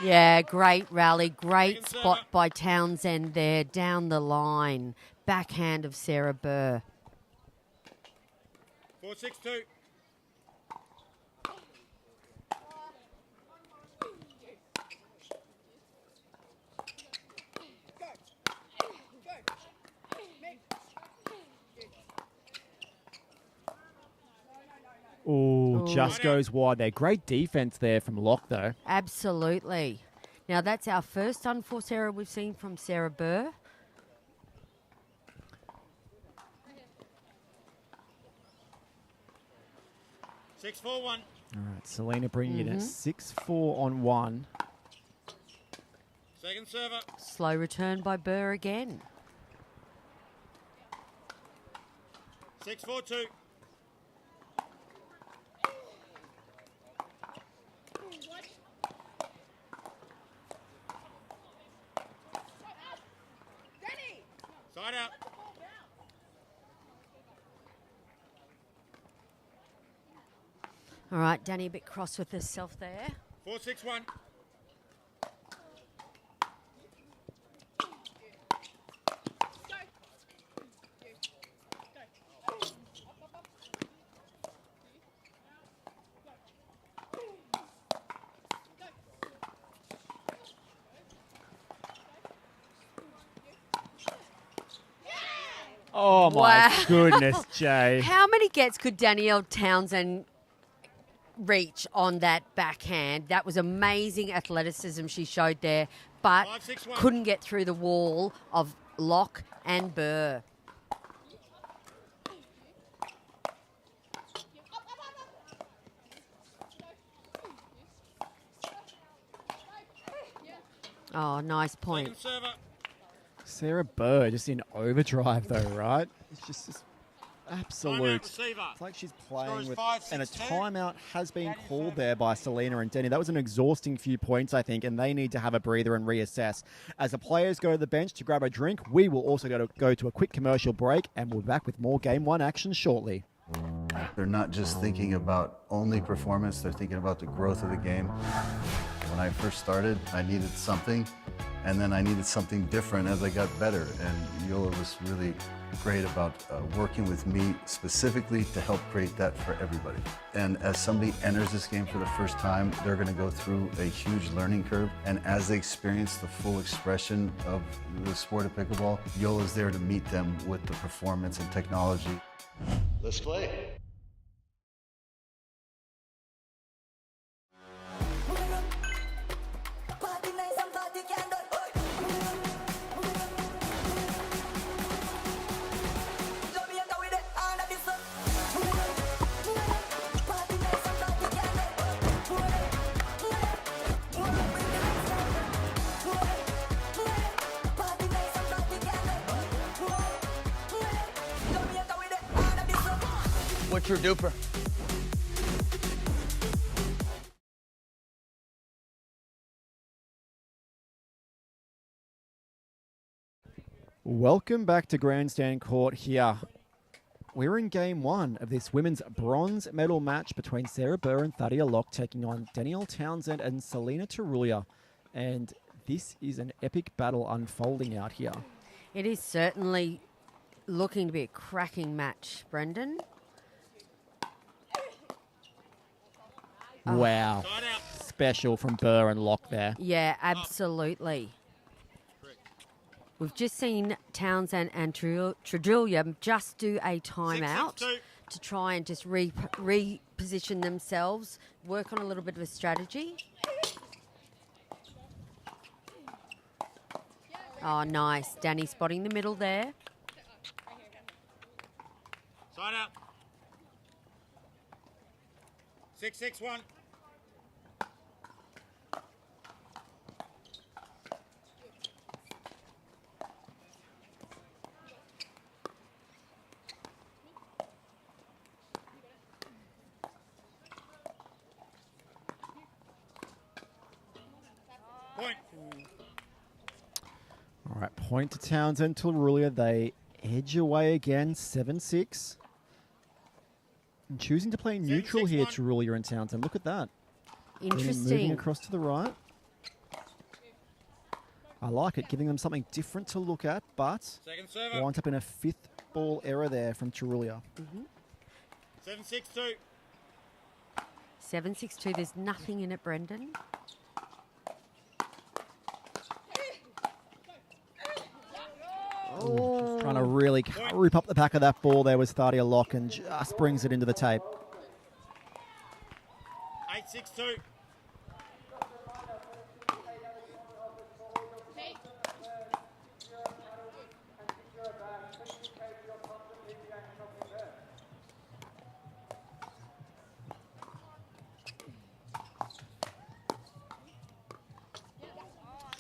Yeah, great rally. Great spot by Townsend there down the line. Backhand of Sarah Burr. 4-6-2. Ooh, just goes wide there. Great defense there from Locke, though. Absolutely. Now, that's our first unforced error we've seen from Sarah Burr. Six, 4-1. All right, Selena bringing it at 6-4 on 1. Second server. Slow return by Burr again. 6-4-2. Side out. All right, Danny a bit cross with herself there. 4-6-1. Oh, my Wow. goodness, Jay. How many gets could Danielle Townsend reach on that backhand? That was amazing athleticism she showed there, but 5-6-1. couldn't get through the wall of Locke and Burr. Oh, nice point. Second server. Sarah Burr just in overdrive, though, right? It's just absolute. Timeout receiver. It's like she's Score playing is with. 5-6-2. And a timeout has been called there by Selena and Denny. That was an exhausting few points, I think, and they need to have a breather and reassess. As the players go to the bench to grab a drink, we will also go to a quick commercial break, and we'll be back with more Game 1 action shortly. They're not just thinking about only performance, they're thinking about the growth of the game. When I first started, I needed something, and then I needed something different as I got better. And Yola was really great about working with me specifically to help create that for everybody. And as somebody enters this game for the first time, they're going to go through a huge learning curve. And as they experience the full expression of the sport of pickleball, Yola's there to meet them with the performance and technology. Let's play. What's your DUPR? Welcome back to Grandstand Court here. We're in Game 1 of this women's bronze medal match between Sarah Burr and Thadia Locke taking on Danielle Townsend and Selena Tarulia. And this is an epic battle unfolding out here. It is certainly looking to be a cracking match, Brendan. Wow. Side out. Special from Burr and Locke there. Yeah, absolutely. We've just seen Townsend and Tradullia just do a timeout 6-6-2. to try and just reposition themselves, work on a little bit of a strategy. Oh, nice. Danny spotting the middle there. Side out. 6-6-1. Point. All right, point to Townsend. Turulia, they edge away again, 7-6. And choosing to play neutral here, 7-6-1. Turulia and Townsend. Look at that. Moving Interesting. across to the right. I like it, giving them something different to look at, but Second server. winds up in a 5th ball error there from Turulia. 7-6-2. 7-6-2. There's nothing in it, Brendan. Just trying to really rip up the back of that ball there was Thadia Locke and just brings it into the tape. 8-6-2.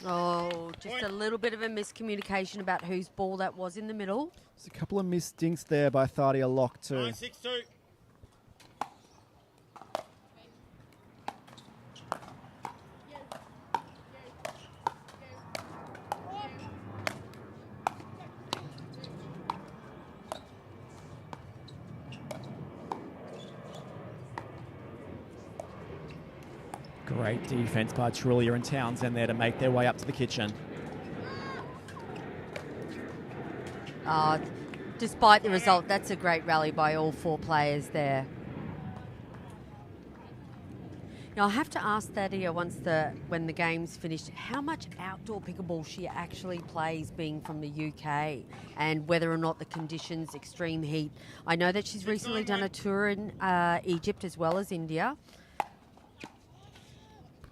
Oh, just a little bit of a miscommunication about whose ball that was in the middle. There's a couple of missed dinks there by Thadia Locke too. 9-6-2. Great defense by Turulia and Townsend there to make their way up to the kitchen. Despite the result, that's a great rally by all 4 players there. Now, I have to ask Thadia when the game's finished, how much outdoor pickleball she actually plays being from the UK and whether or not the conditions, extreme heat. I know that she's recently done a tour in Egypt as well as India.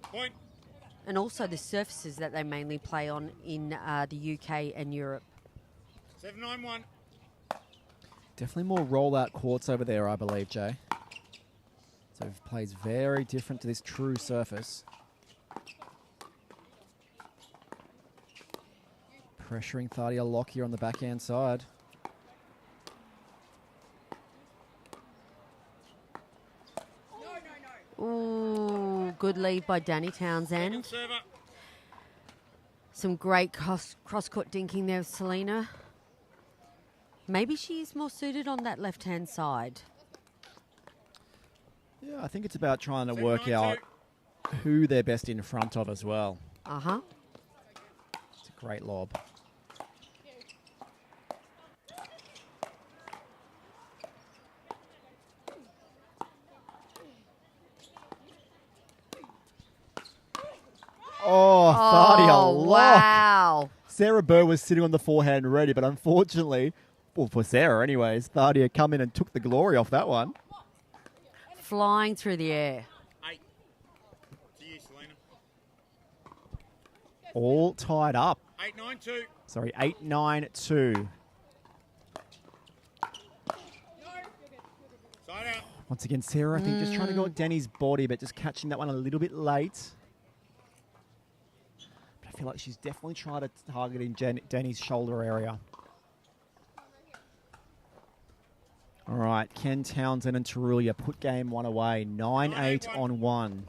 Point. And also the surfaces that they mainly play on in the UK and Europe. 7-9-1. Definitely more rollout courts over there, I believe, Jay. So it plays very different to this true surface. Pressuring Thadia Locke here on the backhand side. Ooh, good lead by Danny Second Townsend. server. Some great cross-court dinking there with Selena. Maybe she is more suited on that left-hand side. Yeah, I think it's about trying to 7-9-2. work out who they're best in front of as well. Uh-huh. It's a great lob. Oh, Thadia Locke. Wow. Sarah Burr was sitting on the forehand ready, but unfortunately, well, for Sarah anyways, Thadia come in and took the glory off that one. Flying through the air. 8. To you, Selena. All tied up. 8-9-2. Sorry, 8-9-2. Side out. Once again, Sarah, I think, just trying to go at Danny's body, but just catching that one a little bit late. But I feel like she's definitely trying to target in Danny's shoulder area. All right, Ken Townsend and Turulia put game 1 away. 9-8 on 1.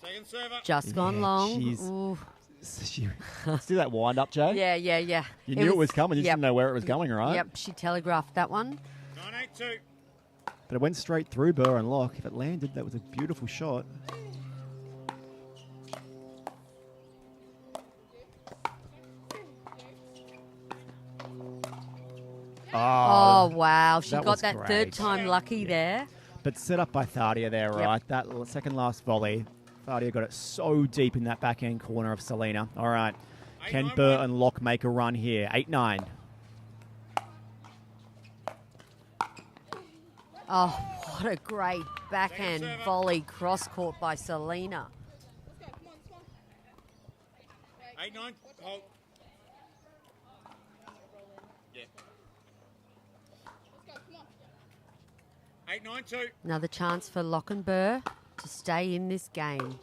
Second server. Just gone Yeah, long. she's- Ooh. See that wind up, Jay? Yeah. You knew it was coming, you just didn't know where it was going, right? Yep, she telegraphed that one. 9-8-2. But it went straight through Burr and Locke. If it landed, that was a beautiful shot. Oh, wow. She that got was that great. third time lucky there. But set up by Thadia there, right? That second last volley, Thadia got it so deep in that backhand corner of Selena. All right. Can 8-9-1. Burr and Locke make a run here? 8-9. Oh, what a great backhand volley cross-court by Selena. 8-9. Hold. Yeah. 8-9-2. Another chance for Lochinber to stay in this game.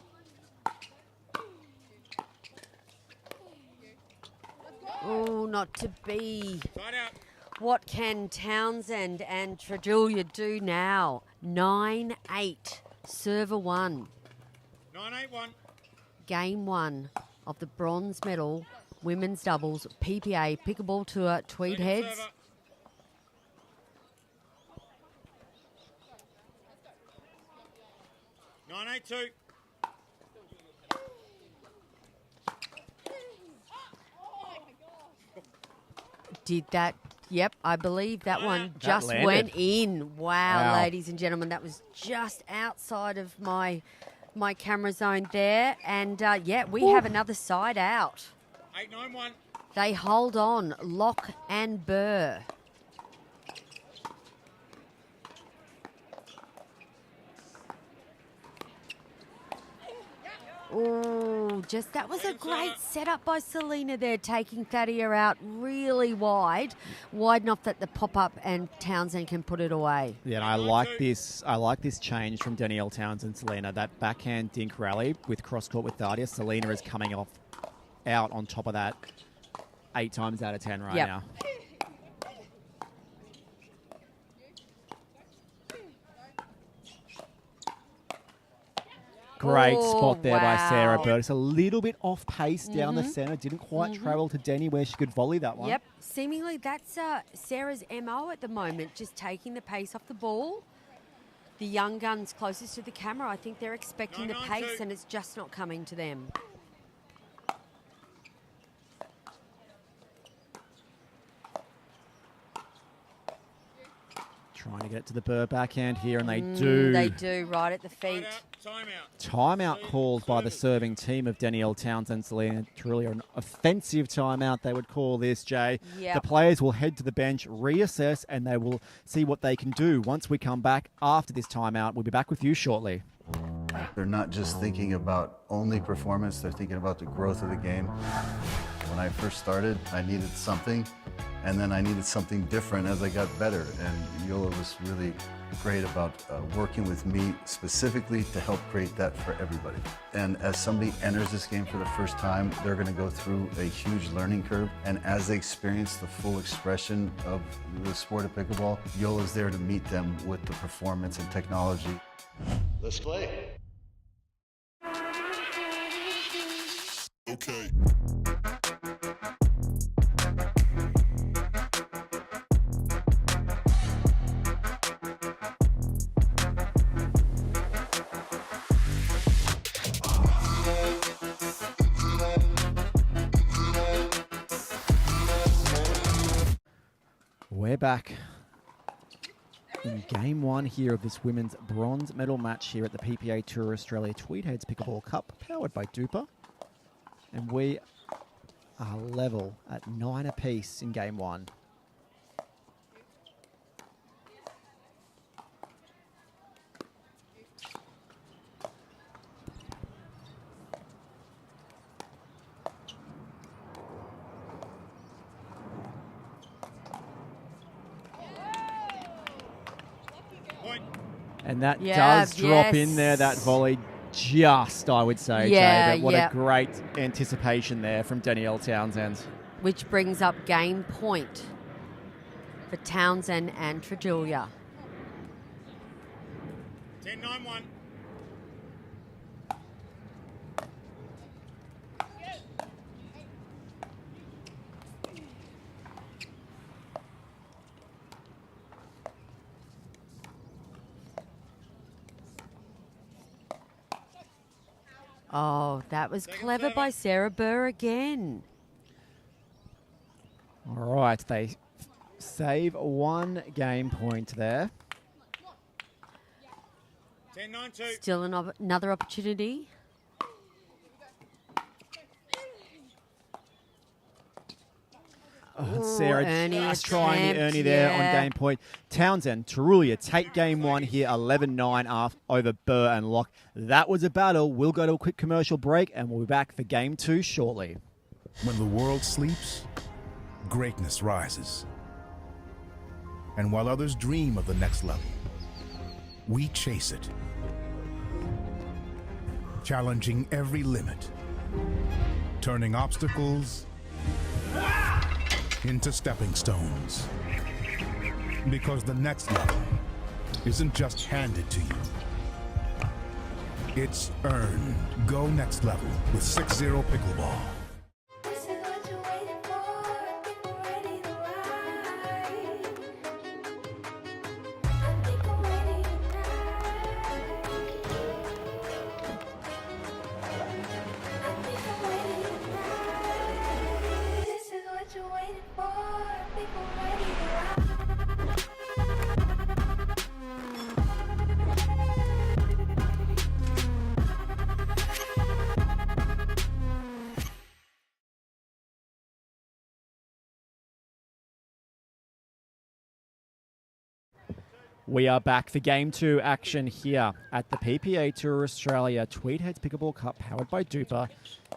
Oh, not to be. Side out. What can Townsend and Tredulia do now? 9-8. Server 1. 9-8-1. Game 1 of the bronze medal women's doubles PPA Pickleball Tour Tweed Second Heads. server. 9-8-2. Did that? Yep, I believe that one That just landed. went in. Wow, Wow. ladies and gentlemen, that was just outside of my camera zone there. And yeah, we have another side out. 8-9-1. They hold on, Lock and Burr. Oh, just that was a great setup by Selena there, taking Thadia out really wide enough that the pop-up and Townsend can put it away. Yeah, and I like this. I like this change from Danielle Townsend, Selena. That backhand dink rally with cross court with Thadia. Selena is coming out on top of that 8 times out of 10 right Yep. now. Great Oh, spot there by Sarah wow. Bird. It's a little bit off pace down the centre. Didn't quite travel to Denny where she could volley that one. Yep, seemingly that's Sarah's MO at the moment, just taking the pace off the ball. The young guns closest to the camera, I think they're expecting the 9-9-2. pace and it's just not coming to them. Trying to get to the Burr backhand here, and they do. They do, right at the Side feet. out. Timeout. Timeout called by the serving team of Danielle Townsend, Selena. Truly an offensive timeout, they would call this, Jay. Yep. The players will head to the bench, reassess, and they will see what they can do. Once we come back after this timeout, we'll be back with you shortly. They're not just thinking about only performance, they're thinking about the growth of the game. When I first started, I needed something, and then I needed something different as I got better. And Yola was really great about working with me specifically to help create that for everybody. And as somebody enters this game for the first time, they're going to go through a huge learning curve. And as they experience the full expression of the sport of pickleball, Yola's there to meet them with the performance and technology. Let's play. Okay. We're back in game 1 here of this women's bronze medal match here at the PPA Tour Australia Tweed Heads Pickleball Cup, powered by DUPR. And we are level at 9 apiece in game 1. Point. And that Yeah, does drop in yes. there, that volley, just, I would say, Yeah, Jay. But what yeah. a great anticipation there from Danielle Townsend. Which brings up game point for Townsend and Tredulia. 10-9-1. Oh, that was Second clever server. by Sarah Burr again. All right, they save 1 game point there. 10-9-2. Still another opportunity. Sarah Ernie just trying the attempt, Ernie there on yeah. game point. Townsend, Tarulia take game one here, 11-9 over Burr and Locke. That was a battle. We'll go to a quick commercial break, and we'll be back for game two shortly. When the world sleeps, greatness rises. And while others dream of the next level, we chase it. Challenging every limit. Turning obstacles into stepping stones. Because the next level isn't just handed to you. It's earned. Go next level with 6-0 Pickleball. This is what you're waiting for. People ready to ride. I think I'm ready tonight. I think I'm ready tonight. This is what you're waiting for. People ready to ride. We are back for game two action here at the PPA Tour Australia Tweed Heads Pickleball Cup powered by DUPR.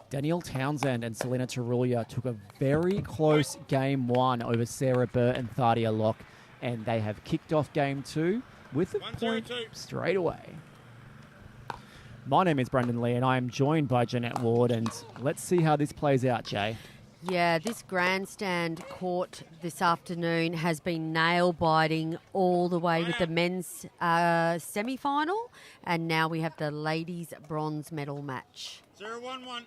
Danielle Townsend and Selena Tarulia took a very close game one over Sarah Burr and Thadia Locke, and they have kicked off game two with a point 1-0-2. straight away. My name is Brendan Lee, and I am joined by Jeanette Ward, and let's see how this plays out, Jay. Yeah, this grandstand court this afternoon has been nail-biting all the way with the men's semi-final, and now we have the ladies' bronze medal match. 0-1-1.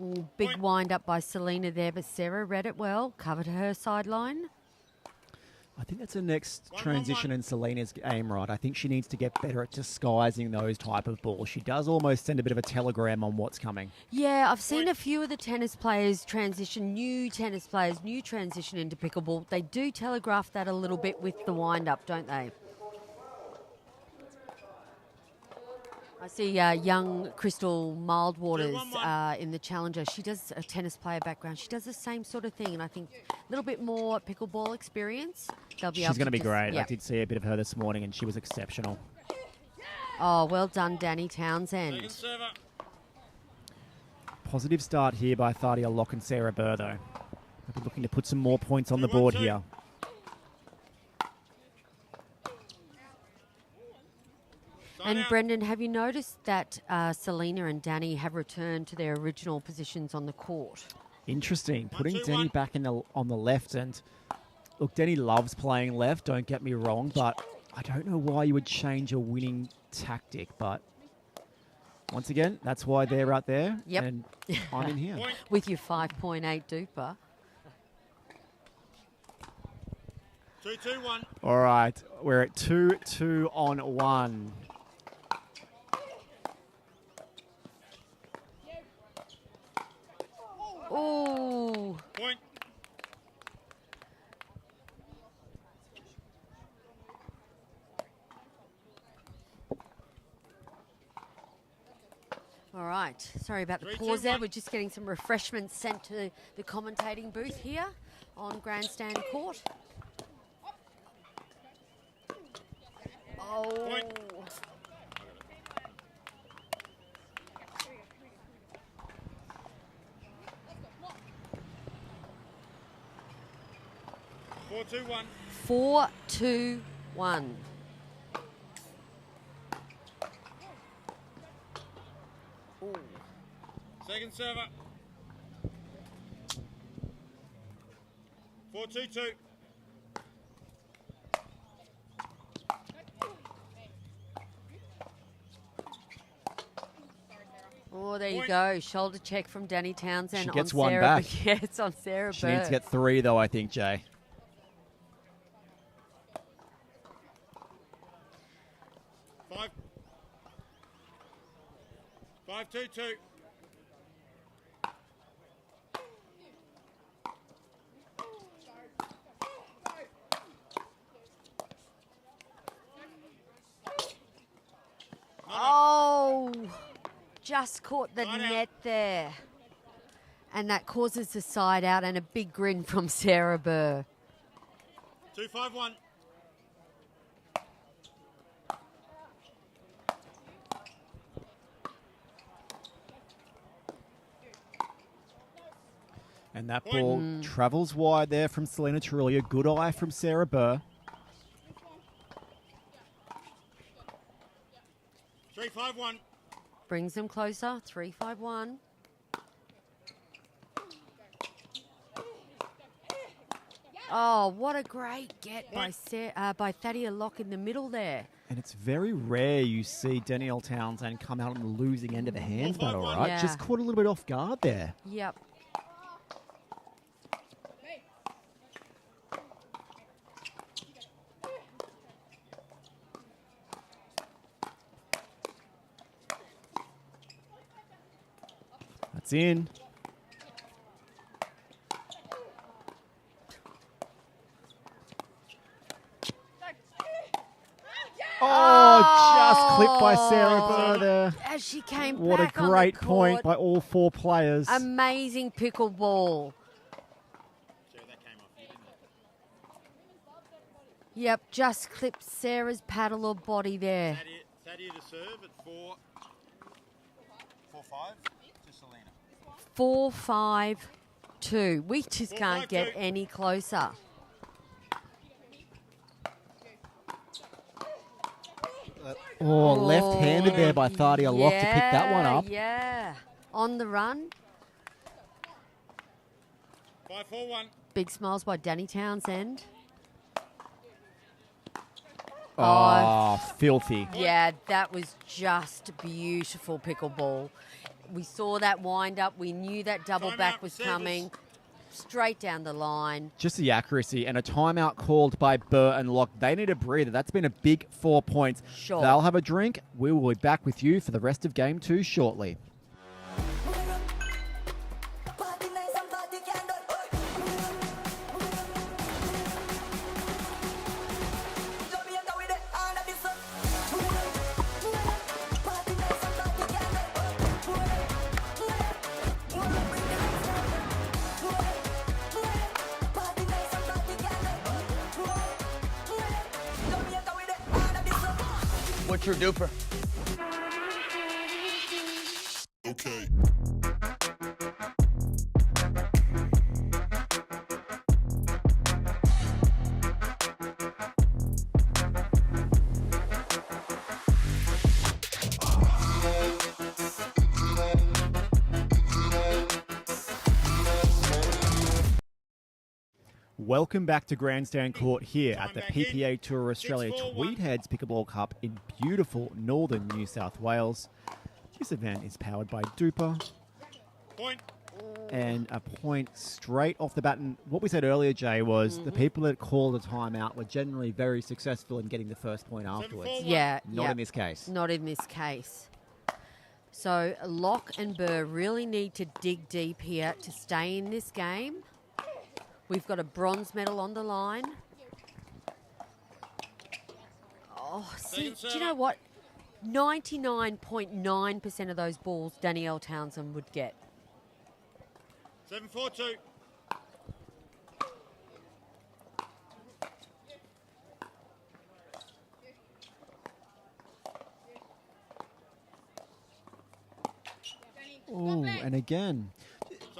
Ooh, big Point. wind-up by Selena there, but Sarah read it well, covered her sideline. I think that's the next 1-1-1. transition in Selena's game, right? I think she needs to get better at disguising those type of balls. She does almost send a bit of a telegram on what's coming. Yeah, I've seen a few of the tennis players transition, new transition into pickleball. They do telegraph that a little bit with the wind-up, don't they? I see young Crystal Mildwaters in the Challenger. She does a tennis player background. She does the same sort of thing, and I think a little bit more pickleball experience. They'll be She's able going to be just- great. I Yep. did see a bit of her this morning, and she was exceptional. Oh, well done, Danny Second Townsend. server. Positive start here by Thadia Locke and Sarah Burr, though. They'll be looking to put some more points on the board 2-1-2. here. Sign And out. Brendan, have you noticed that Selena and Danny have returned to their original positions on the court? Interesting. Putting 1-2-1. Denny back on the left. And look, Denny loves playing left, don't get me wrong, but I don't know why you would change a winning tactic. But once again, that's why they're right there. Yep. And I'm in here. Point. With your 5.8 DUPR. 2-2-1. All right. We're at 2-2 on 1. Ooh. Point. All right. Sorry about the 3, 2, pause there. 1. We're just getting some refreshments sent to the commentating booth here on Grandstand Court. Oh. Point. Four, 2-1. 4-2-1. Ooh. Second server. 4-2-2. Oh, there you Point. go. Shoulder check from Danny Townsend. She gets on one Sarah back. Yeah, it's on Sarah She needs Burr. to get 3, though, I think, Jay. Five. 5-2-2. just caught the Side out. net there. And that causes the side out and a big grin from Sarah Burr. 2-5-1. And that ball travels wide there from Selena Trulia. Good eye from Sarah Burr. 3-5-1. Brings them closer. 3-5-1. Oh, what a great get by Thadia Locke in the middle there. And it's very rare you see Danielle Townsend come out on the losing end of the hands battle, right? Yeah. Just caught a little bit off guard there. Yep. That's in. Oh, just clipped by Sarah Burr there. As she came What a back on the great court. point by all four players. Amazing pickleball. Sarah, that came off you, didn't it? Yep, just clipped Sarah's paddle or body there. Thadia to serve at 4-5 to Selena. 4-5-2. We just can't get 4-5-2. any closer. Oh, left-handed there by Thadia Locke to pick that one up. Yeah. On the run. 5-4-1. Big smiles by Danny Townsend. Oh, filthy. Yeah, that was just beautiful pickleball. We saw that wind up. We knew that double Timeout, back was service. coming. Straight down the line. Just the accuracy and a timeout called by Burr and Locke. They need a breather. That's been a big 4 points. Sure. They'll have a drink. We will be back with you for the rest of Game 2 shortly. What's your DUPR? Okay. Welcome back to Grandstand Court here at the Time back in. PPA Tour Australia 6-4-1. Tweed Heads Pickleball Cup in beautiful northern New South Wales. This event is powered by DUPR. Point. And a point straight off the bat. And what we said earlier, Jay, was the people that called a timeout were generally very successful in getting the first point afterwards. 7-4-1. Yeah. Not yep. in this case. Not in this case. So Locke and Burr really need to dig deep here to stay in this game. We've got a bronze medal on the line. Oh, see, do you know what? 99.9% of those balls Danielle Townsend would get. 7-4-2. Oh, and again,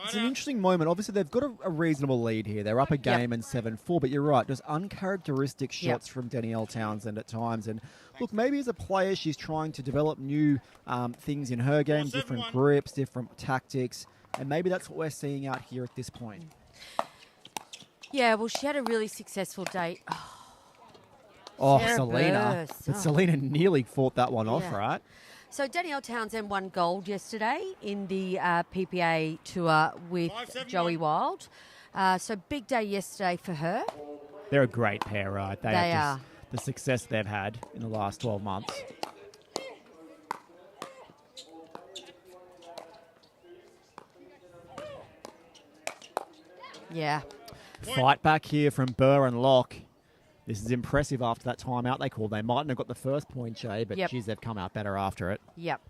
it's an out. interesting moment. Obviously, they've got a reasonable lead here. They're up a game and 7-4, but you're right. Just uncharacteristic shots from Danielle Townsend at times. And look, maybe as a player, she's trying to develop new things in her game, 4-7-1. different grips, different tactics. And maybe that's what we're seeing out here at this point. Yeah, well, she had a really successful date. Oh, Sarah Selena. Burr, But so- Selena nearly fought that one off, Yeah. right? So Danielle Townsend won gold yesterday in the PPA tour with 5-7-1. Joey Wild. So big day yesterday for her. They're a great pair, right? They have are. just the success they've had in the last 12 months. Yeah. Fight back here from Burr and Locke. This is impressive after that timeout they called. They mightn't have got the first point, Jay, but Yep. geez, they've come out better after it. Yep.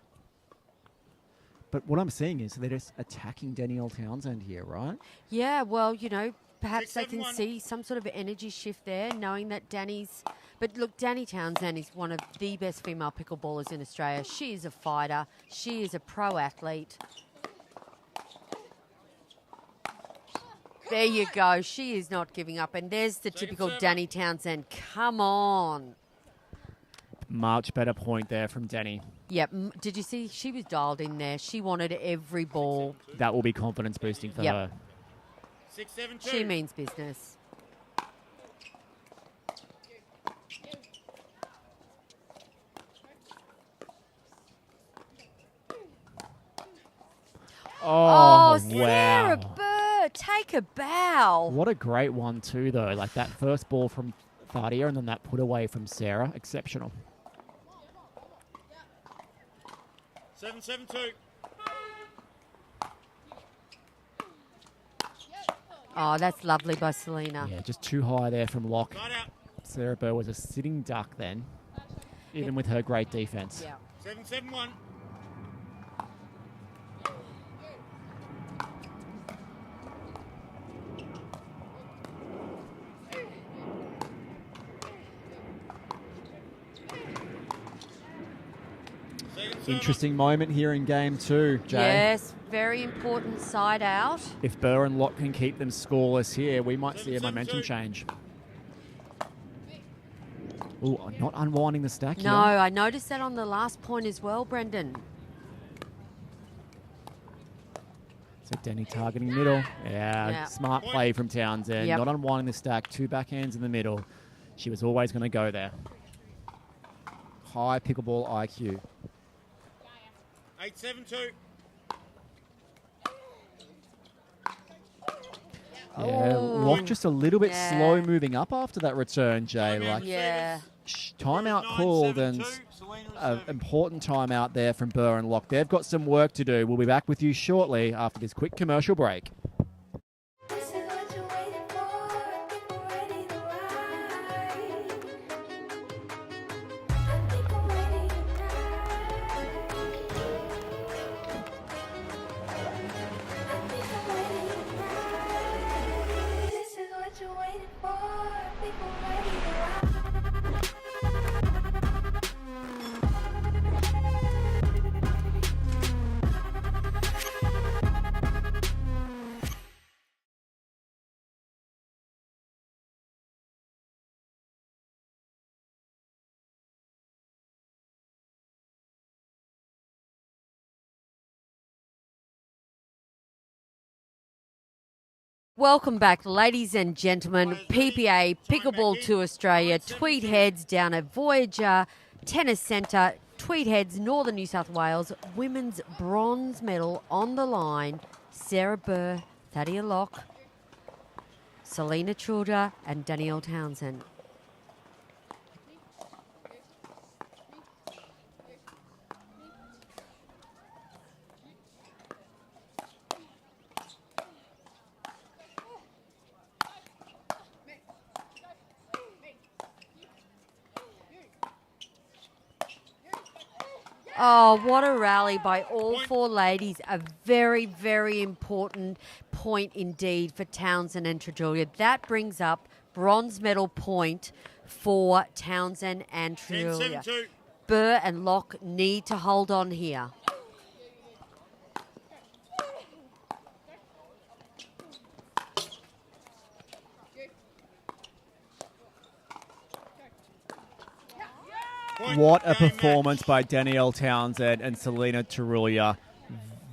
But what I'm seeing is they're just attacking Danielle Townsend here, right? Yeah, well, you know, perhaps they 6-7-1. can see some sort of energy shift there, knowing that Danny's... But look, Danny Townsend is one of the best female pickleballers in Australia. She is a fighter. She is a pro athlete. There you go. She is not giving up. And there's the typical serve. Danny Townsend. Come on. Much better point there from Danny. Yep. Did you see? She was dialed in there. She wanted every ball. That will be confidence boosting for Yep. her. 6-7-2. She means business. Oh, Sarah wow. Burr, take a bow. What a great one too, though. Like that first ball from Thadia and then that put away from Sarah. Exceptional. 7-7-2. Oh, that's lovely by Selena. Yeah, just too high there from Locke. Right out. Sarah Burr was a sitting duck then, even with her great defense. Yeah. 7-7-1. Interesting moment here in game 2, Jay. Yes, very important side out. If Burr and Locke can keep them scoreless here, we might see a 7-7-2. momentum change. Oh, not unwinding the stack No, here. I noticed that on the last point as well, Brendan. So Denny targeting middle. Yeah, smart play from Townsend. Yep. Not unwinding the stack. 2 backhands in the middle. She was always going to go there. High pickleball IQ. 8-7-2. Yeah, Locke just a little bit Yeah. slow moving up after that return, Jay. Like Yeah. timeout called and an important timeout there from Burr and Locke. They've got some work to do. We'll be back with you shortly after this quick commercial break. This is what you're waiting for. I think we're ready to ride. I think I'm ready tonight. I think I'm ready tonight. This is what you're waiting for. I think we're ready to ride. Welcome back, ladies and gentlemen. PPA, Pickleball to Australia, Tweed Heads down at Voyager Tennis Centre, Tweed Heads, Northern New South Wales. Women's bronze medal on the line. Sarah Burr, Thadia Locke, Selena Trulda and Danielle Townsend. Oh, what a rally by all 4 ladies. A very, very important point indeed for Townsend and Trajulia. That brings up bronze medal point for Townsend and Trajulia. 10-7-2. Burr and Locke need to hold on here. What a performance by Danielle Townsend and Selena Trulda.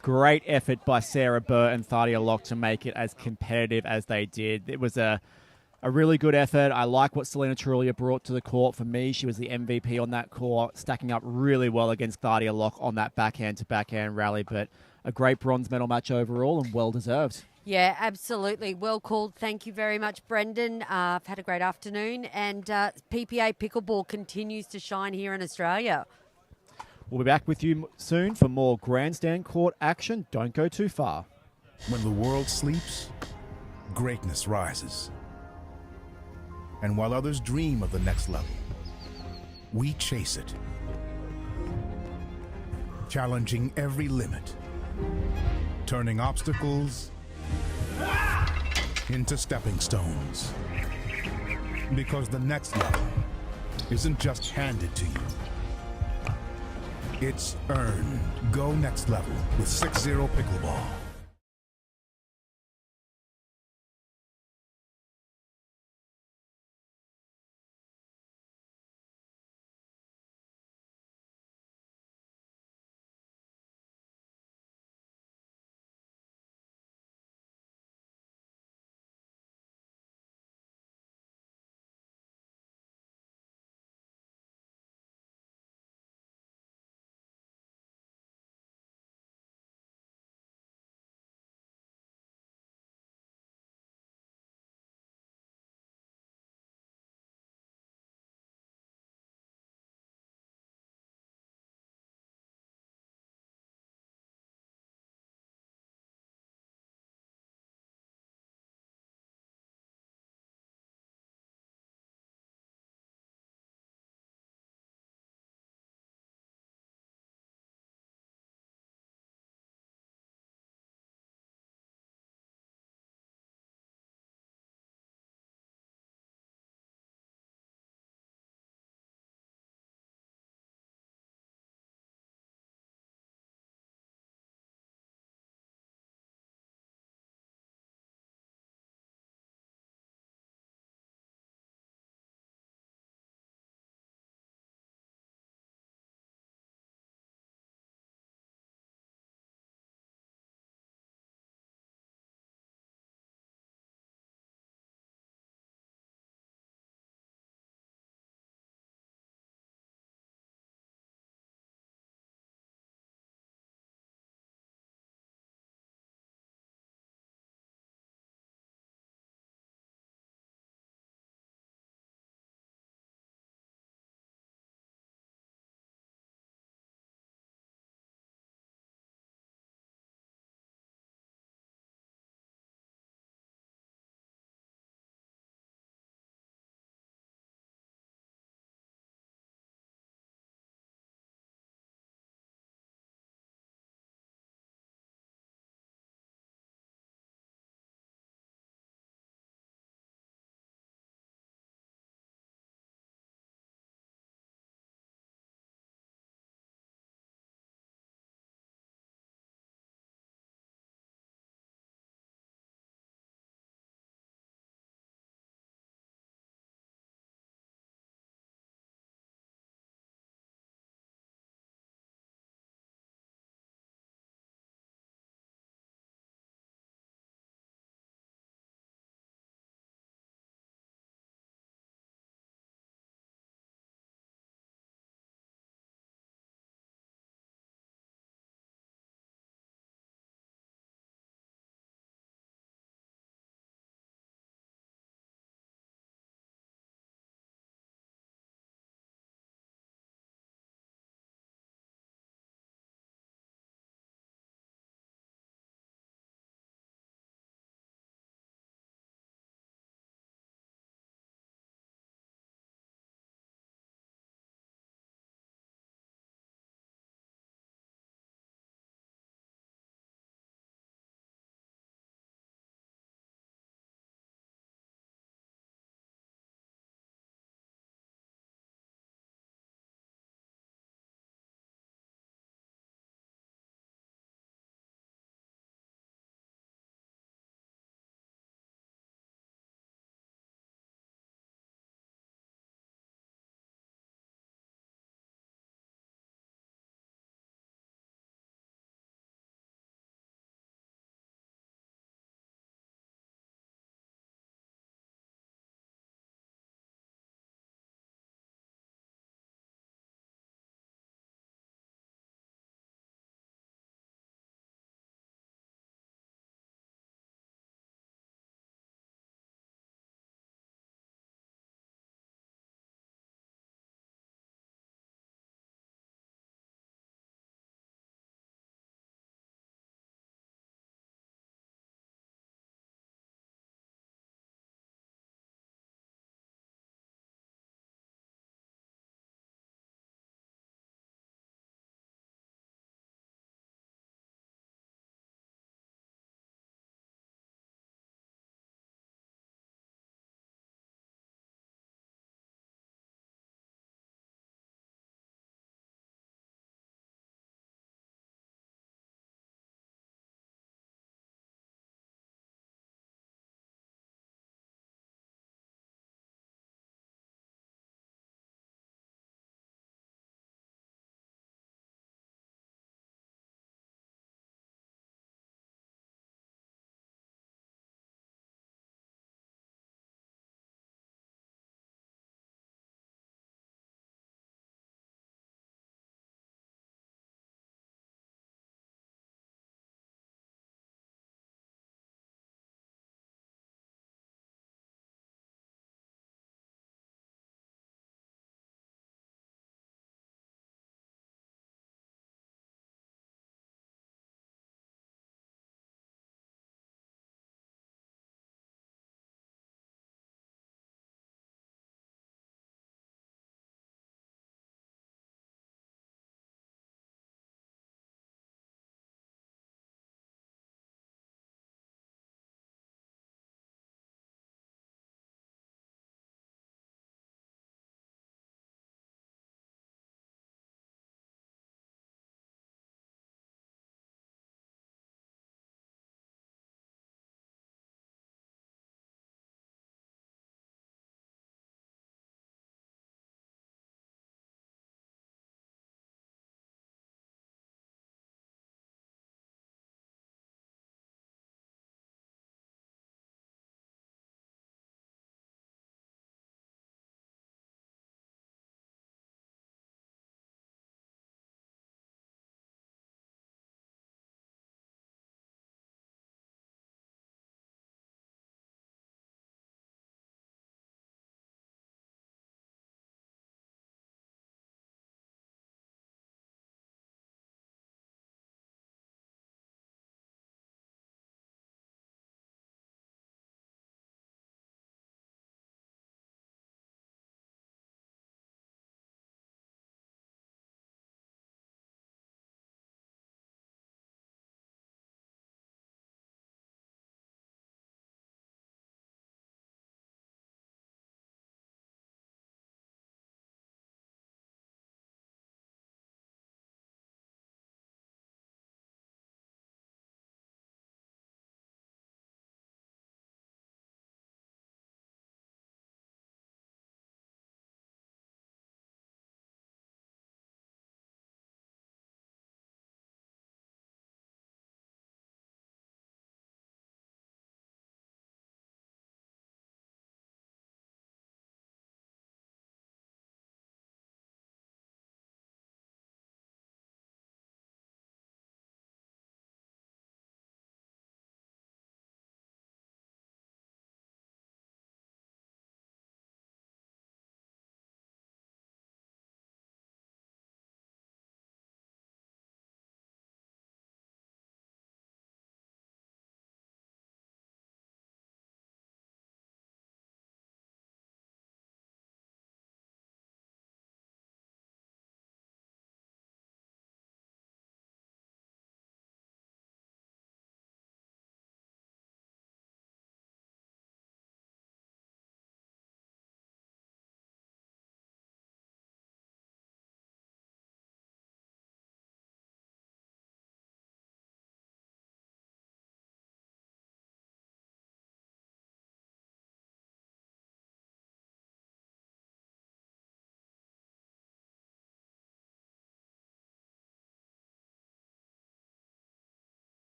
Great effort by Sarah Burr and Thadia Locke to make it as competitive as they did. It was a really good effort. I like what Selena Trulda brought to the court. For me, she was the MVP on that court, stacking up really well against Thadia Locke on that backhand-to-backhand rally. But a great bronze medal match overall and well-deserved. Yeah, absolutely. Well called. Thank you very much, Brendan. I've had a great afternoon. And PPA Pickleball continues to shine here in Australia. We'll be back with you soon for more Grandstand Court action. Don't go too far. When the world sleeps, greatness rises. And while others dream of the next level, we chase it. Challenging every limit, turning obstacles into stepping stones. Because the next level isn't just handed to you, it's earned. Go next level with 6-0 Pickleball.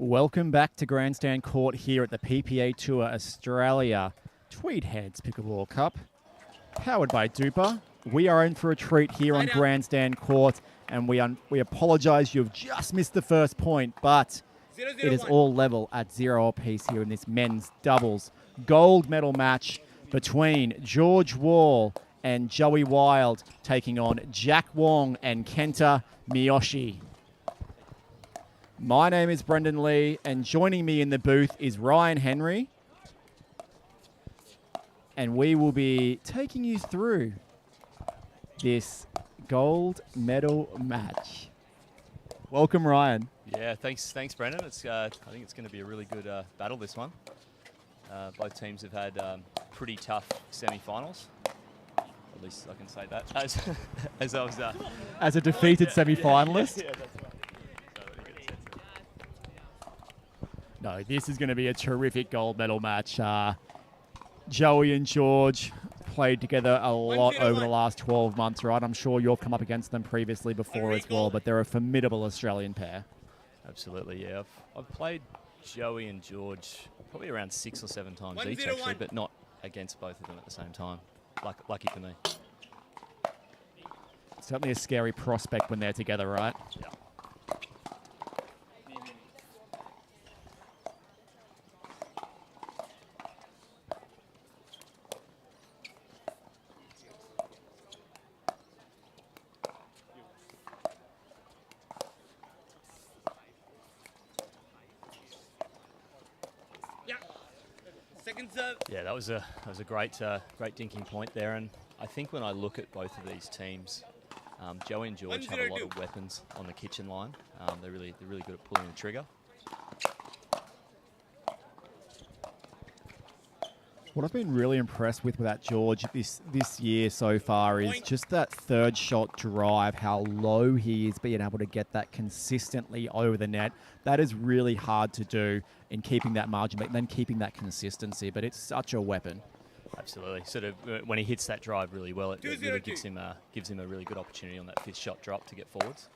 Welcome back to Grandstand Court here at the PPA Tour Australia Tweed Heads Pickleball Cup, powered by DUPR. We are in for a treat here on Grandstand Court, and we apologise you've just missed the first point, but it is all level at 0 apiece here in this men's doubles gold medal match between George Wall and Joey Wild, taking on Jack Wong and Kenta Miyoshi. My name is Brendan Lee, and joining me in the booth is Ryan Henry. And we will be taking you through this gold medal match. Welcome, Ryan. Yeah, thanks, Brendan. It's I think it's going to be a really good battle, this one. Both teams have had pretty tough semi-finals. At least I can say that as I was as a defeated semi-finalist. Yeah, that's right. No, this is going to be a terrific gold medal match. Joey and George played together a lot over the last 12 months, right? I'm sure you've come up against them previously before as well, but they're a formidable Australian pair. Absolutely, yeah. I've played Joey and George probably around 6 or 7 times each, actually, but not against both of them at the same time. Lucky for me. Certainly a scary prospect when they're together, right? Yeah. Yeah, that was a great dinking point there, and I think when I look at both of these teams, Joey and George have a lot of weapons on the kitchen line. They're really good at pulling the trigger. What I've been really impressed with that George this year so far is just that third shot drive, how low he is being able to get that consistently over the net. That is really hard to do in keeping that margin, but then keeping that consistency. But it's such a weapon. Absolutely. Sort of when he hits that drive really well, it really gives him a really good opportunity on that 5th shot drop to get forwards.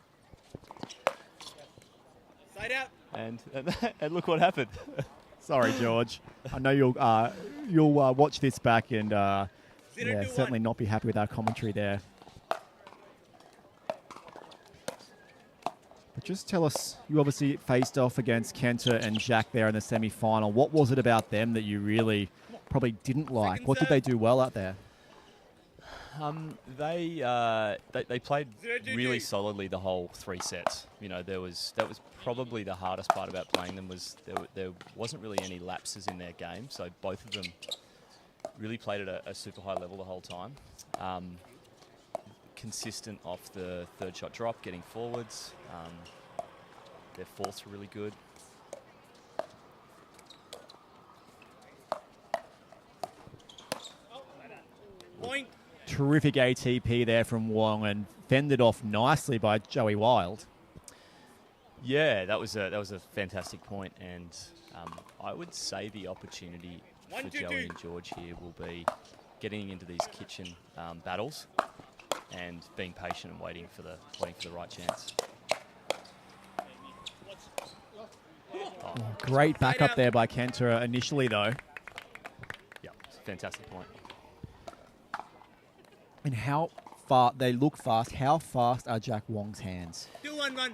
Side out. And look what happened. Sorry, George. I know you'll watch this back and certainly not be happy with our commentary there. But just tell us, you obviously faced off against Kenta and Jack there in the semi-final. What was it about them that you really probably didn't like? What did they do well out there? They played really solidly the whole 3 sets. You know, that was probably the hardest part about playing them, was there wasn't really any lapses in their game. So both of them really played at a super high level the whole time. Consistent off the 3rd shot drop, getting forwards. Their fourths were really good. Point. Terrific ATP there from Wong, and fended off nicely by Joey Wild. Yeah, that was a fantastic point, and I would say the opportunity for Joey and George here will be getting into these kitchen battles and being patient and waiting for the right chance. Great backup there by Kenta initially, though. Yeah, fantastic point. And how far they look fast. How fast are Jack Wong's hands? 2-1-1.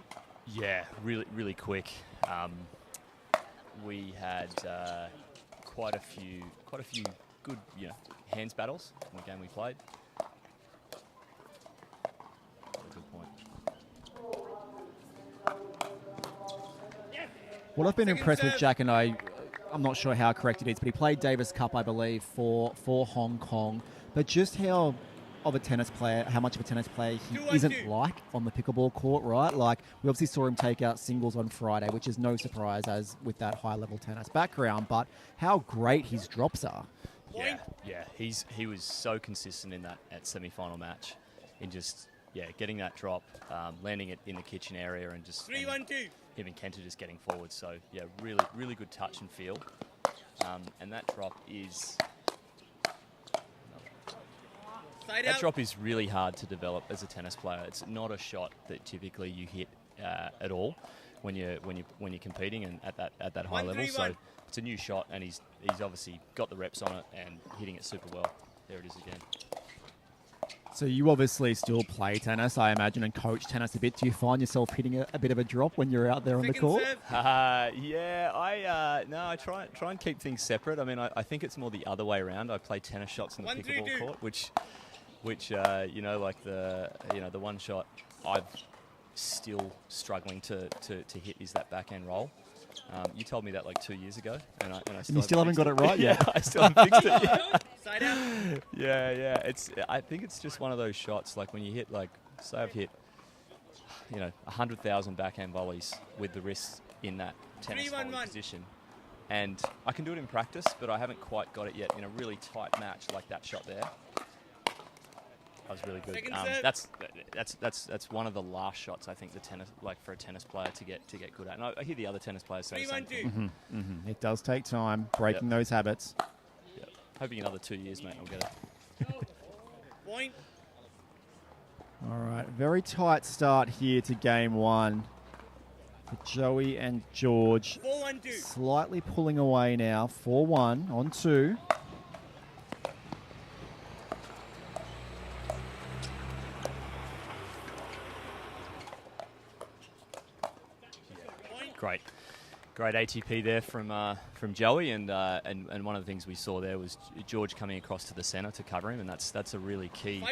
Yeah, really quick. We had quite a few good hands battles in the game we played. Good point. What I've been impressed with Jack, and I'm not sure how correct it is, but he played Davis Cup, I believe, for Hong Kong. But just how much of a tennis player he isn't like on the pickleball court, right? Like, we obviously saw him take out singles on Friday, which is no surprise as with that high-level tennis background, but how great his drops are. Yeah, he was so consistent in that semi-final match, in just getting that drop, landing it in the kitchen area, and just 3-1-2. Him and Kenta just getting forward. So yeah, really good touch and feel, and that drop is. That drop is really hard to develop as a tennis player. It's not a shot that typically you hit at all. when you're competing and at that high level. So it's a new shot, and he's obviously got the reps on it and hitting it super well. There it is again. So you obviously still play tennis, I imagine, and coach tennis a bit. Do you find yourself hitting a bit of a drop when you're out there on the court? Yeah, I try and keep things separate. I mean, I think it's more the other way around. I play tennis shots in the pickleball court, which you know, like the one shot I'm still struggling to hit is that backhand roll. You told me that like 2 years ago, and you still haven't got it right yet. I still haven't fixed it yet. Side out. Yeah. I think it's just one of those shots. Like when you hit, like, say I've hit, 100,000 backhand volleys with the wrist in that tennis volley position, and I can do it in practice, but I haven't quite got it yet in a really tight match like that shot there. That was really good. That's one of the last shots I think for a tennis player to get good at. And I hear the other tennis players say the same thing. It does take time breaking those habits. Yep. Hoping another 2 years, mate, I'll get it. Point. All right, very tight start here to game one. For Joey and George, 4-1-2. slightly pulling away now. 4-1 on 2. Great ATP there from Joey, and one of the things we saw there was George coming across to the centre to cover him, and that's a really key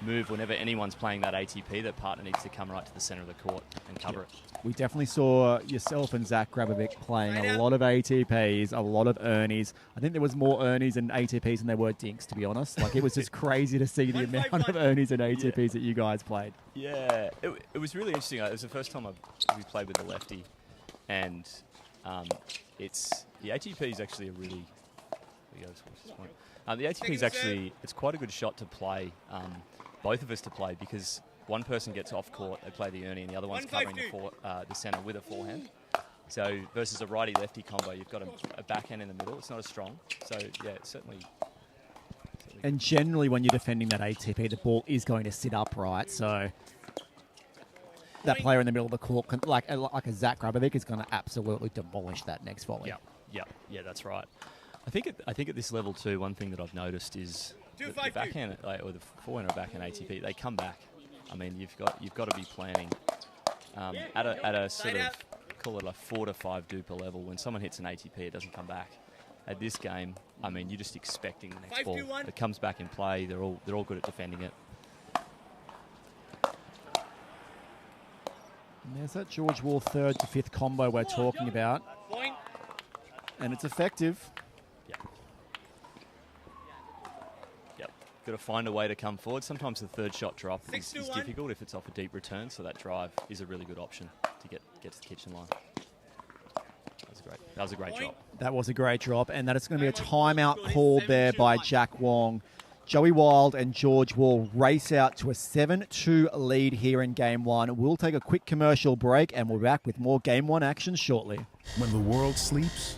move whenever anyone's playing that ATP. That partner needs to come right to the centre of the court and cover it. We definitely saw yourself and Zach Grabovic playing a lot of ATPs, a lot of Ernies. I think there was more Ernies and ATPs than there were dinks, to be honest. Like, it was just crazy to see the amount of Ernies and ATPs that you guys played. Yeah, it was really interesting. It was the first time we played with a lefty, and the ATP is actually a really the ATP is actually, it's quite a good shot to play, both of us to play, because one person gets off court, they play the Ernie, and the other one's covering the centre with a forehand. So versus a righty-lefty combo, you've got a backhand in the middle. It's not as strong. So yeah, it's certainly. And generally, when you're defending that ATP, the ball is going to sit upright. So that player in the middle of the court, like a Zach Grabovic, is going to absolutely demolish that next volley. Yeah, that's right. I think at this level too, one thing that I've noticed is the backhand or the forehand or backhand ATP, they come back. I mean, you've got to be planning at a sort of, call it a 4 to 5 DUPR level. When someone hits an ATP, it doesn't come back. At this game, I mean, you're just expecting the next ball that comes back in play. They're all good at defending it. And there's that George Wall 3rd to 5th combo we're talking about. And it's effective. Yep. Got to find a way to come forward. Sometimes the third shot drop is difficult if it's off a deep return, so that drive is a really good option to get to the kitchen line. That was a great drop. That was a great drop, and that is going to be a timeout called there by Jack Wong. Joey Wild and George Wall race out to a 7-2 lead here in Game 1. We'll take a quick commercial break, and we'll be back with more Game 1 action shortly. When the world sleeps,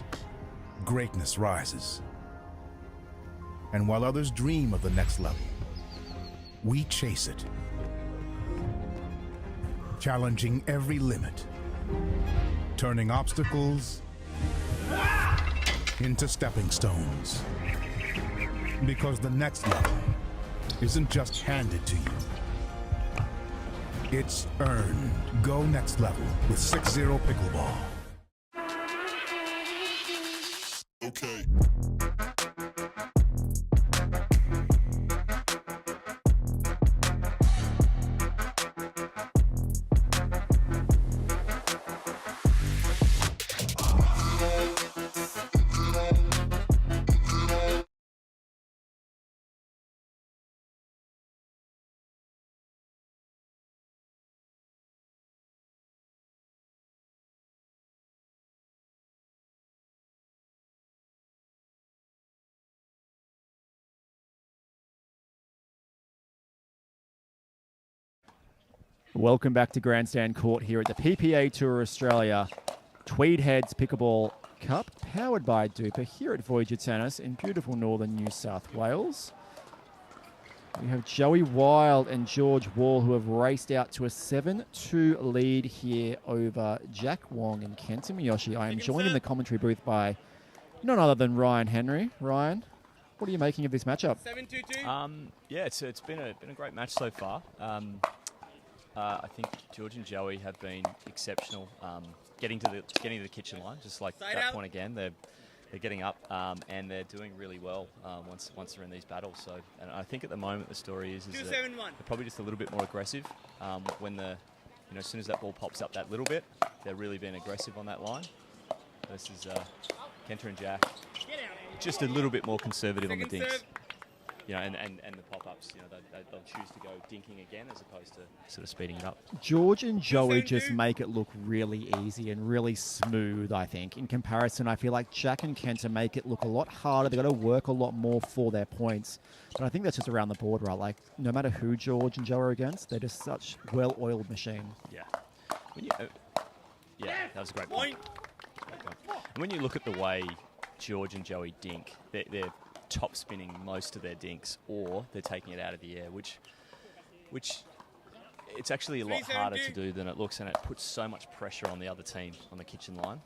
greatness rises. And while others dream of the next level, we chase it. Challenging every limit. Turning obstacles into stepping stones. Because the next level isn't just handed to you. It's earned. Go next level with 6-0 Pickleball. Okay. Welcome back to Grandstand Court here at the PPA Tour Australia Tweed Heads Pickleball Cup, powered by DUPR here at Voyager Tennis in beautiful northern New South Wales. We have Joey Wild and George Wall, who have raced out to a 7-2 lead here over Jack Wong and Kenta Miyoshi. I am joined in the commentary booth by none other than Ryan Henry. Ryan, what are you making of this matchup? 7-2-2. Yeah, it's been a great match so far. I think George and Joey have been exceptional. Getting to the kitchen line, just like Side that out. point again. They're getting up and they're doing really well once they're in these battles. So, and I think at the moment the story is that 2-7-1. they're probably just a little bit more aggressive when as soon as that ball pops up that little bit, they're really being aggressive on that line. Versus Kenta and Jack, just a little bit more conservative on the Second dinks. serve. And the pop-ups, they'll choose to go dinking again as opposed to sort of speeding it up. George and Joey 2-7-2. just make it look really easy and really smooth, I think. In comparison, I feel like Jack and Kenta make it look a lot harder. They've got to work a lot more for their points. But I think that's just around the board, right? Like, no matter who George and Joe are against, they're just such well-oiled machines. Yeah. That was a great point. Great point. And when you look at the way George and Joey dink, they're top spinning most of their dinks, or they're taking it out of the air, which it's actually a lot 3-7-2. harder to do than it looks, and it puts so much pressure on the other team on the kitchen line.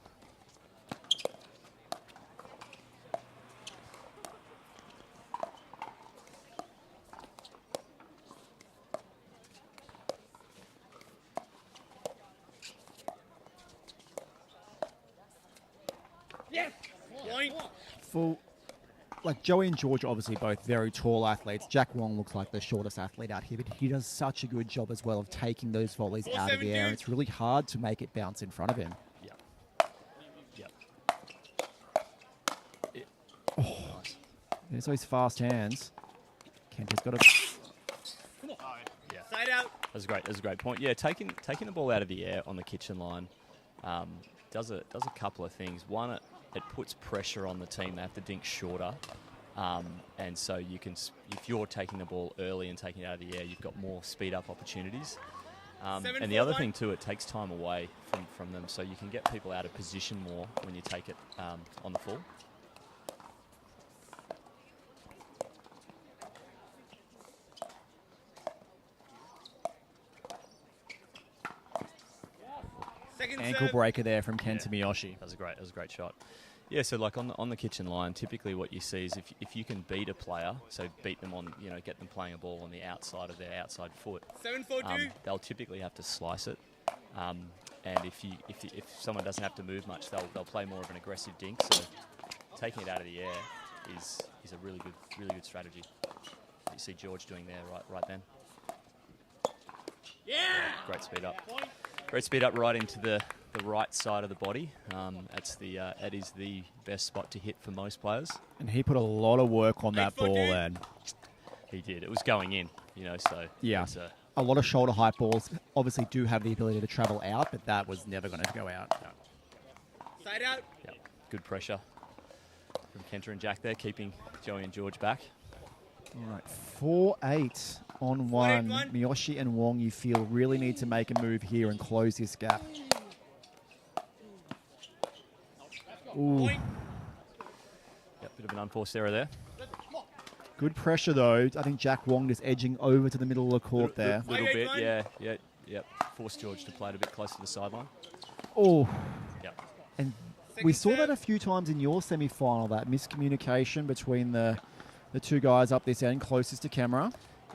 Point. For like Joey and George are obviously both very tall athletes. Jack Wong looks like the shortest athlete out here, but he does such a good job as well of taking those volleys out of the air. 4-7-2. It's really hard to make it bounce in front of him. Yep. Nice. There's those fast hands. Kenta's got a... Side out. That's a great point. Yeah, taking the ball out of the air on the kitchen line does a couple of things. One, it puts pressure on the team. They have to dink shorter, and so you can, if you're taking the ball early and taking it out of the air, you've got more speed up opportunities. And the other 7-4-1. thing too, it takes time away from them, so you can get people out of position more when you take it on the full. Second ankle serve. breaker there from Kenta Miyoshi. That was a great shot. Yeah, so like on the kitchen line, typically what you see is if you can beat a player, so beat them on, get them playing a ball on the outside of their outside foot, 7-4-2. they'll typically have to slice it. And if someone doesn't have to move much, they'll play more of an aggressive dink. So taking it out of the air is a really good strategy. You see George doing there right then. Yeah. Great speed up. Great speed up right into the right side of the body. That is the best spot to hit for most players. And he put a lot of work on that 8-4-2. ball then. He did. It was going in, so Yeah. it's A lot of shoulder height balls obviously do have the ability to travel out, but that was never going to go out. Side out. yeah, good pressure from Kenta and Jack there, keeping Joey and George back. All right, 4-8 on one. 4-8-1. Miyoshi and Wong, you feel really need to make a move here and close this gap. Ooh, Point. Yep, bit of an unforced error there. good pressure though. I think Jack Wong just edging over to the middle of the court there. Little bit, 5-8-1. yeah. Forced George to play it a bit closer to the sideline. Oh, Yep. and Second we saw serve. that a few times in your semi-final, that miscommunication between the two guys up this end closest to camera.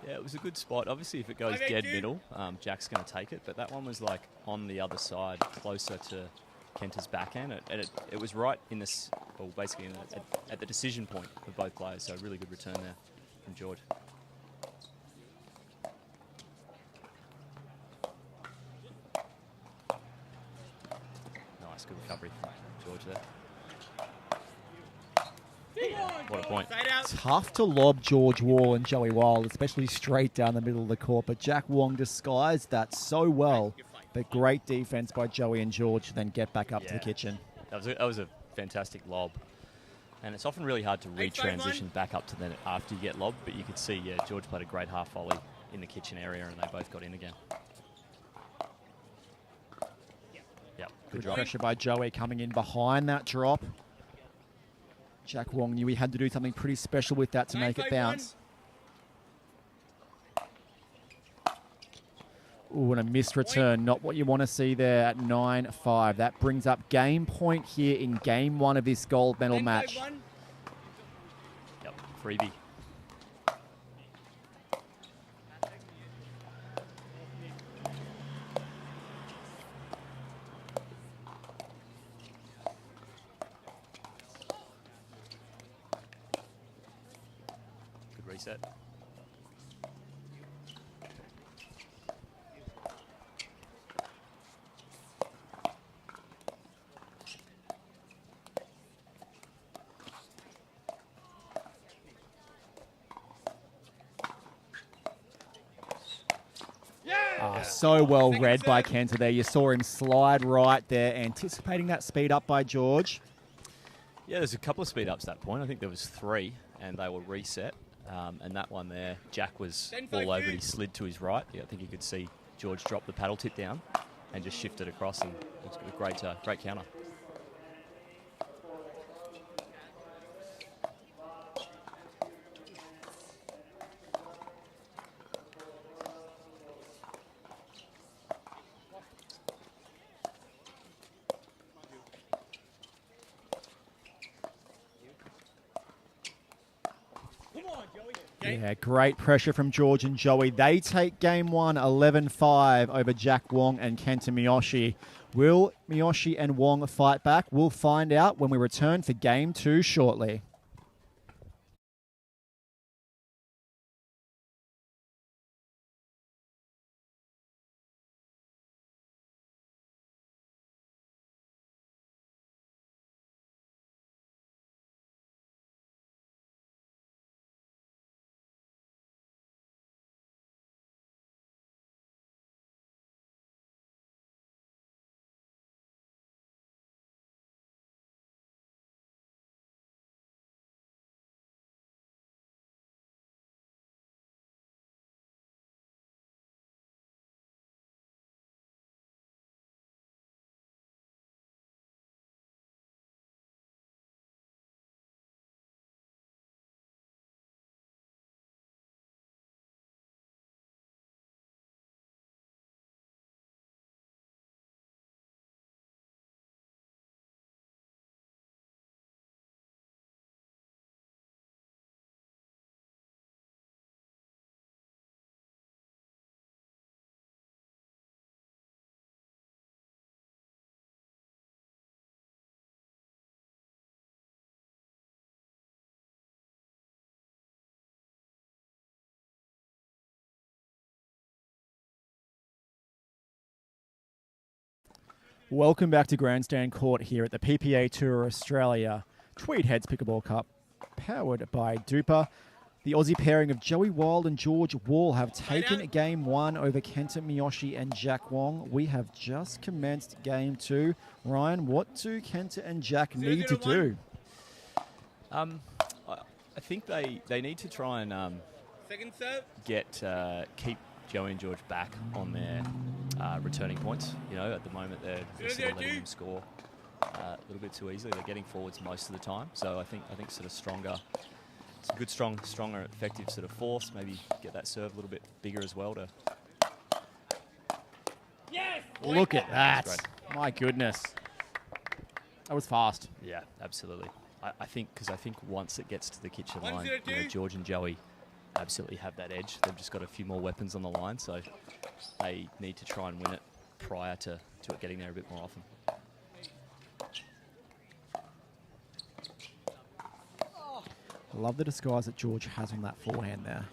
Yeah, it was a good spot. Obviously, if it goes 5-8-2. dead middle, Jack's going to take it. But that one was like on the other side, closer to Kenta's backhand. It was right in this, well, basically at the decision point of both players. So a really good return there from George. Nice, good recovery from George there. What a point. Side out. Tough to lob George Wall and Joey Wild, especially straight down the middle of the court. But Jack Wong disguised that so well. But great defense by Joey and George to then get back up to the Yeah. kitchen. That was a fantastic lob. And it's often really hard to 8-5-1. re-transition back up to then after you get lobbed. But you could see, George played a great half volley in the kitchen area and they both got in again. Yeah, good Good drop. pressure by Joey coming in behind that drop. Jack Wong knew he had to do something pretty special with that to make it 9-5-1. bounce. Ooh, and a missed return. Not what you want to see there at 9-5. That brings up game point here in game 1 of this gold medal match. Yep, freebie. Good reset. So well read by Kenta there. You saw him slide right there, anticipating that speed up by George. Yeah, there's a couple of speed ups at that point. I think there was 3, and they were reset. And that one there, Jack was all over it. He slid to his right. Yeah, I think you could see George drop the paddle tip down and just shift it across, and it was a great counter. Yeah, great pressure from George and Joey. They take game 1, 11-5 over Jack Wong and Kenta Miyoshi. Will Miyoshi and Wong fight back? We'll find out when we return for game 2 shortly. Welcome back to Grandstand Court here at the PPA Tour Australia Tweed Heads Pickleball Cup, powered by DUPR. The Aussie pairing of Joey Wild and George Wall have taken game 1 over Kenta Miyoshi and Jack Wong. We have just commenced game 2. Ryan, what do Kenta and Jack need to do? I think they need to try and Second serve. keep Joey and George back on their returning points. You know, at the moment they're sort of letting them score a little bit too easily. They're getting forwards most of the time. So I think sort of stronger, some good stronger effective sort of force. Maybe get that serve a little bit bigger as well to. Yes. Look at that! My goodness, that was fast. Yeah, absolutely. I think once it gets to the kitchen line, you know, George and Joey absolutely have that edge. They've just got a few more weapons on the line, so they need to try and win it prior to it getting there a bit more often. I love the disguise that George has on that forehand there.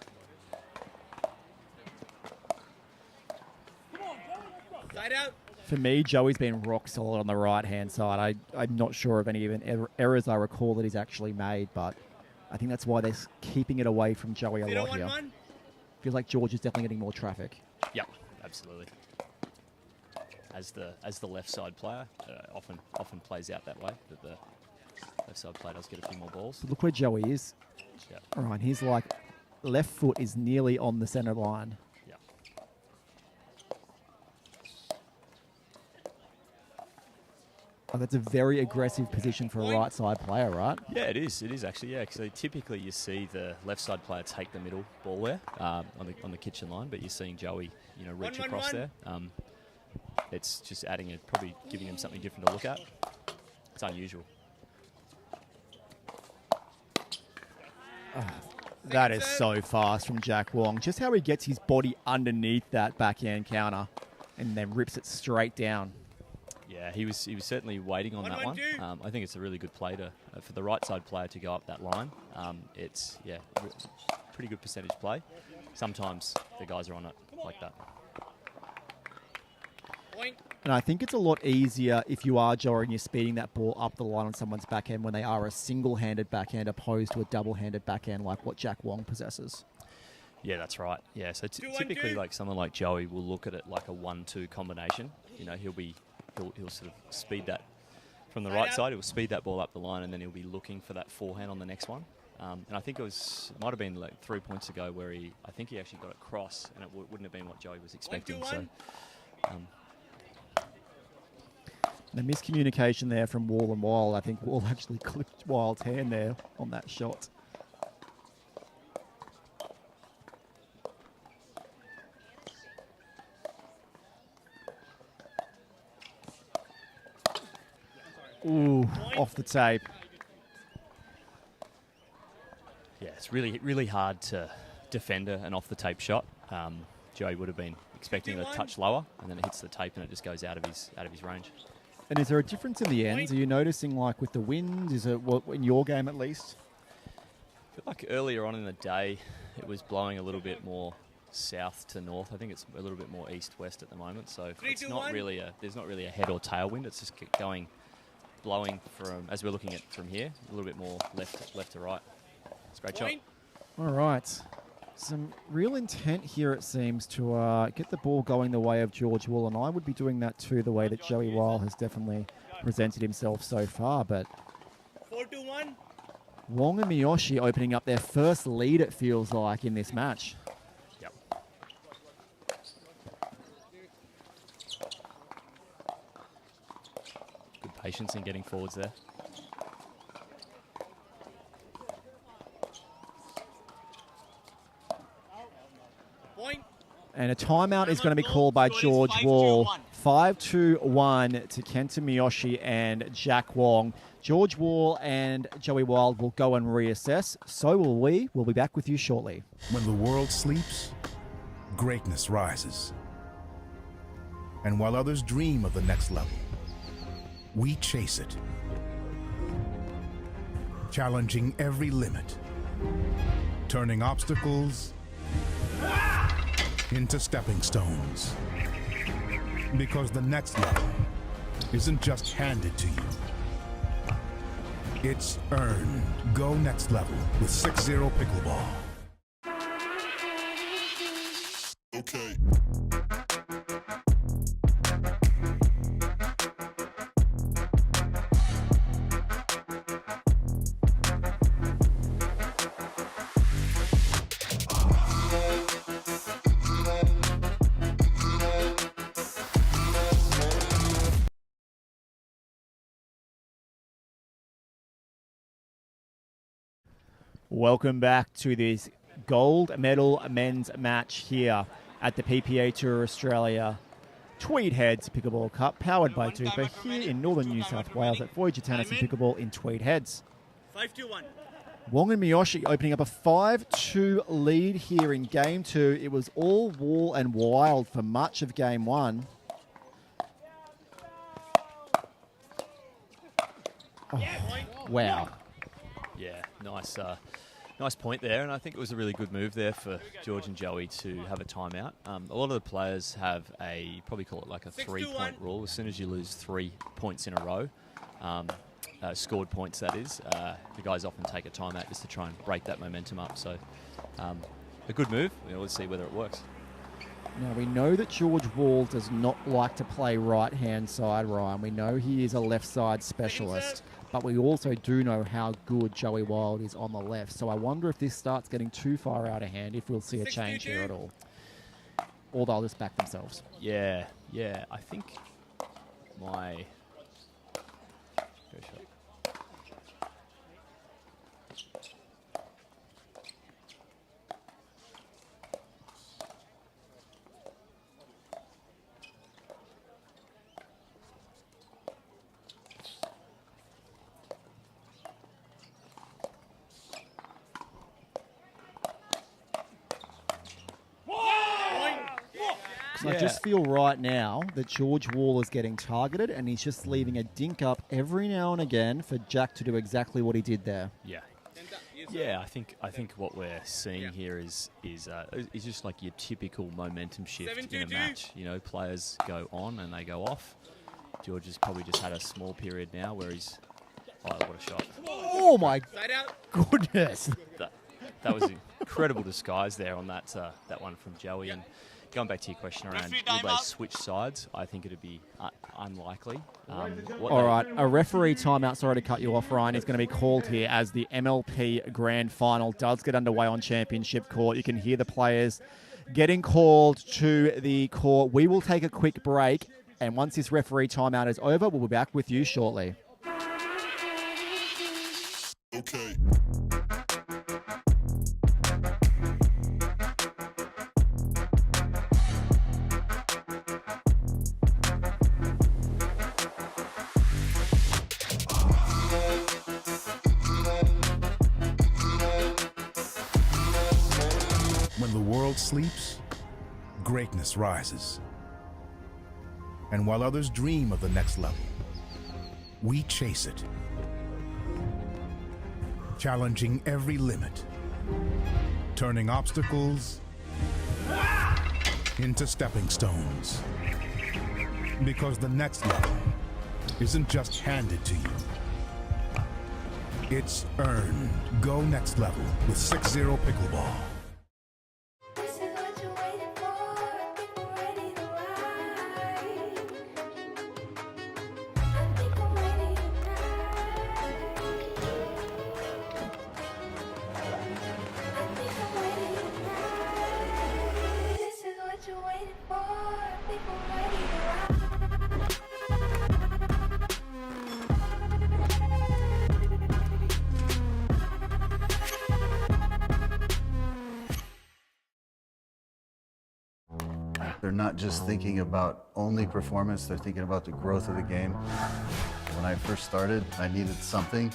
Side out. For me, Joey's been rock solid on the right-hand side. I'm not sure of any even errors I recall that he's actually made, but I think that's why they're keeping it away from Joey a lot here. Feels like George is definitely getting more traffic. Yep, absolutely. As the left side player, often plays out that way. That the left side player does get a few more balls. Look where Joey is. Yep. All right, he's like left foot is nearly on the center line. Yep. Oh, that's a very aggressive position for a right side player, right? Yeah, it is. It is actually. Yeah, because typically you see the left side player take the middle ball there on the kitchen line, but you're seeing Joey, reach across there. It's just adding it, probably giving him something different to look at. It's unusual. That is so fast from Jack Wong. Just how he gets his body underneath that backhand counter and then rips it straight down. Yeah, he was certainly waiting on that one. I think it's a really good play for the right side player to go up that line. It's pretty good percentage play. Sometimes the guys are on it like that. And I think it's a lot easier if you are Joey and you're speeding that ball up the line on someone's backhand when they are a single-handed backhand opposed to a double-handed backhand like what Jack Wong possesses. Yeah, that's right. Yeah, so typically like someone like Joey will look at it like a 1-2 combination. He'll sort of speed that from the right side. He'll speed that ball up the line, and then he'll be looking for that forehand on the next one. And I think it might have been like 3 points ago where I think he actually got it cross, and it wouldn't have been what Joey was expecting. So. The miscommunication there from Wall and Wild. I think Wall actually clipped Wild's hand there on that shot. Ooh, off the tape. Yeah, it's really, really hard to defend an off-the-tape shot. Joey would have been expecting a touch lower, and then it hits the tape and it just goes out of his range. And is there a difference in the ends? Are you noticing, like, with the wind? Is it, in your game at least? I feel like earlier on in the day, it was blowing a little bit more south to north. I think it's a little bit more east-west at the moment. So it's not really there's not really a head or tail wind. It's just blowing from, as we're looking at from here, a little bit more left to right. It's a great shot. All right. Some real intent here, it seems, to get the ball going the way of George Wall, and I would be doing that too, the way that Joey Wild has definitely presented himself so far. But 4-1. Wong and Miyoshi opening up their first lead, it feels like, in this match. Yep. Good patience in getting forwards there. And a timeout is going to be called by George Wall. 5-2-1 to Kenta Miyoshi and Jack Wong. George Wall and Joey Wild will go and reassess. So will we. We'll be back with you shortly. When the world sleeps, greatness rises. And while others dream of the next level, we chase it. Challenging every limit. Turning obstacles into stepping stones. Because the next level isn't just handed to you. It's earned. Go next level with 6-0 Pickleball. Okay. Welcome back to this gold medal men's match here at the PPA Tour Australia Tweed Heads Pickleball Cup, powered by DUPR here in northern New South Wales at Voyager Tennis and Pickleball in Tweed Heads. 5-2-1. Wong and Miyoshi opening up a 5-2 lead here in Game 2. It was all Wall and Wild for much of Game 1. Oh, wow. Yeah, nice point there, and I think it was a really good move there for George and Joey to have a timeout. A lot of the players have probably call it like a 3-point rule. As soon as you lose 3 points in a row, scored points that is, the guys often take a timeout just to try and break that momentum up. So a good move. We'll see whether it works. Now, we know that George Wall does not like to play right-hand side, Ryan. We know he is a left-side specialist, but we also do know how good Joey Wild is on the left. So I wonder if this starts getting too far out of hand, if we'll see a change here at all. Or they'll just back themselves. Yeah. I think I just feel right now that George Wall is getting targeted and he's just leaving a dink up every now and again for Jack to do exactly what he did there. Yeah. Yeah, I think what we're seeing here is just like your typical momentum shift in a match. You know, players go on and they go off. George has probably just had a small period now where he's... Oh, what a shot. Oh, my goodness. That was an incredible disguise there on that one from Joey. And going back to your question around will they switch sides, I think it would be unlikely. All right, a referee timeout, sorry to cut you off, Ryan, is going to be called here as the MLP Grand Final does get underway on Championship Court. You can hear the players getting called to the court. We will take a quick break, and once this referee timeout is over, we'll be back with you shortly. Okay. When the world sleeps, greatness rises. And while others dream of the next level, we chase it. Challenging every limit, turning obstacles into stepping stones. Because the next level isn't just handed to you, it's earned. Go next level with 6-0 Pickleball. This is what you're waiting for. People ready to ride. I think I'm ready tonight. This is what you're waiting for. People ready to ride. They're not just thinking about only performance, they're thinking about the growth of the game. When I first started, I needed something,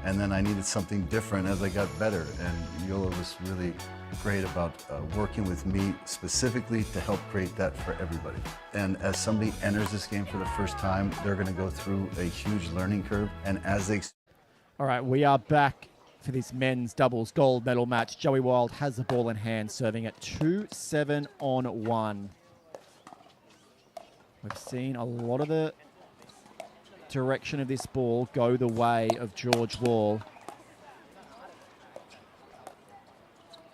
and then I needed something different as I got better. And Yola was really great about working with me specifically to help create that for everybody. And as somebody enters this game for the first time, they're going to go through a huge learning curve. And as they... All right, we are back for this men's doubles gold medal match. Joey Wild has the ball in hand, serving at 2-7 on 1. We've seen a lot of the direction of this ball go the way of George Wall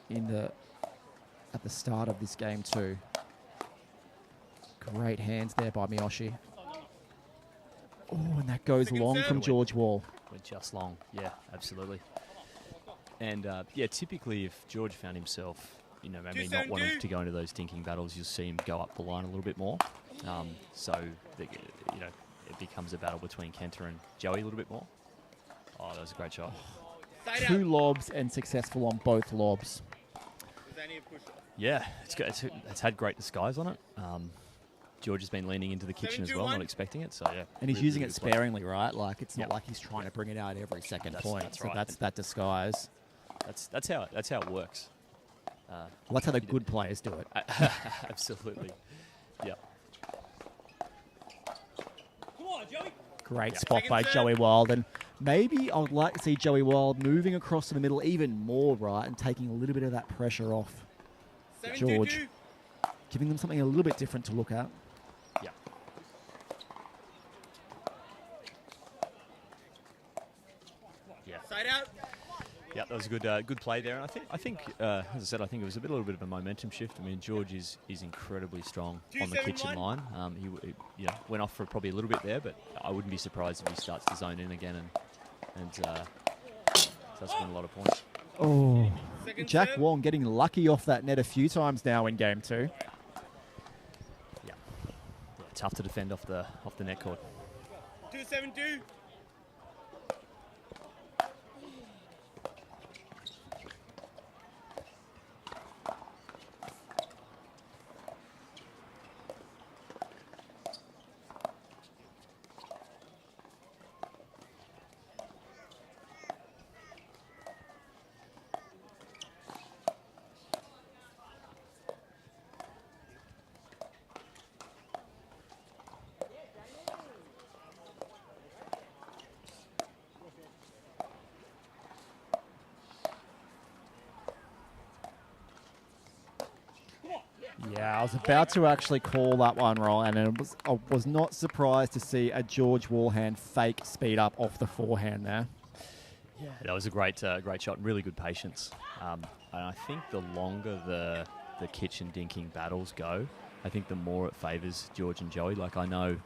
at the start of this game too. Great hands there by Miyoshi. Oh, and that goes long from George Wall. Went just long, yeah, absolutely. And yeah, typically if George found himself, you know, maybe not wanting to go into those dinking battles, you'll see him go up the line a little bit more. So, you know, it becomes a battle between Kenta and Joey a little bit more. Oh, that was a great shot. 2 lobs and successful on both lobs. Yeah, it's had great disguise on it. George has been leaning into the kitchen as well, not expecting it. So yeah, and he's using it sparingly, right? Like it's not like he's trying to bring it out every second point. That's so right. that's that disguise. That's how it works. Well, that's how the good players do it. Absolutely. Yeah. Come on, Joey. Great spot by Joey Wild, and maybe I would like to see Joey Wild moving across to the middle even more, right, and taking a little bit of that pressure off George, giving them something a little bit different to look at. Yeah. Yeah. Side out. Yeah, that was a good play there, and I think, as I said, I think it was a little bit of a momentum shift. I mean, George is incredibly strong on the kitchen line. He went off for probably a little bit there, but I wouldn't be surprised if he starts to zone in again and starts to win a lot of points. Oh, Jack Wong getting lucky off that net a few times now in game 2. Yeah, tough to defend off the net court. 2-7-2. Yeah, I was about to actually call that one wrong, and I was not surprised to see a George Warhand fake speed up off the forehand there. Yeah, that was a great shot. Really good patience. And I think the longer the kitchen dinking battles go, I think the more it favours George and Joey. Like, I know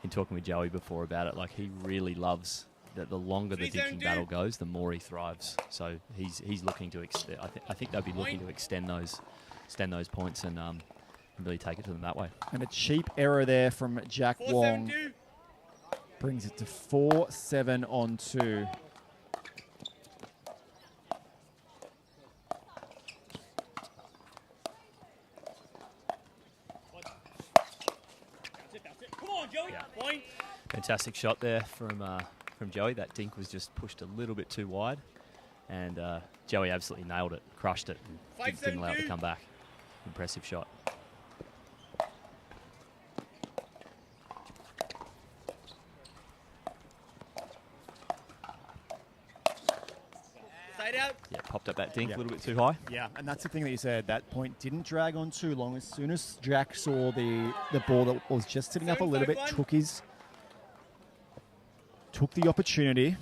in talking with Joey before about it, like, he really loves that the longer the dinking battle goes, the more he thrives. So he's looking to extend. I think they'll be looking to extend those points and really take it to them that way. And a cheap error there from Jack Wong brings it to 4-7 on 2. Fantastic shot there from Joey. That dink was just pushed a little bit too wide, and Joey absolutely nailed it, crushed it, and didn't allow it to come back. Impressive shot. Side out. Yeah, popped up that dink a little bit too high. Yeah, and that's the thing that you said. That point didn't drag on too long. As soon as Jack saw the ball that was just sitting up a little bit, took the opportunity.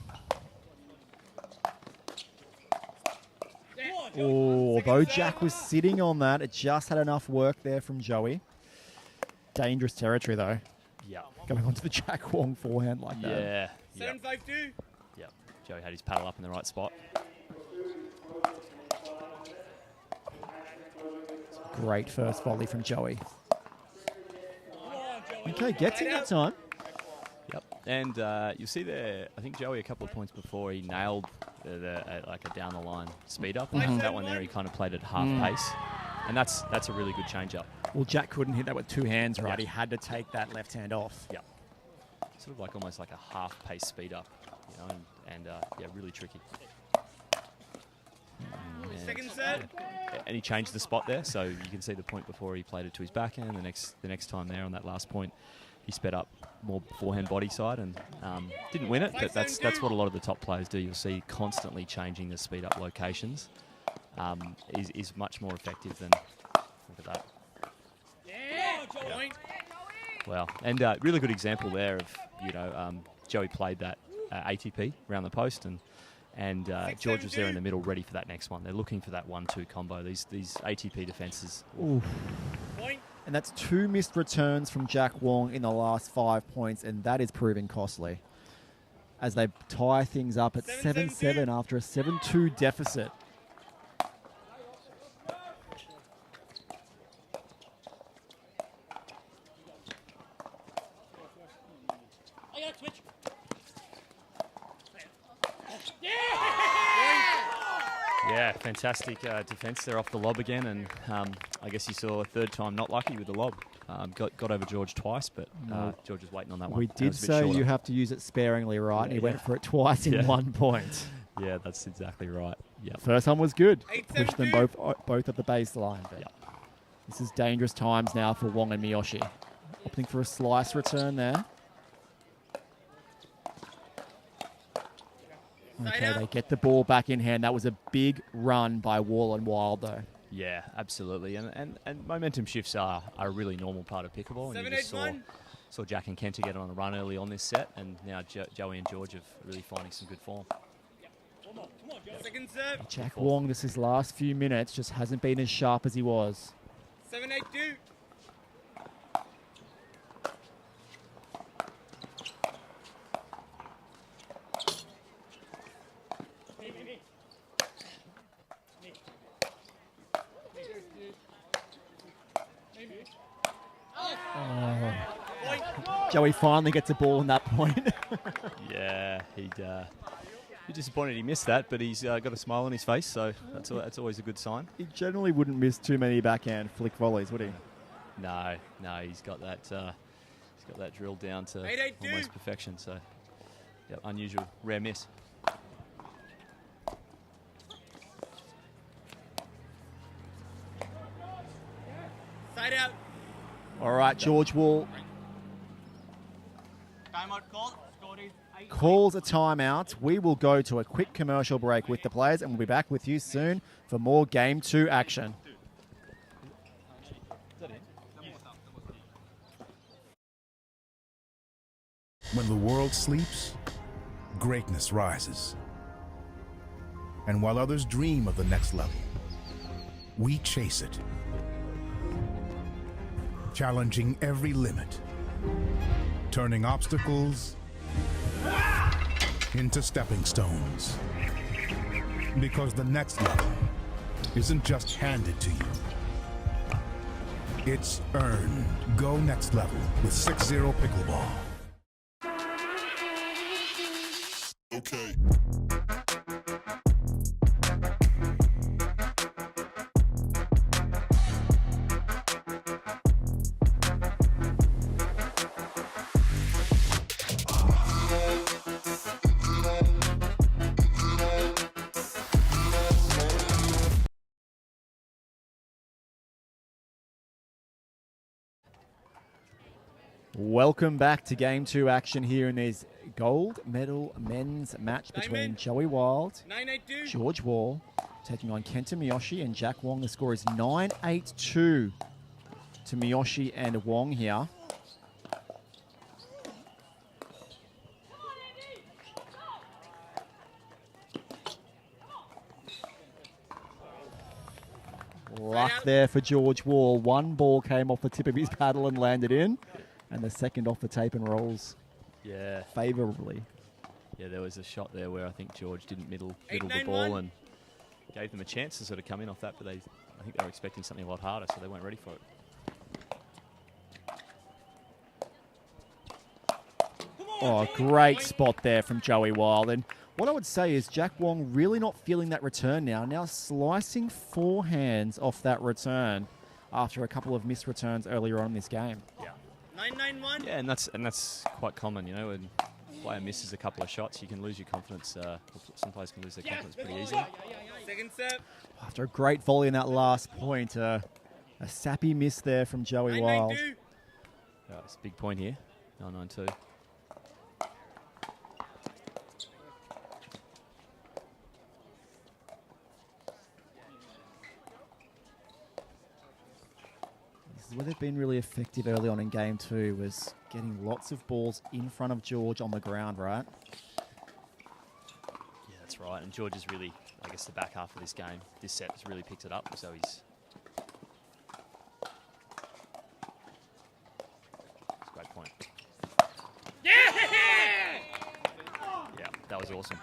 Oh, although Jack was sitting on that, it just had enough work there from Joey. Dangerous territory, though. Yeah. Going onto the Jack Wong forehand like that. Yeah. 7-5-2. Yeah. Joey had his paddle up in the right spot. Great first volley from Joey. Okay, gets it that time. Yep. And you'll see there, I think Joey a couple of points before, he nailed like a down the line speed up. That one there, he kind of played at half pace. And that's a really good change up. Well, Jack couldn't hit that with two hands, right? He had to take that left hand off. Yeah. Sort of like almost like a half pace speed up, you know, and yeah, really tricky. Second set. And he changed the spot there, so you can see the point before he played it to his backhand. The next time there on that last point, he sped up more forehand body side and didn't win it, but that's what a lot of the top players do. You'll see constantly changing the speed up locations is much more effective than, look at that. Yeah. Wow, and really good example there of, you know, Joey played that ATP around the post, and George was there in the middle ready for that next one. They're looking for that 1-2 combo, these ATP defenses. Oof. And that's 2 missed returns from Jack Wong in the last 5 points, and that is proving costly as they tie things up at 7-7 after a 7-2 deficit. Yeah, fantastic defence there off the lob again, and I guess you saw a third time not lucky with the lob. Got over George twice, but George was waiting on that one. We did say you have to use it sparingly, right? And he went for it twice in 1 point. Yeah, that's exactly right. Yeah. First one was good. Pushed them both at the baseline. But this is dangerous times now for Wong and Miyoshi. Opting for a slice return there. Okay, they get the ball back in hand. That was a big run by Wall and Wild, though. Yeah, absolutely. And momentum shifts are a really normal part of pickleball. And you just saw Jack and Kenta get on a run early on this set, and now Joey and George are really finding some good form. Second serve. Jack Wong, this is last few minutes, just hasn't been as sharp as he was. 7-8-2. Joey finally gets a ball in that point. Yeah, he's disappointed he missed that, but he's got a smile on his face, so that's always a good sign. He generally wouldn't miss too many backhand flick volleys, would he? No, he's got that drilled down to almost perfection. So, yeah, unusual, rare miss. Side out. All right, George Wall Timeout call. Score is 8. calls a timeout. We will go to a quick commercial break with the players, and we'll be back with you soon for more Game 2 action. Is that it? When the world sleeps, greatness rises. And while others dream of the next level, we chase it, challenging every limit, turning obstacles into stepping stones. Because the next level isn't just handed to you, it's earned. Go next level with 6-0 Pickleball. Okay. Welcome back to Game 2 action here in this gold medal men's match between Joey Wild, 982. George Wall, taking on Kenta Miyoshi and Jack Wong. The score is 9-8-2 to Miyoshi and Wong here. Luck there for George Wall. One ball came off the tip of his paddle and landed in. And the second off the tape and rolls favourably. Yeah, there was a shot there where I think George didn't middle the ball and gave them a chance to sort of come in off that, but I think they were expecting something a lot harder, so they weren't ready for it. Oh, great spot there from Joey Wild. And what I would say is Jack Wong really not feeling that return now slicing forehands off that return after a couple of missed returns earlier on in this game. Yeah. 991. Yeah, and that's quite common, you know, when a player misses a couple of shots, you can lose your confidence. Some players can lose their confidence pretty easily. Second serve. After a great volley in that last point, a sappy miss there from Joey Wild. 992. It's a big point here, 992. Where they've been really effective early on in Game 2 was getting lots of balls in front of George on the ground, right? Yeah, that's right. And George is really, I guess, the back half of this game, this set has really picked it up. So it's a great point. Yeah! Yeah, that was awesome.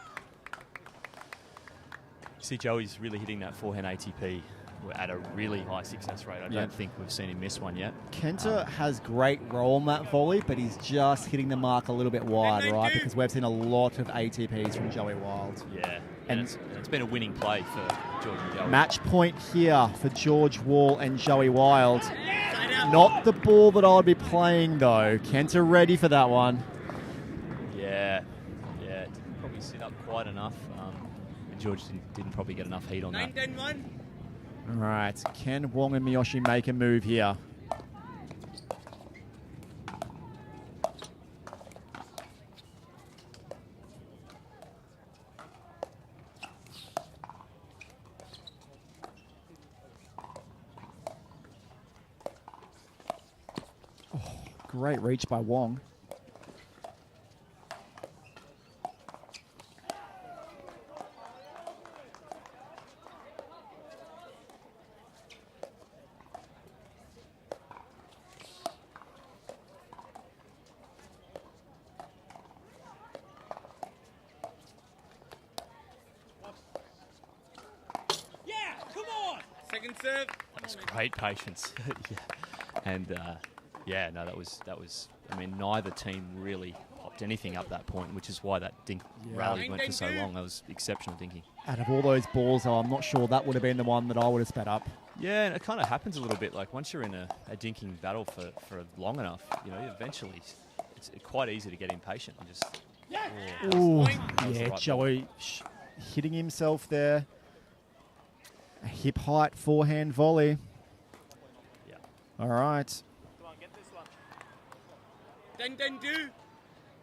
See, Joey's really hitting that forehand ATP. We're at a really high success rate. I don't think we've seen him miss one yet. Kenta has great roll on that volley, but he's just hitting the mark a little bit wide, right? Because we've seen a lot of ATPs from Joey Wild. Yeah, and it's been a winning play for George and Joey. Match point here for George Wall and Joey Wild. Not the ball that I would be playing, though. Kenta ready for that one. Yeah, didn't probably sit up quite enough. And George didn't probably get enough heat on that. 9-10-1. All right, can Wong and Miyoshi make a move here? Oh, great reach by Wong. Second serve. That was great patience. And that was. I mean, neither team really popped anything up that point, which is why that dink rally went for so long. That was exceptional dinking. Out of all those balls, I'm not sure that would have been the one that I would have sped up. Yeah, and it kind of happens a little bit. Like once you're in a dinking battle for long enough, you know, eventually it's quite easy to get impatient and just. Ooh, yeah, right Joey hitting himself there. A hip height forehand volley. Yeah. All right. Come on, get this one. 10-10-2.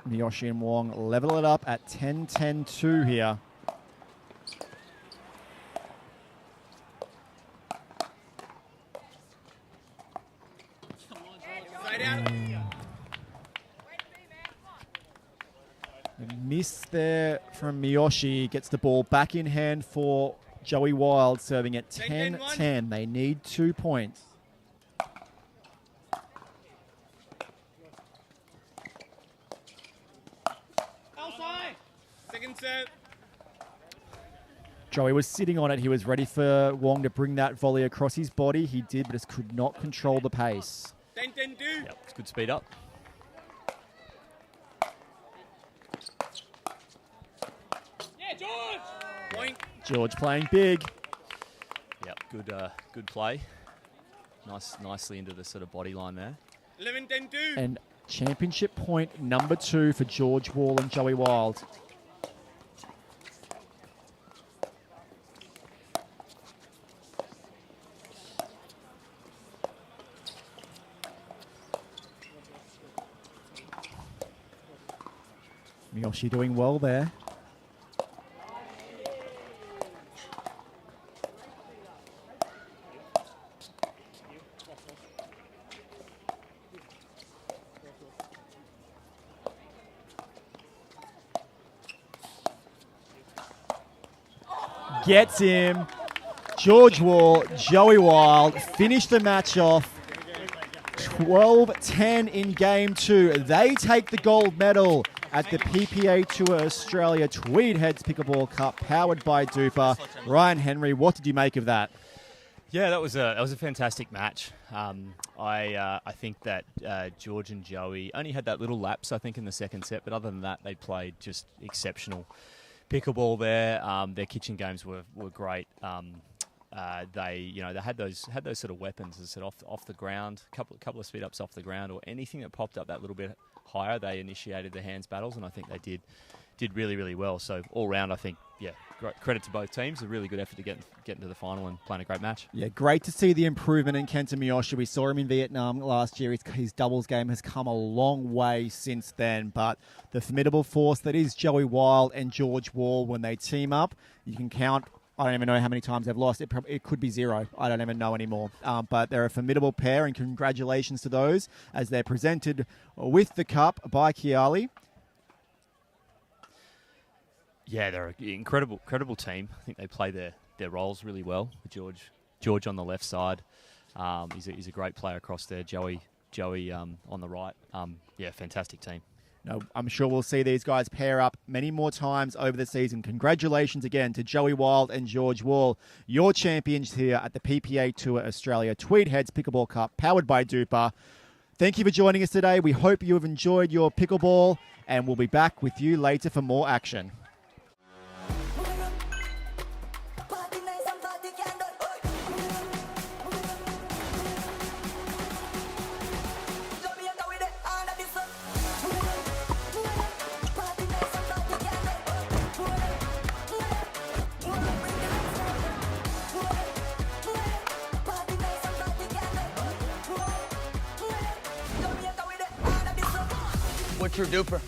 Miyoshi and Wong level it up at 10-10-2 here. Side out. A miss there from Miyoshi. Gets the ball back in hand for Joey Wild, serving at 10-10. They need 2 points. Outside. Second set. Joey was sitting on it. He was ready for Wong to bring that volley across his body. He did, but just could not control the pace. 10-10 do. Yep, it's good speed up. Yeah, George. Point. George playing big. Yep, good play. Nicely into the sort of body line there. 11-10 do. And championship point number 2 for George Wall and Joey Wild. Miyoshi doing well there. Gets him. George Wall, Joey Wild finish the match off. 12-10 in game 2. They take the gold medal at the PPA Tour Australia Tweed Heads Pickleball Cup, powered by DUPR. Ryan Henry, what did you make of that? Yeah, that was a fantastic match. I think that George and Joey only had that little lapse, I think, in the second set, but other than that, they played just exceptional pickleball there. Their kitchen games were great. They had those sort of weapons, as I said, off the ground, couple of speed ups off the ground, or anything that popped up that little bit higher. They initiated the hands battles, and I think they did really, really well. So all round, I think, yeah, great credit to both teams. A really good effort to get into the final and playing a great match. Yeah, great to see the improvement in Kenta Miyoshi. We saw him in Vietnam last year. His doubles game has come a long way since then, but the formidable force that is Joey Wild and George Wall, when they team up, you can count. I don't even know how many times they've lost. It could be 0. I don't even know anymore. But they're a formidable pair, and congratulations to those as they're presented with the cup by Kiali. Yeah, they're an incredible team. I think they play their roles really well. George on the left side, he's a great player across there. Joey on the right. Yeah, fantastic team. No, I'm sure we'll see these guys pair up many more times over the season. Congratulations again to Joey Wild and George Wall, your champions here at the PPA Tour Australia Tweed Heads Pickleball Cup, powered by DUPR. Thank you for joining us today. We hope you have enjoyed your pickleball, and we'll be back with you later for more action. What's your DUPR?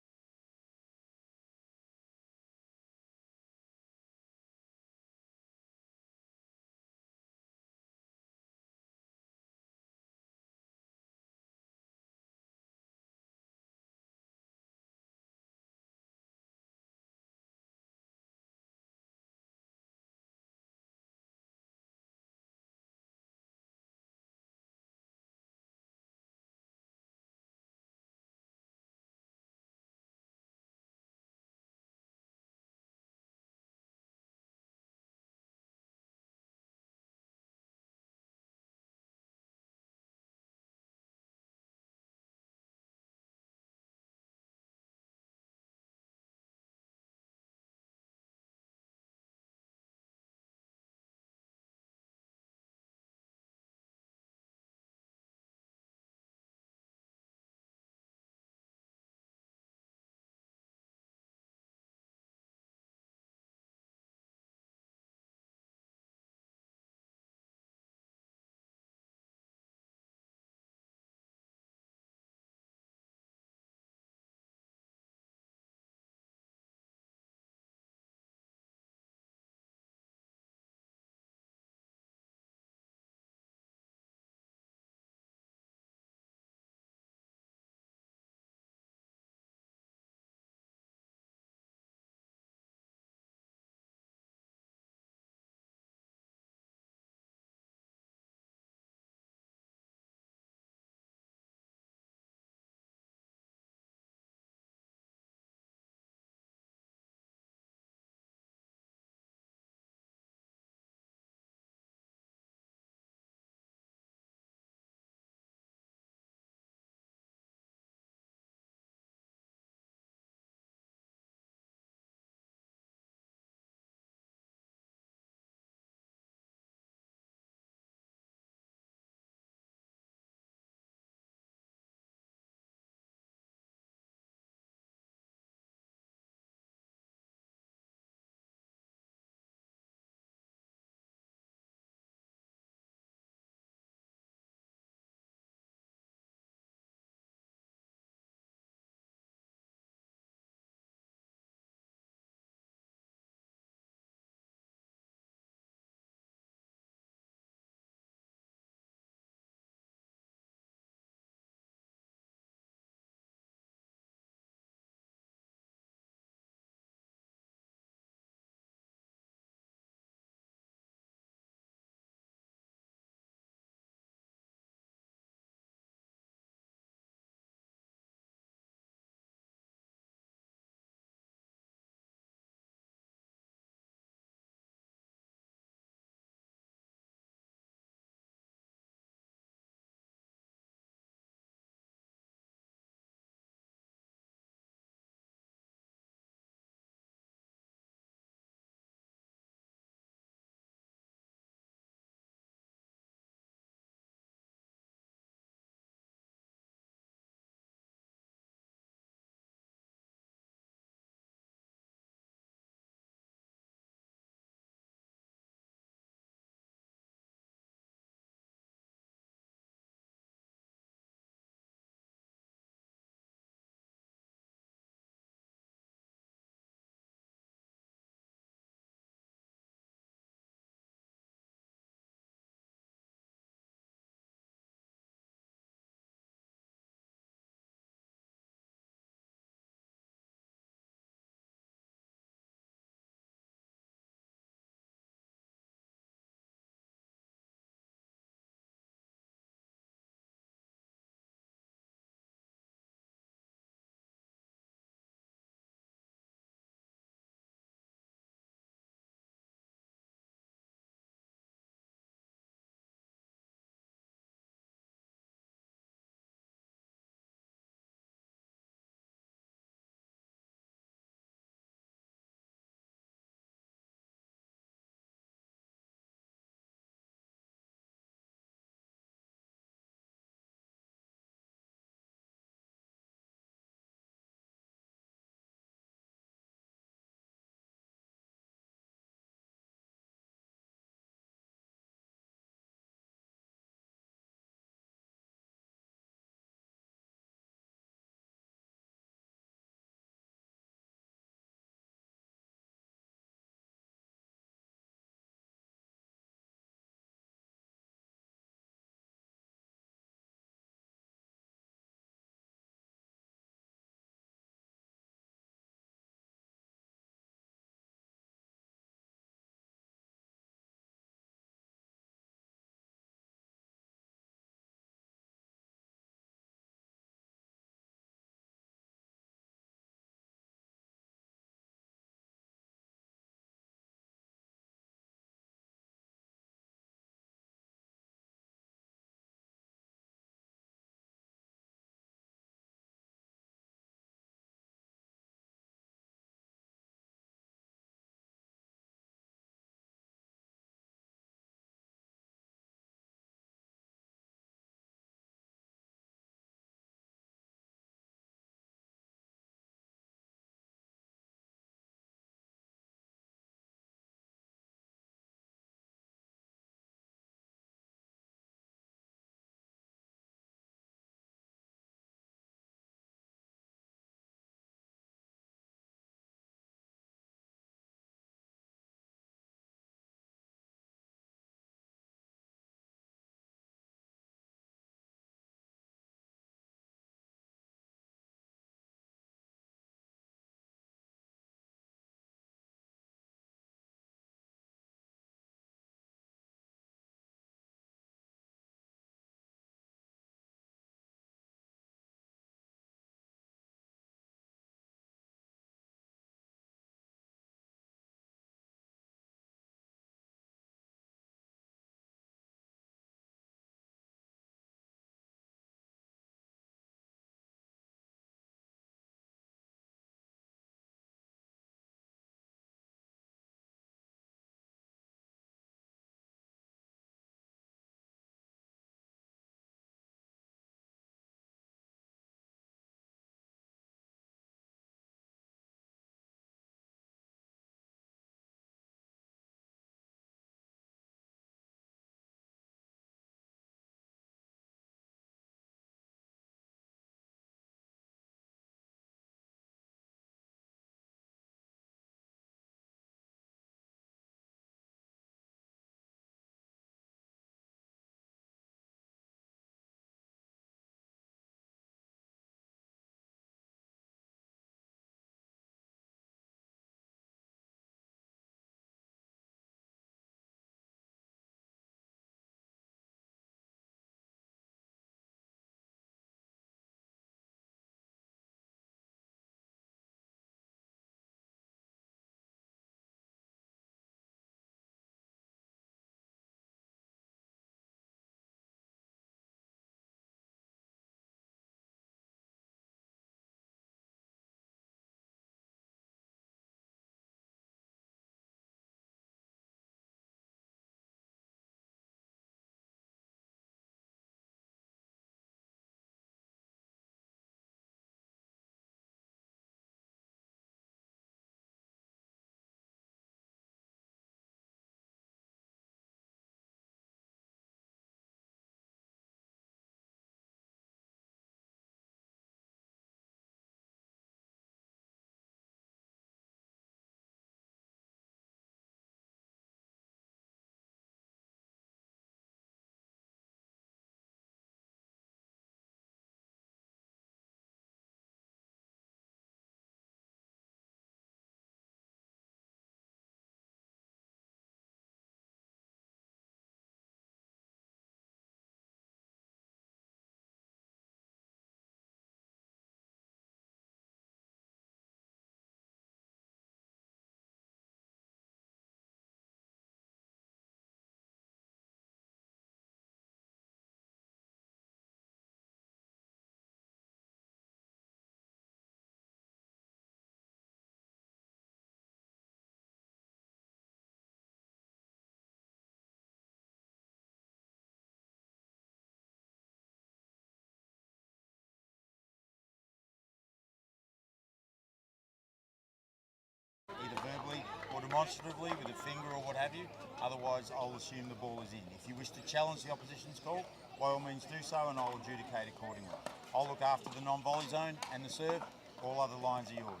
demonstratively with a finger or what have you. Otherwise, I'll assume the ball is in. If you wish to challenge the opposition's call, by all means do so, and I'll adjudicate accordingly. I'll look after the non-volley zone and the serve. All other lines are yours.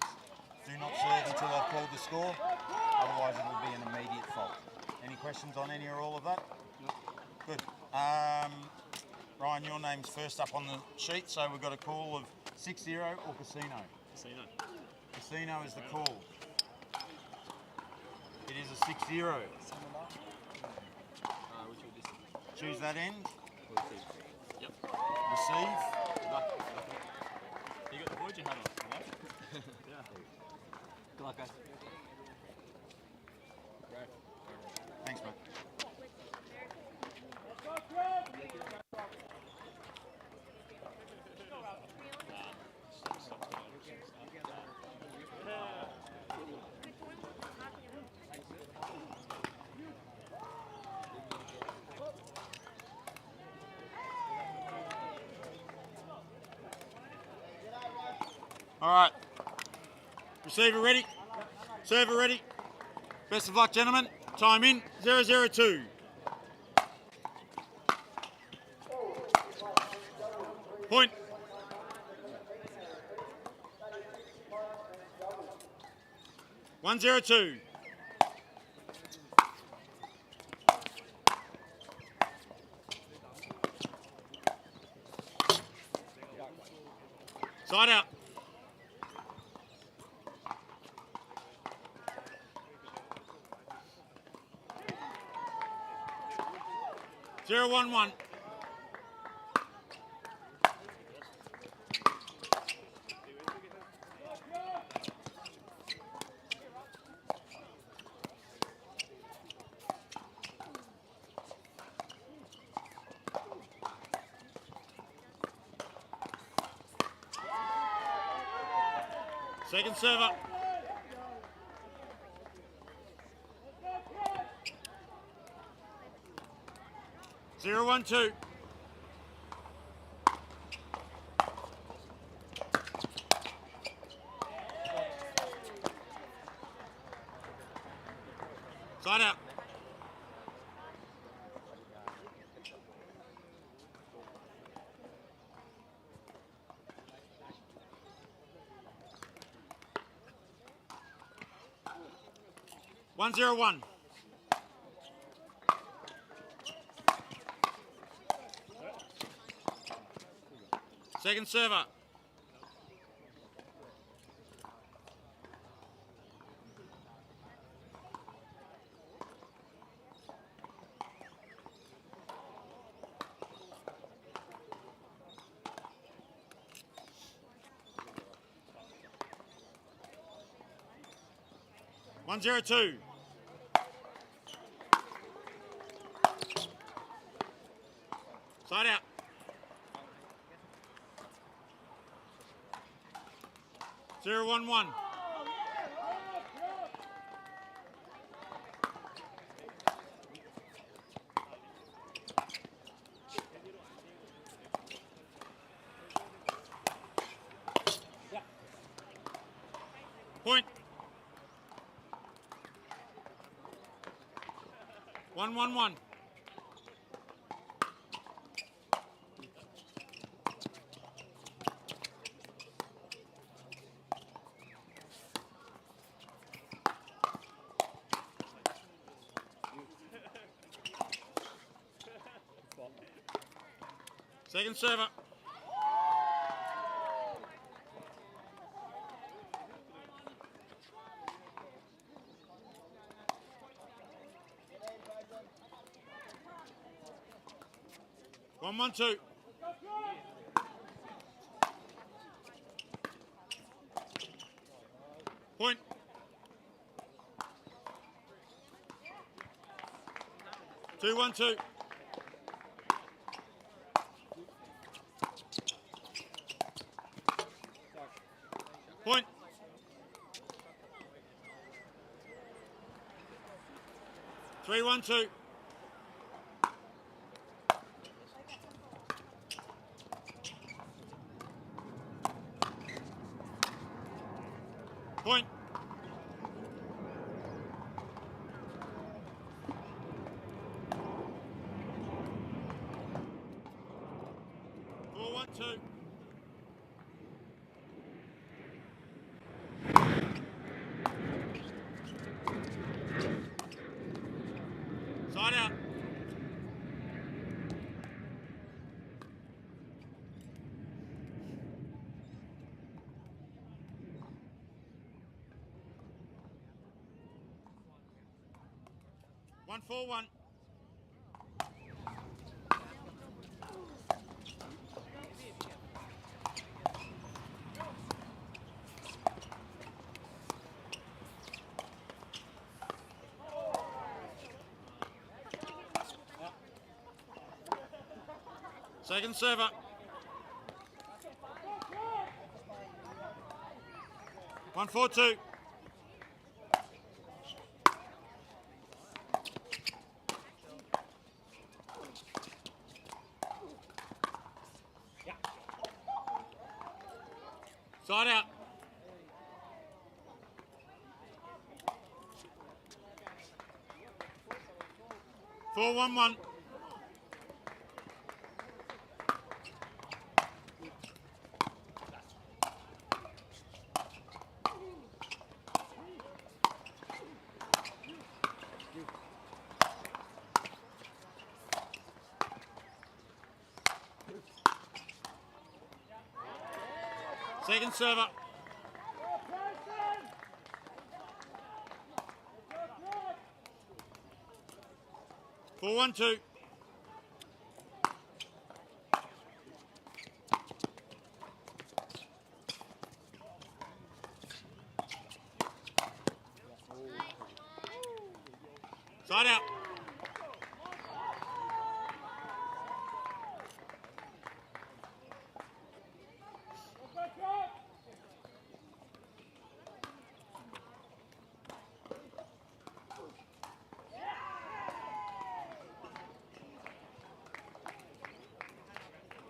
Do not serve until I've called the score, otherwise it will be an immediate fault. Any questions on any or all of that? Good. Ryan, your name's first up on the sheet, so we've got a call of 6-0 or casino. Casino. Casino is the call. It is a 6-0. Choose that end. Yep. Receive. You got the Voyager hat on, yeah? Yeah. Good luck, guys. Thanks, mate. All right. Receiver ready. Server ready. Best of luck, gentlemen. Time in. 0-0-2. Point. One, 0-2. Side out. Zero, 1-1. Second server. Zero, 1-2. Side out. One, 0-1. Second server. One, 0-2. Side out. Zero, 1-1. Point. 1-1-1. Second server. One, 1-2. Point. Two, 1-2. Point. Three, 1-2. Point. 2. Side out. One, 4-1. Second server. One, 4-2. Side out. Four, 1-1. Second server. 4-1-2. Side out.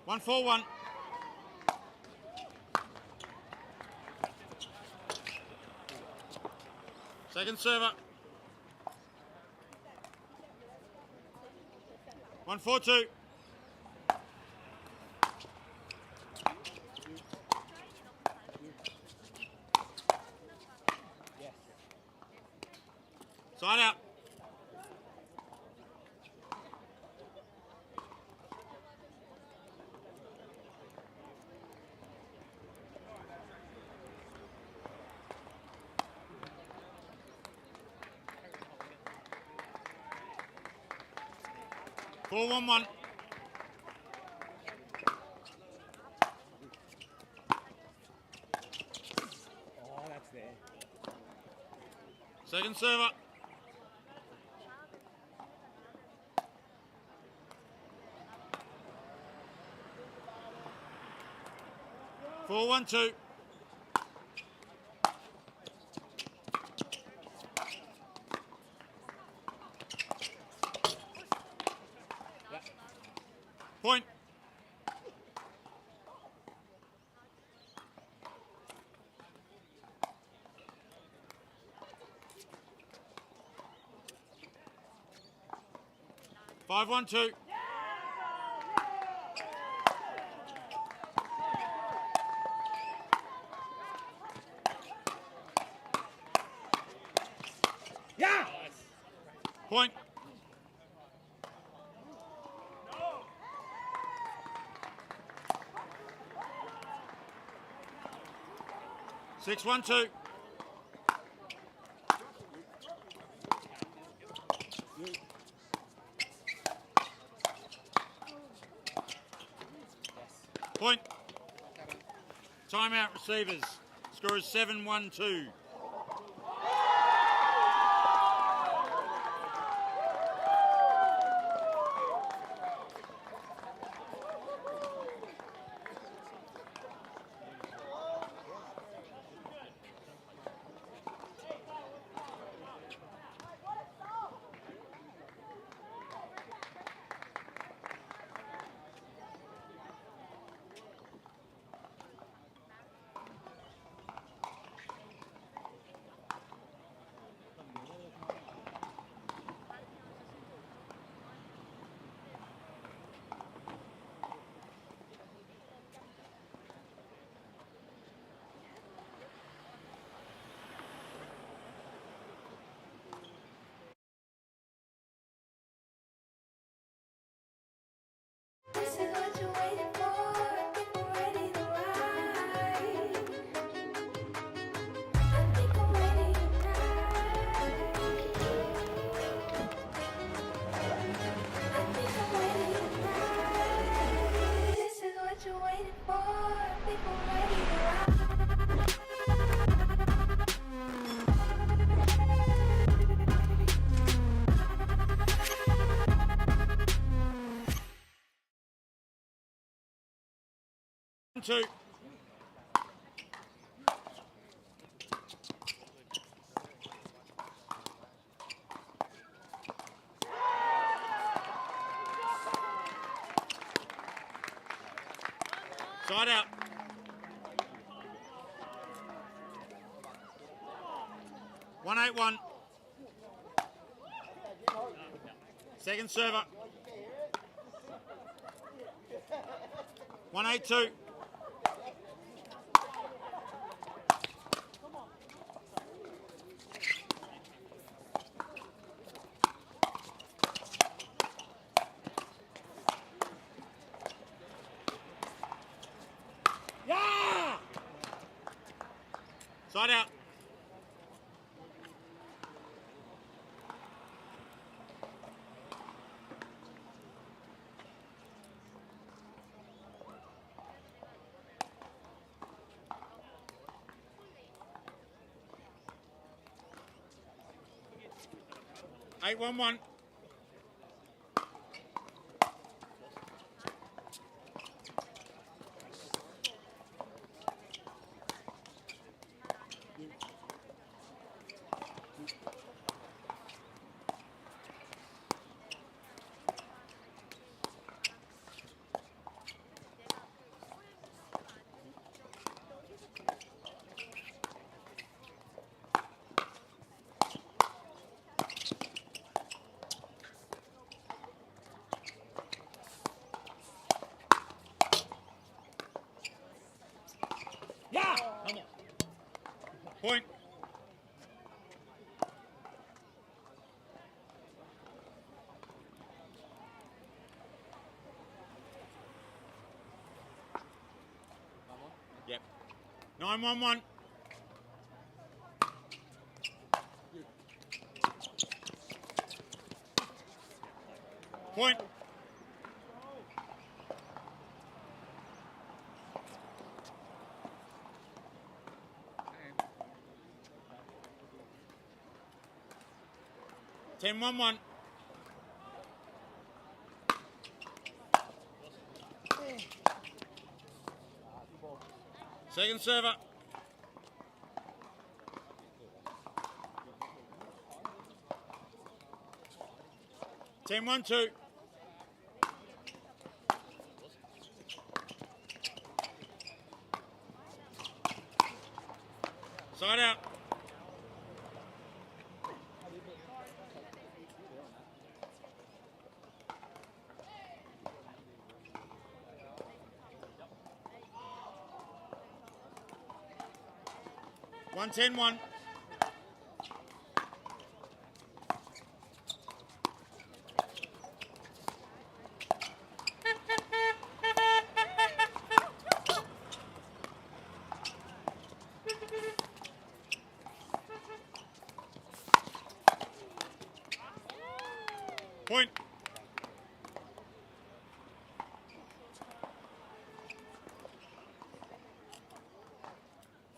One, 4-1. Second server. 1-4-2. Side out. Four, 1-1. Oh, that's there. Second server. 4-1-2. Point. Five, 1-2. Yeah! Point. Six, 1-2. Point. Timeout receivers. Score is 7-1-2. 10-2. Side out. 1-8-1. Second server. 1-8-2. Yeah! Side out. Eight, 1-1. Yeah! Come on. Point. Yep. 9-1-1. Point. Ten, 1-1. Second server. 10-1-2. Side out. One, 10-1. Point.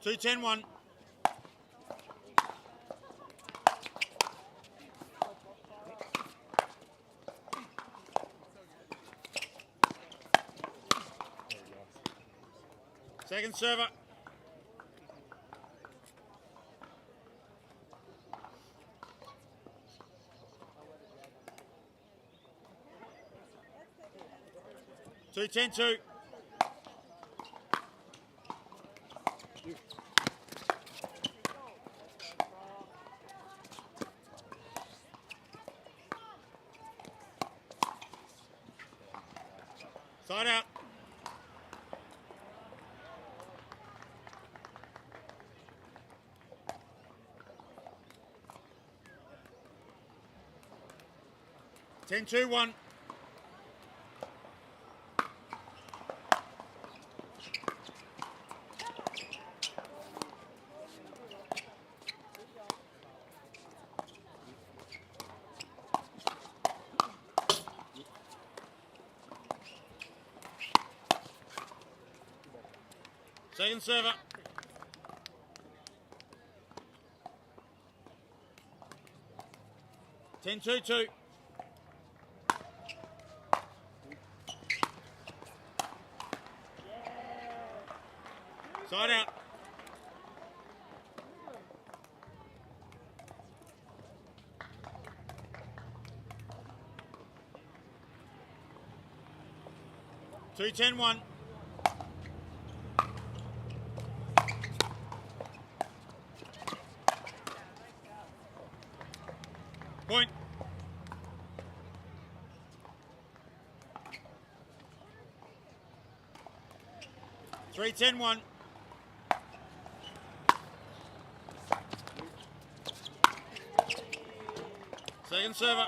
Two, 10-1. Second server. 2-10-2. Side out. Ten, 2-1. Second server. 10-2-2. Side out. Two 10-1. Point. Three 10-1. Second server.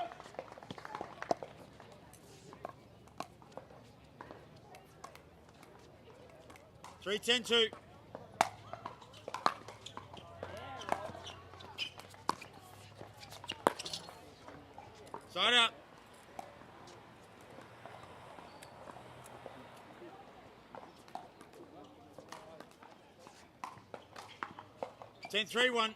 Three 10-2. Side out. Ten 3-1.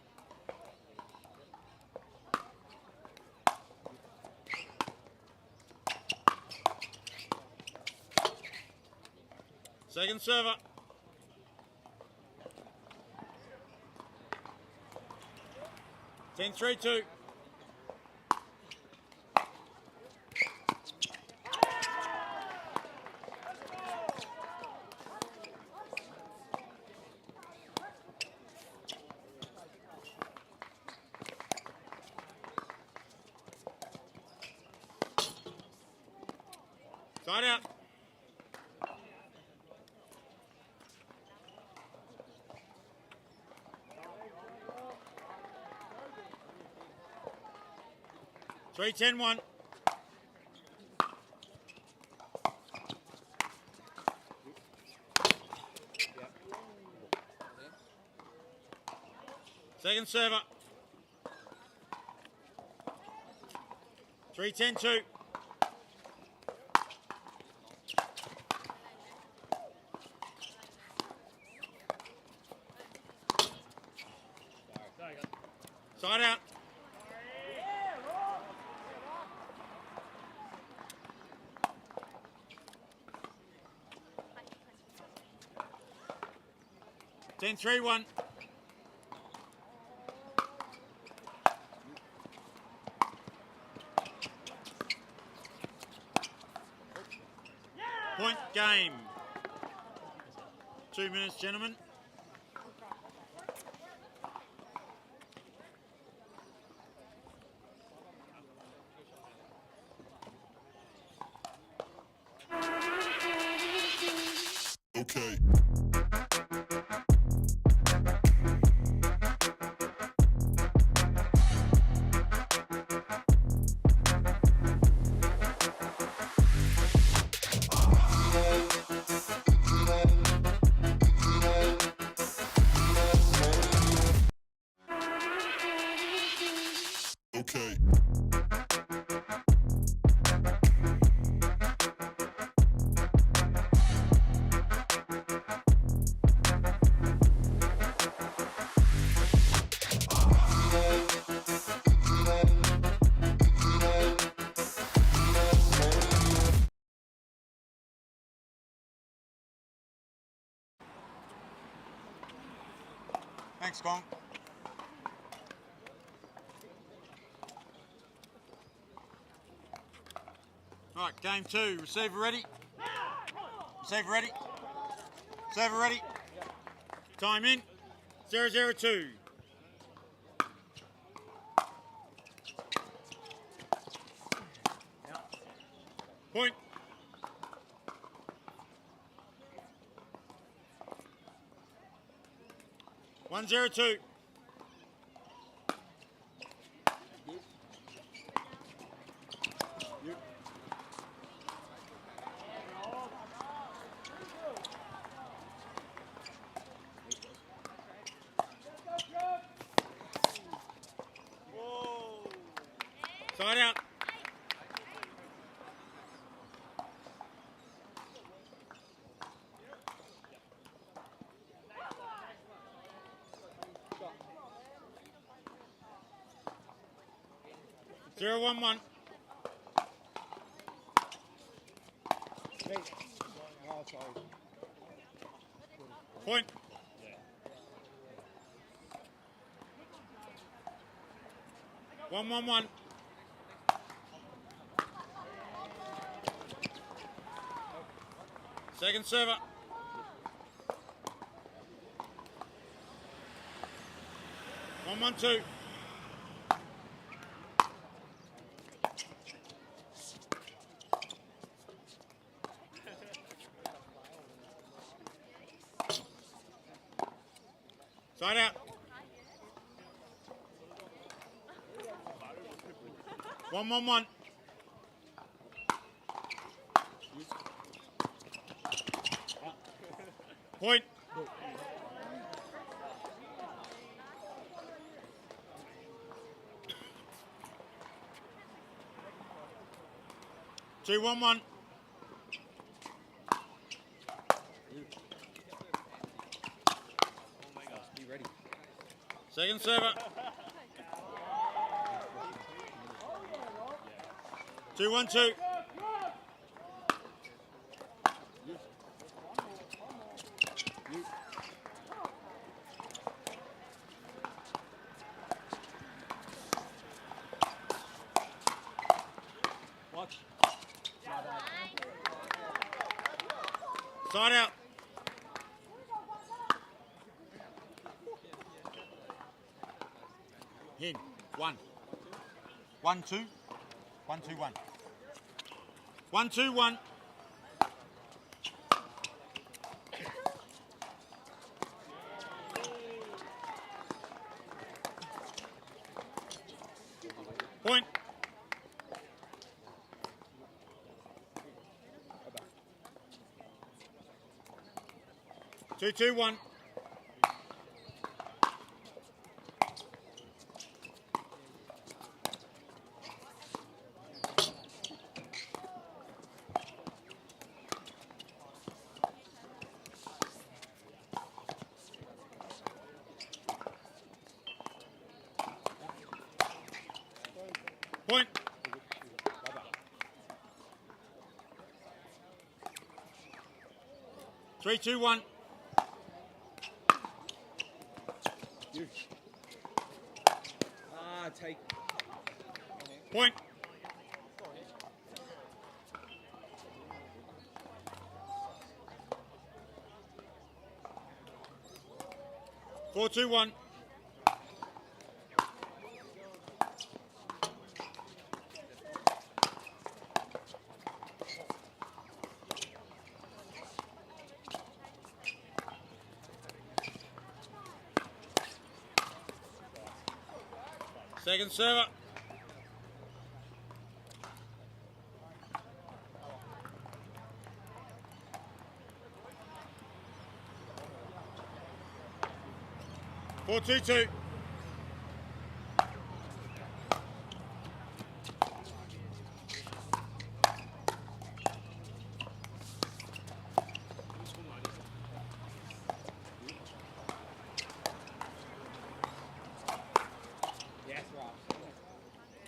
Second server. Ten 3-2. Side out. Three 10-1. Second server. Three 10-2. Side out. Ten 3-1. Point game. 2 minutes, gentlemen. Okay. Okay. Thanks, Gong. All right, game two. Receiver ready. Receiver ready. Server ready. Time in. 0-0-2. Point. One 0-2. Side out. Zero 1-1. Oh, sorry. Point. 1-1-1. Second server. One, 1-2. Side out. 1-1-1. Point. Two, 1-1. Second server. 2-1-2. Watch. Side out. In. 1. 1-2. 1-2-1. 1-2-1. Point. Two, 2-1. Point. Three, 2-1. Take. Point. Four, 2-1. Second server. Four, 2-2.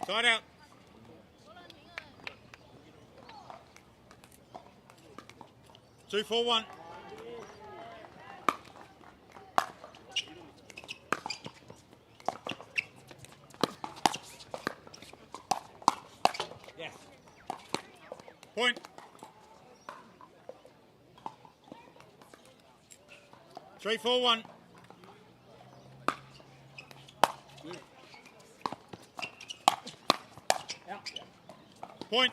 Side out. Two, 4-1. Yes. Point. Three, 4-1. Point.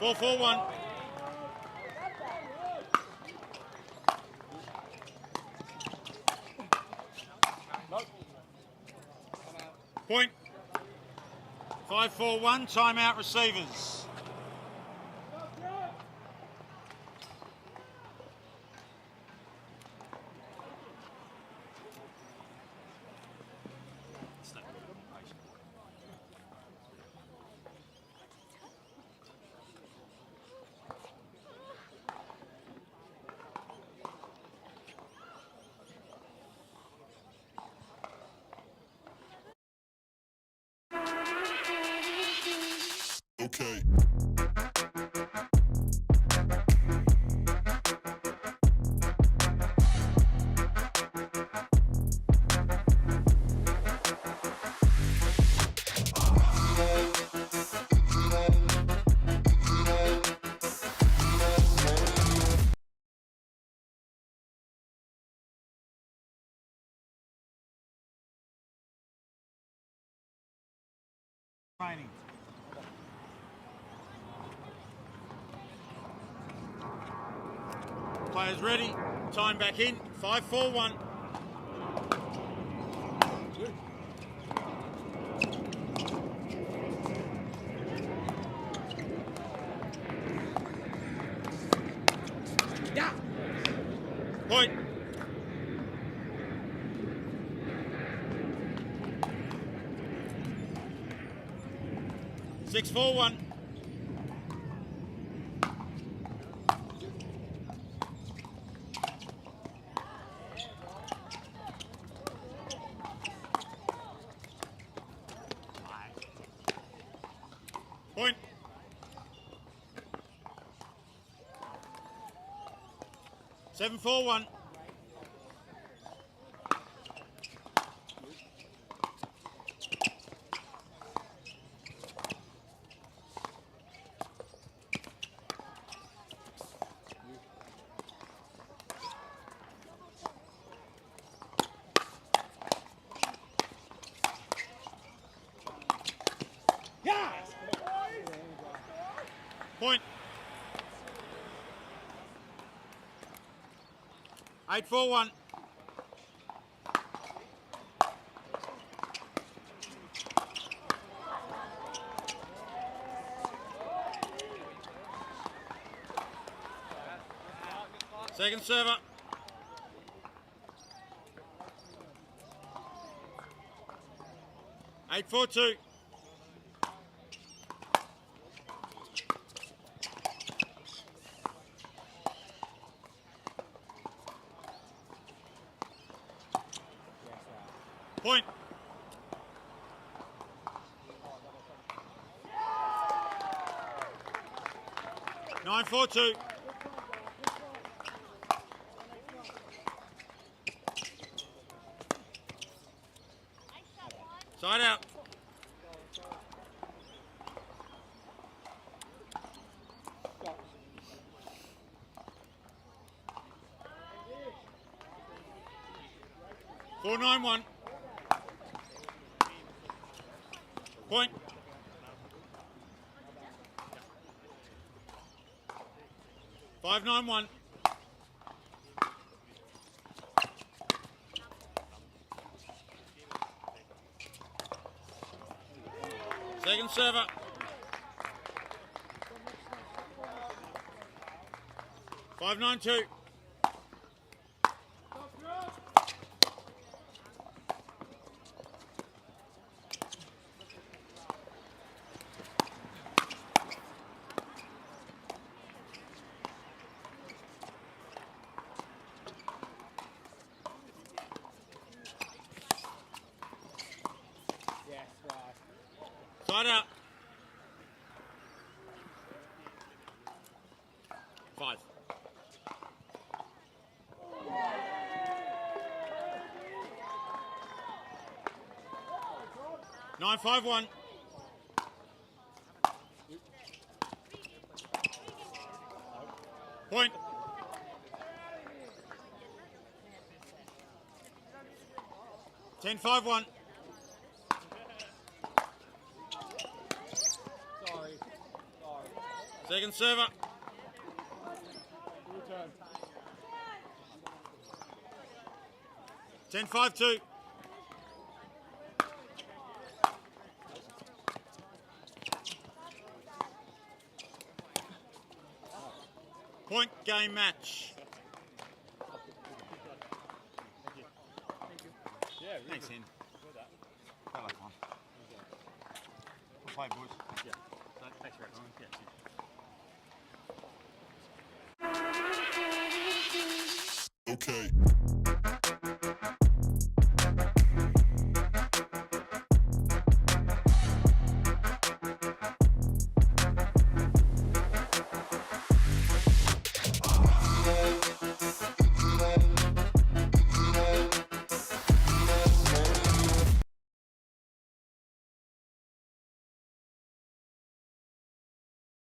Four, 4-1. Point. 5-4-1. Timeout receivers. Okay. Training. Players ready. Time back in. 5, 4, 1. Yeah. Point. Six, 4, 1. Point. Seven, 4, 1. Yeah. Point. 8, 4, 1. Second server. Eight, 4, 2. Point. Nine, 4, 2. Side out. Four, 9, 1. Point. Five, 9, 1. Second server. Five, 9, 2. Yes, right. Side out. 5. Nine, 5, 1. Point. Ten, 5, 1. Sorry. Second server. Return. 10, 5, 2. Point game match. Yeah, really Thanks, good. Hen. Enjoyed that. Well, that one. We'll play, boys. Yeah. Thanks for it. Yeah. Okay.